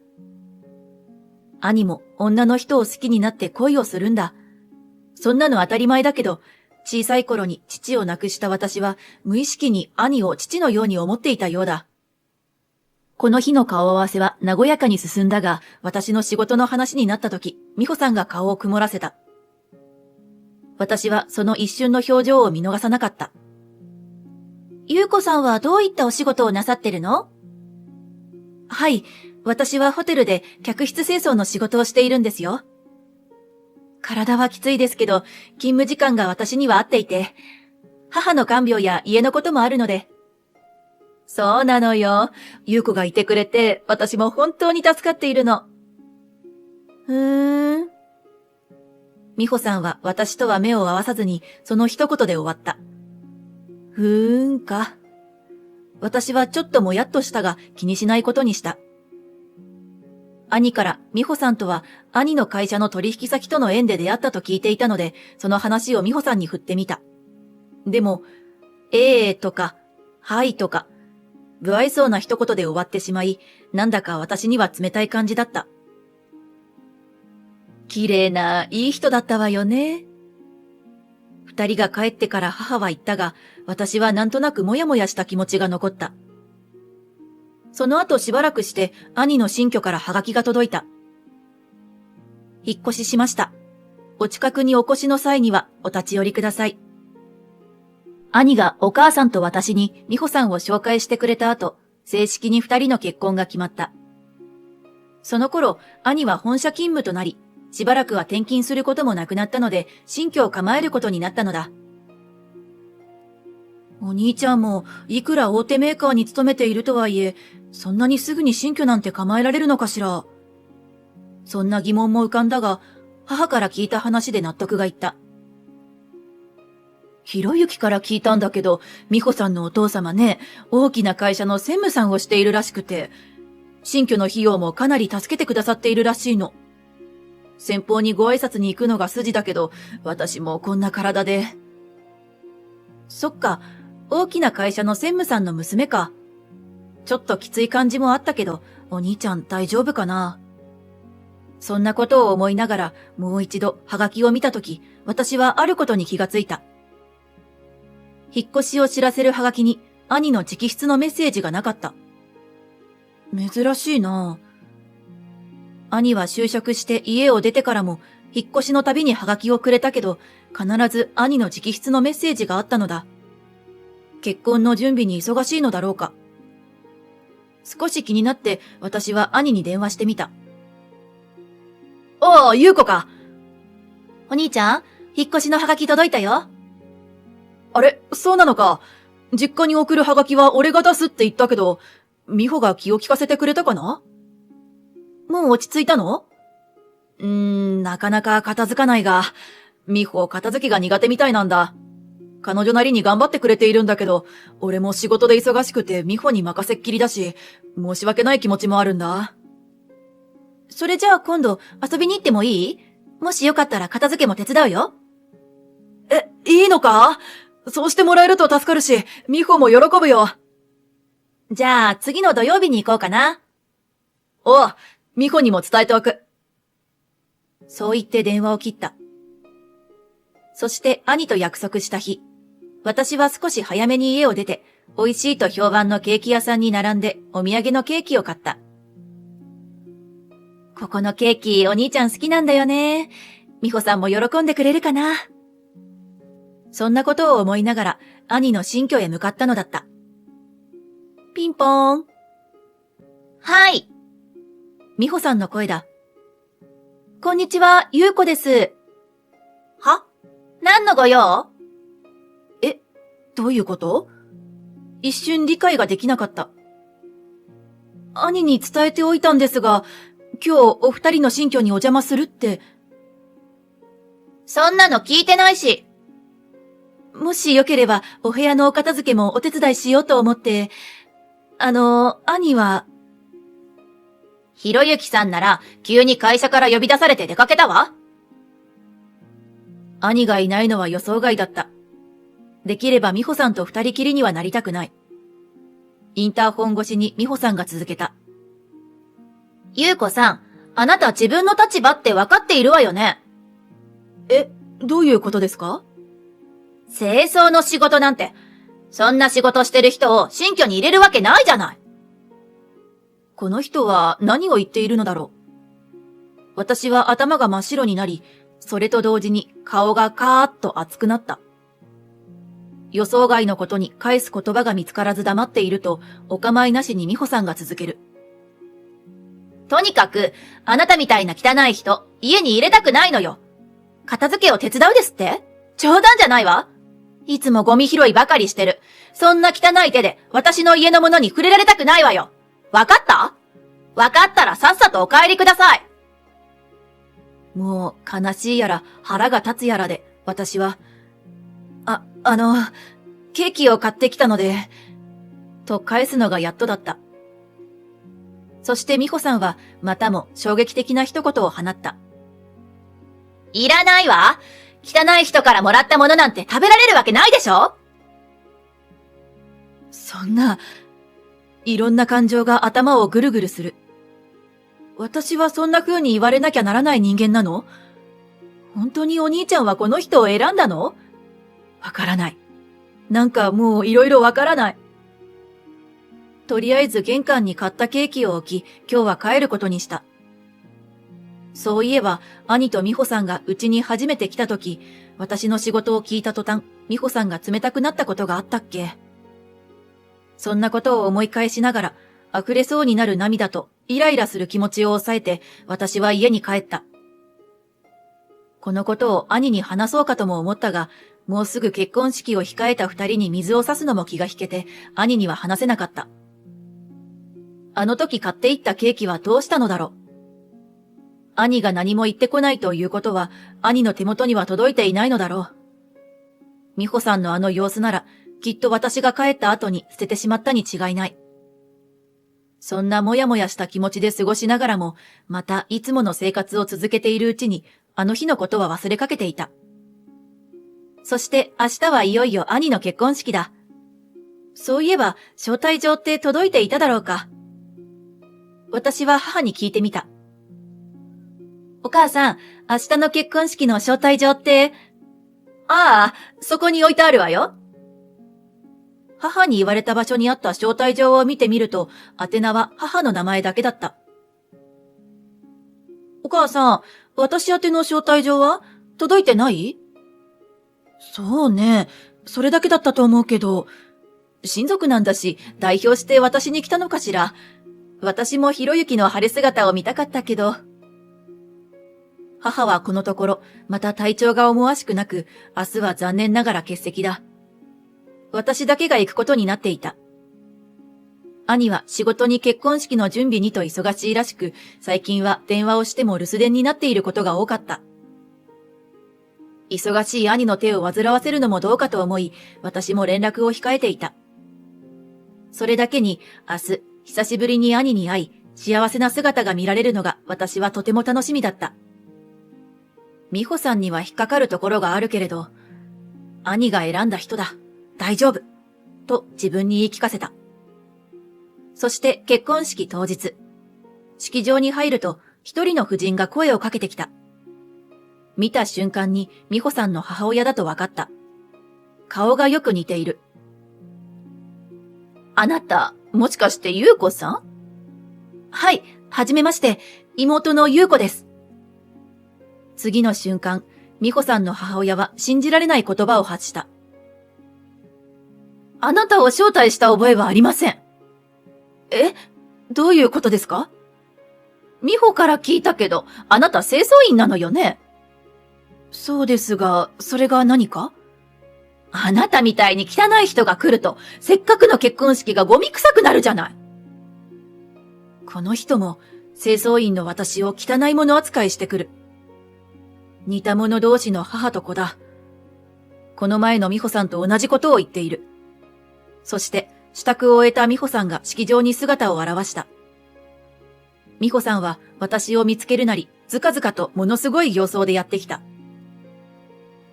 兄も女の人を好きになって恋をするんだ。そんなの当たり前だけど、小さい頃に父を亡くした私は無意識に兄を父のように思っていたようだ。この日の顔合わせは和やかに進んだが、私の仕事の話になった時、美穂さんが顔を曇らせた。私はその一瞬の表情を見逃さなかった。優子さんはどういったお仕事をなさってるの？はい、私はホテルで客室清掃の仕事をしているんですよ。体はきついですけど、勤務時間が私には合っていて、母の看病や家のこともあるので。そうなのよ。優子がいてくれて、私も本当に助かっているの。美穂さんは私とは目を合わさずに、その一言で終わった。か。私はちょっともやっとしたが気にしないことにした。兄から美穂さんとは兄の会社の取引先との縁で出会ったと聞いていたので、その話を美穂さんに振ってみた。でも、とか、はいとか、不愛想な一言で終わってしまい、なんだか私には冷たい感じだった。綺麗ないい人だったわよね。二人が帰ってから母は言ったが、私はなんとなくもやもやした気持ちが残った。その後しばらくして兄の新居からハガキが届いた。引っ越ししました。お近くにお越しの際にはお立ち寄りください。兄がお母さんと私に美穂さんを紹介してくれた後、正式に二人の結婚が決まった。その頃、兄は本社勤務となり、しばらくは転勤することもなくなったので、新居を構えることになったのだ。お兄ちゃんも、いくら大手メーカーに勤めているとはいえ、そんなにすぐに新居なんて構えられるのかしら。そんな疑問も浮かんだが、母から聞いた話で納得がいった。ひろゆきから聞いたんだけど、美穂さんのお父様ね、大きな会社の専務さんをしているらしくて、新居の費用もかなり助けてくださっているらしいの。先方にご挨拶に行くのが筋だけど、私もこんな体で。そっか、大きな会社の専務さんの娘か。ちょっときつい感じもあったけど、お兄ちゃん大丈夫かな。そんなことを思いながら、もう一度ハガキを見たとき、私はあることに気がついた。引っ越しを知らせるハガキに、兄の直筆のメッセージがなかった。珍しいな。兄は就職して家を出てからも、引っ越しのたびにハガキをくれたけど、必ず兄の直筆のメッセージがあったのだ。結婚の準備に忙しいのだろうか。少し気になって私は兄に電話してみた。おう、優子か。お兄ちゃん、引っ越しのハガキ届いたよ。あれ、そうなのか。実家に送るハガキは俺が出すって言ったけど、美穂が気を利かせてくれたかな？もう落ち着いたの？なかなか片付かないが、美穂片付けが苦手みたいなんだ。彼女なりに頑張ってくれているんだけど、俺も仕事で忙しくて美穂に任せっきりだし、申し訳ない気持ちもあるんだ。それじゃあ今度遊びに行ってもいい？もしよかったら片付けも手伝うよ。いいのか？そうしてもらえると助かるし、美穂も喜ぶよ。じゃあ次の土曜日に行こうかな。おう、美穂にも伝えておく。そう言って電話を切った。そして兄と約束した日、私は少し早めに家を出て、美味しいと評判のケーキ屋さんに並んでお土産のケーキを買った。ここのケーキお兄ちゃん好きなんだよね。美穂さんも喜んでくれるかな。そんなことを思いながら兄の新居へ向かったのだった。ピンポーン。はい。美穂さんの声だ。こんにちは、優子です。は？何のご用？どういうこと？一瞬理解ができなかった。兄に伝えておいたんですが、今日お二人の新居にお邪魔するって。そんなの聞いてないし。もしよければお部屋のお片付けもお手伝いしようと思って、兄は。ひろゆきさんなら急に会社から呼び出されて出かけたわ。兄がいないのは予想外だった。できれば美穂さんと二人きりにはなりたくない。インターホン越しに美穂さんが続けた。優子さん、あなた自分の立場って分かっているわよね。どういうことですか？清掃の仕事なんて、そんな仕事してる人を新居に入れるわけないじゃない。この人は何を言っているのだろう。私は頭が真っ白になり、それと同時に顔がカーッと熱くなった。予想外のことに返す言葉が見つからず黙っていると、お構いなしに美穂さんが続ける。とにかく、あなたみたいな汚い人、家に入れたくないのよ。片付けを手伝うですって？冗談じゃないわ。いつもゴミ拾いばかりしてる。そんな汚い手で私の家のものに触れられたくないわよ。わかった？わかったらさっさとお帰りください。もう悲しいやら腹が立つやらで、私は、ケーキを買ってきたので、と返すのがやっとだった。そして美穂さんはまたも衝撃的な一言を放った。いらないわ。汚い人からもらったものなんて食べられるわけないでしょ？そんな、いろんな感情が頭をぐるぐるする。私はそんな風に言われなきゃならない人間なの？本当にお兄ちゃんはこの人を選んだの？わからない。なんかもういろいろわからない。とりあえず玄関に買ったケーキを置き、今日は帰ることにした。そういえば、兄と美穂さんがうちに初めて来た時、私の仕事を聞いた途端、美穂さんが冷たくなったことがあったっけ？そんなことを思い返しながら、溢れそうになる涙とイライラする気持ちを抑えて、私は家に帰った。このことを兄に話そうかとも思ったが、もうすぐ結婚式を控えた二人に水を差すのも気が引けて、兄には話せなかった。あの時買っていったケーキはどうしたのだろう。兄が何も言ってこないということは、兄の手元には届いていないのだろう。美穂さんのあの様子なら、きっと私が帰った後に捨ててしまったに違いない。そんなもやもやした気持ちで過ごしながらも、またいつもの生活を続けているうちに、あの日のことは忘れかけていた。そして明日はいよいよ兄の結婚式だ。そういえば、招待状って届いていただろうか。私は母に聞いてみた。お母さん、明日の結婚式の招待状って、ああ、そこに置いてあるわよ。母に言われた場所にあった招待状を見てみると、宛名は母の名前だけだった。お母さん、私宛ての招待状は届いてない？そうね、それだけだったと思うけど、親族なんだし、代表して私に来たのかしら。私もひろゆきの晴れ姿を見たかったけど。母はこのところ、また体調が思わしくなく、明日は残念ながら欠席だ。私だけが行くことになっていた。兄は仕事に結婚式の準備にと忙しいらしく、最近は電話をしても留守電になっていることが多かった。忙しい兄の手を煩わせるのもどうかと思い、私も連絡を控えていた。それだけに、明日、久しぶりに兄に会い、幸せな姿が見られるのが私はとても楽しみだった。美穂さんには引っかかるところがあるけれど、兄が選んだ人だ。大丈夫。と自分に言い聞かせた。そして結婚式当日。式場に入ると一人の婦人が声をかけてきた。見た瞬間に美穂さんの母親だと分かった。顔がよく似ている。あなた、もしかして優子さん？はい、はじめまして、妹の優子です。次の瞬間、美穂さんの母親は信じられない言葉を発した。あなたを招待した覚えはありません。どういうことですか？美穂から聞いたけど、あなた清掃員なのよね？そうですが、それが何か？あなたみたいに汚い人が来ると、せっかくの結婚式がゴミ臭くなるじゃない。この人も、清掃員の私を汚いもの扱いしてくる。似た者同士の母と子だ。この前の美穂さんと同じことを言っている。そして、支度を終えた美穂さんが式場に姿を現した。美穂さんは私を見つけるなり、ずかずかとものすごい形相でやってきた。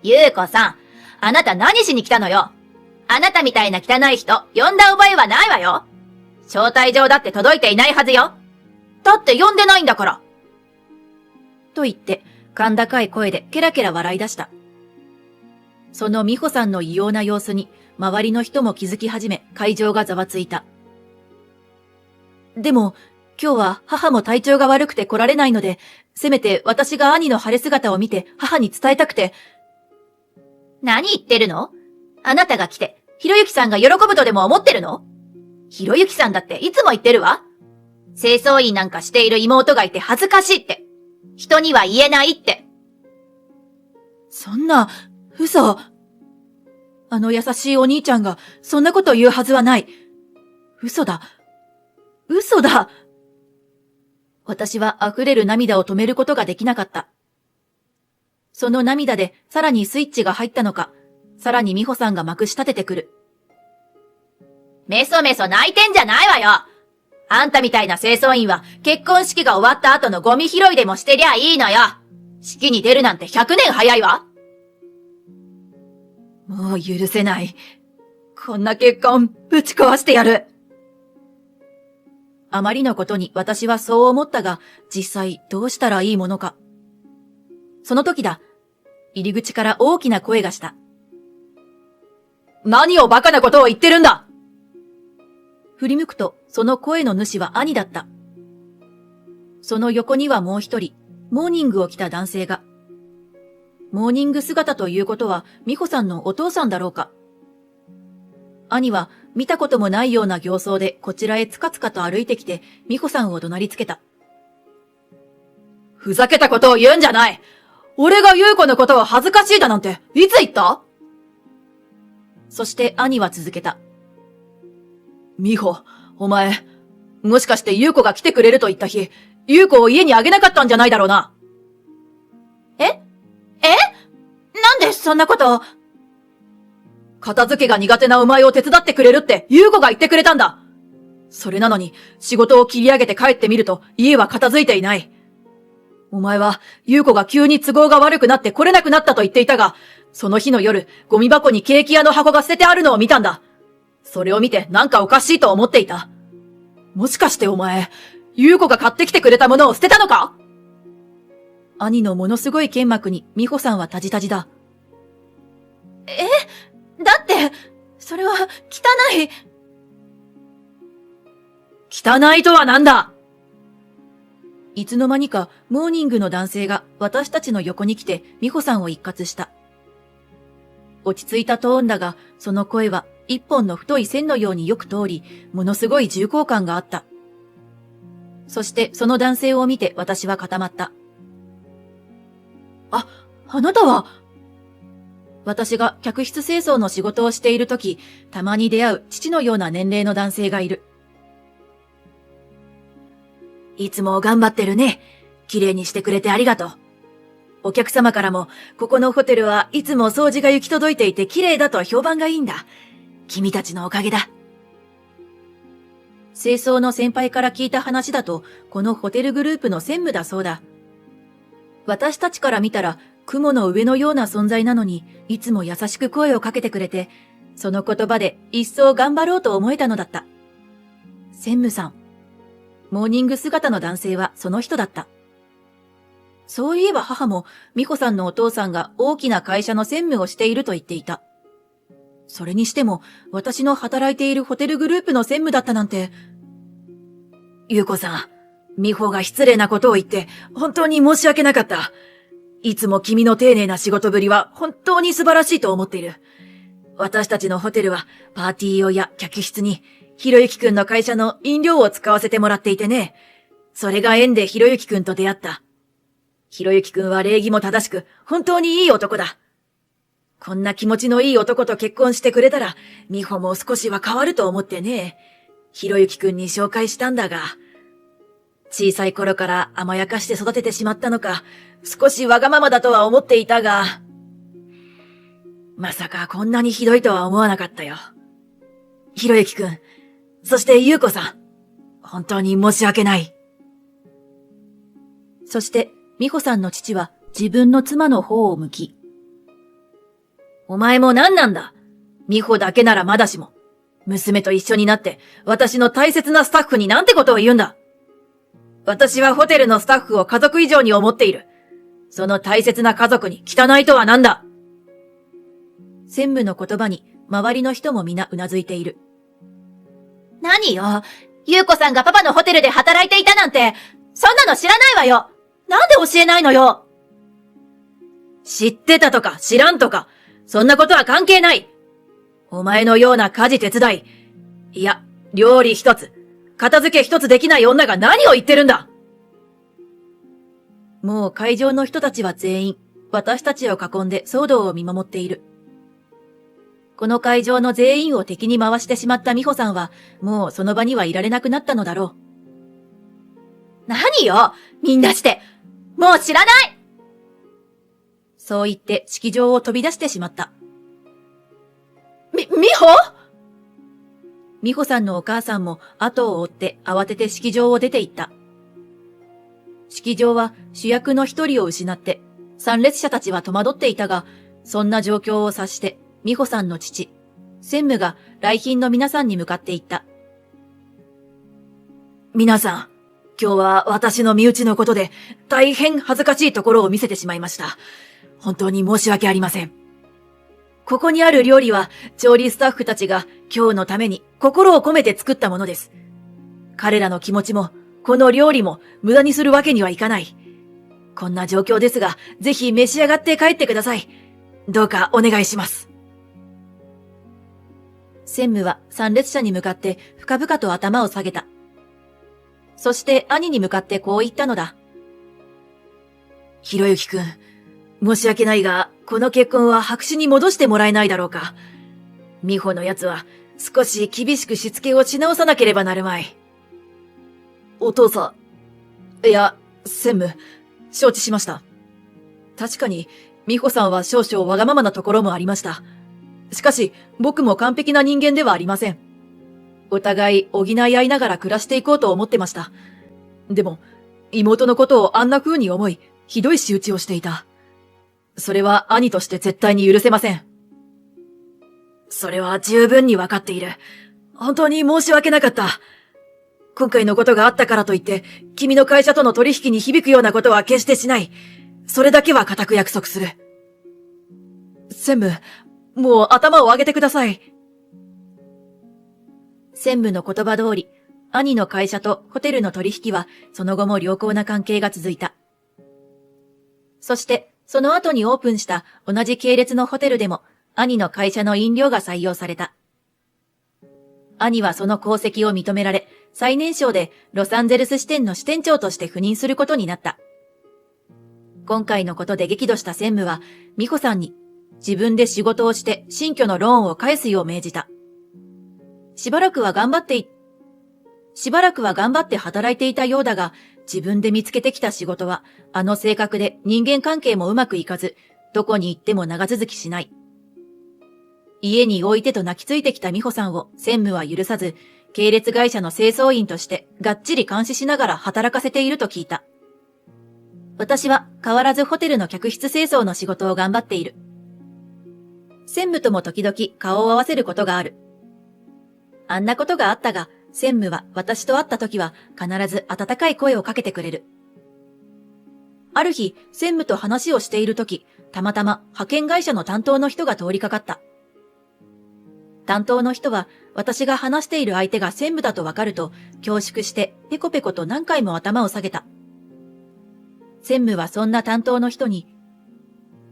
ゆうこさん、あなた何しに来たのよ。あなたみたいな汚い人、呼んだ覚えはないわよ。招待状だって届いていないはずよ。だって呼んでないんだから。と言って、甲高い声でケラケラ笑い出した。その美穂さんの異様な様子に、周りの人も気づき始め、会場がざわついた。でも、今日は母も体調が悪くて来られないので、せめて私が兄の晴れ姿を見て母に伝えたくて。何言ってるの？あなたが来て、ひろゆきさんが喜ぶとでも思ってるの？ひろゆきさんだっていつも言ってるわ。清掃員なんかしている妹がいて恥ずかしいって。人には言えないって。そんな、嘘。あの優しいお兄ちゃんがそんなこと言うはずはない。嘘だ。嘘だ。私は溢れる涙を止めることができなかった。その涙でさらにスイッチが入ったのか、さらに美穂さんがまくし立ててくる。メソメソ泣いてんじゃないわよ。あんたみたいな清掃員は結婚式が終わった後のゴミ拾いでもしてりゃいいのよ。式に出るなんて100年早いわ。もう許せない。こんな結婚ぶち壊してやる。あまりのことに私はそう思ったが、実際どうしたらいいものか。その時だ。入り口から大きな声がした。何をバカなことを言ってるんだ！振り向くと、その声の主は兄だった。その横にはもう一人、モーニングを着た男性が。モーニング姿ということは、美穂さんのお父さんだろうか。兄は見たこともないような形相でこちらへつかつかと歩いてきて、美穂さんを怒鳴りつけた。ふざけたことを言うんじゃない！俺が優子のことを恥ずかしいだなんて、いつ言った？そして兄は続けた。美穂、お前、もしかして優子が来てくれると言った日、優子を家にあげなかったんじゃないだろうな。なんでそんなこと？片付けが苦手なお前を手伝ってくれるって優子が言ってくれたんだ。それなのに仕事を切り上げて帰ってみると家は片付いていない。お前は優子が急に都合が悪くなって来れなくなったと言っていたが、その日の夜、ゴミ箱にケーキ屋の箱が捨ててあるのを見たんだ。それを見てなんかおかしいと思っていた。もしかしてお前、優子が買ってきてくれたものを捨てたのか？兄のものすごい剣幕に美穂さんはタジタジだ。だって、それは汚い。汚いとはなんだ！いつの間にかモーニングの男性が私たちの横に来て美穂さんを一括した。落ち着いたトーンだが、その声は一本の太い線のようによく通り、ものすごい重厚感があった。そしてその男性を見て私は固まった。あなたは…私が客室清掃の仕事をしているとき、たまに出会う父のような年齢の男性がいる。いつも頑張ってるね。綺麗にしてくれてありがとう。お客様からも、ここのホテルはいつも掃除が行き届いていて綺麗だと評判がいいんだ。君たちのおかげだ。清掃の先輩から聞いた話だと、このホテルグループの専務だそうだ。私たちから見たら、雲の上のような存在なのに、いつも優しく声をかけてくれて、その言葉で一層頑張ろうと思えたのだった。専務さん。モーニング姿の男性はその人だった。そういえば母も、美穂さんのお父さんが大きな会社の専務をしていると言っていた。それにしても、私の働いているホテルグループの専務だったなんて。優子さん、美穂が失礼なことを言って、本当に申し訳なかった。いつも君の丁寧な仕事ぶりは本当に素晴らしいと思っている。私たちのホテルはパーティー用や客室にひろゆきくんの会社の飲料を使わせてもらっていてね。それが縁でひろゆきくんと出会った。ひろゆきくんは礼儀も正しく本当にいい男だ。こんな気持ちのいい男と結婚してくれたら美穂も少しは変わると思ってね。ひろゆきくんに紹介したんだが。小さい頃から甘やかして育ててしまったのか、少しわがままだとは思っていたが、まさかこんなにひどいとは思わなかったよ。ひろゆきくん、そしてゆうこさん、本当に申し訳ない。そして、美穂さんの父は自分の妻の方を向き、お前も何なんだ。美穂だけならまだしも。娘と一緒になって私の大切なスタッフになんてことを言うんだ。私はホテルのスタッフを家族以上に思っている。その大切な家族に汚いとは何だ。専務の言葉に周りの人も皆うなずいている。何よ。優子さんがパパのホテルで働いていたなんて、そんなの知らないわよ。なんで教えないのよ。知ってたとか知らんとか、そんなことは関係ない。お前のような家事手伝い、いや、料理一つ、片付け一つできない女が何を言ってるんだ。もう会場の人たちは全員、私たちを囲んで騒動を見守っている。この会場の全員を敵に回してしまった美穂さんは、もうその場にはいられなくなったのだろう。何よ、みんなして。もう知らない。そう言って式場を飛び出してしまった。美穂？美穂さんのお母さんも後を追って慌てて式場を出て行った。式場は主役の一人を失って、参列者たちは戸惑っていたが、そんな状況を察して、美穂さんの父、専務が来賓の皆さんに向かって言った。皆さん、今日は私の身内のことで大変恥ずかしいところを見せてしまいました。本当に申し訳ありません。ここにある料理は調理スタッフたちが今日のために心を込めて作ったものです。彼らの気持ちもこの料理も無駄にするわけにはいかない。こんな状況ですが、ぜひ召し上がって帰ってください。どうかお願いします。専務は参列者に向かって深々と頭を下げた。そして兄に向かってこう言ったのだ。ひろゆきくん、申し訳ないが、この結婚は白紙に戻してもらえないだろうか。美穂のやつは少し厳しくしつけをし直さなければなるまい。お父さん、いや、専務、承知しました。確かに、美穂さんは少々わがままなところもありました。しかし、僕も完璧な人間ではありません。お互い補い合いながら暮らしていこうと思ってました。でも、妹のことをあんな風に思い、ひどい仕打ちをしていた。それは兄として絶対に許せません。それは十分にわかっている。本当に申し訳なかった。今回のことがあったからといって、君の会社との取引に響くようなことは決してしない。それだけは固く約束する。専務、もう頭を上げてください。専務の言葉通り、兄の会社とホテルの取引はその後も良好な関係が続いた。そして、その後にオープンした同じ系列のホテルでも、兄の会社の飲料が採用された。兄はその功績を認められ、最年少でロサンゼルス支店の支店長として赴任することになった。今回のことで激怒した専務は、美穂さんに自分で仕事をして新居のローンを返すよう命じた。しばらくは頑張って働いていたようだが、自分で見つけてきた仕事は、あの性格で人間関係もうまくいかず、どこに行っても長続きしない。家に置いてと泣きついてきた美穂さんを専務は許さず、系列会社の清掃員としてがっちり監視しながら働かせていると聞いた。私は変わらずホテルの客室清掃の仕事を頑張っている。専務とも時々顔を合わせることがある。あんなことがあったが、専務は私と会った時は必ず温かい声をかけてくれる。ある日、専務と話をしている時、たまたま派遣会社の担当の人が通りかかった。担当の人は私が話している相手が専務だとわかると恐縮してペコペコと何回も頭を下げた。専務はそんな担当の人に、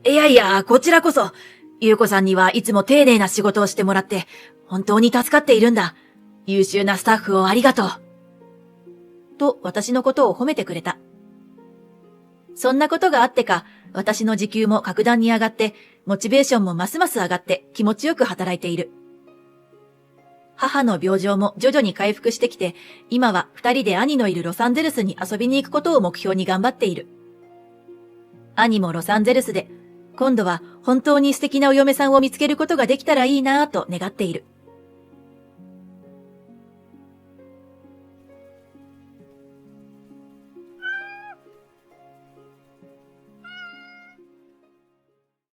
いやいや、こちらこそ、優子さんにはいつも丁寧な仕事をしてもらって、本当に助かっているんだ。優秀なスタッフをありがとう。と私のことを褒めてくれた。そんなことがあってか、私の時給も格段に上がって、モチベーションもますます上がって気持ちよく働いている。母の病状も徐々に回復してきて、今は二人で兄のいるロサンゼルスに遊びに行くことを目標に頑張っている。兄もロサンゼルスで、今度は本当に素敵なお嫁さんを見つけることができたらいいなぁと願っている。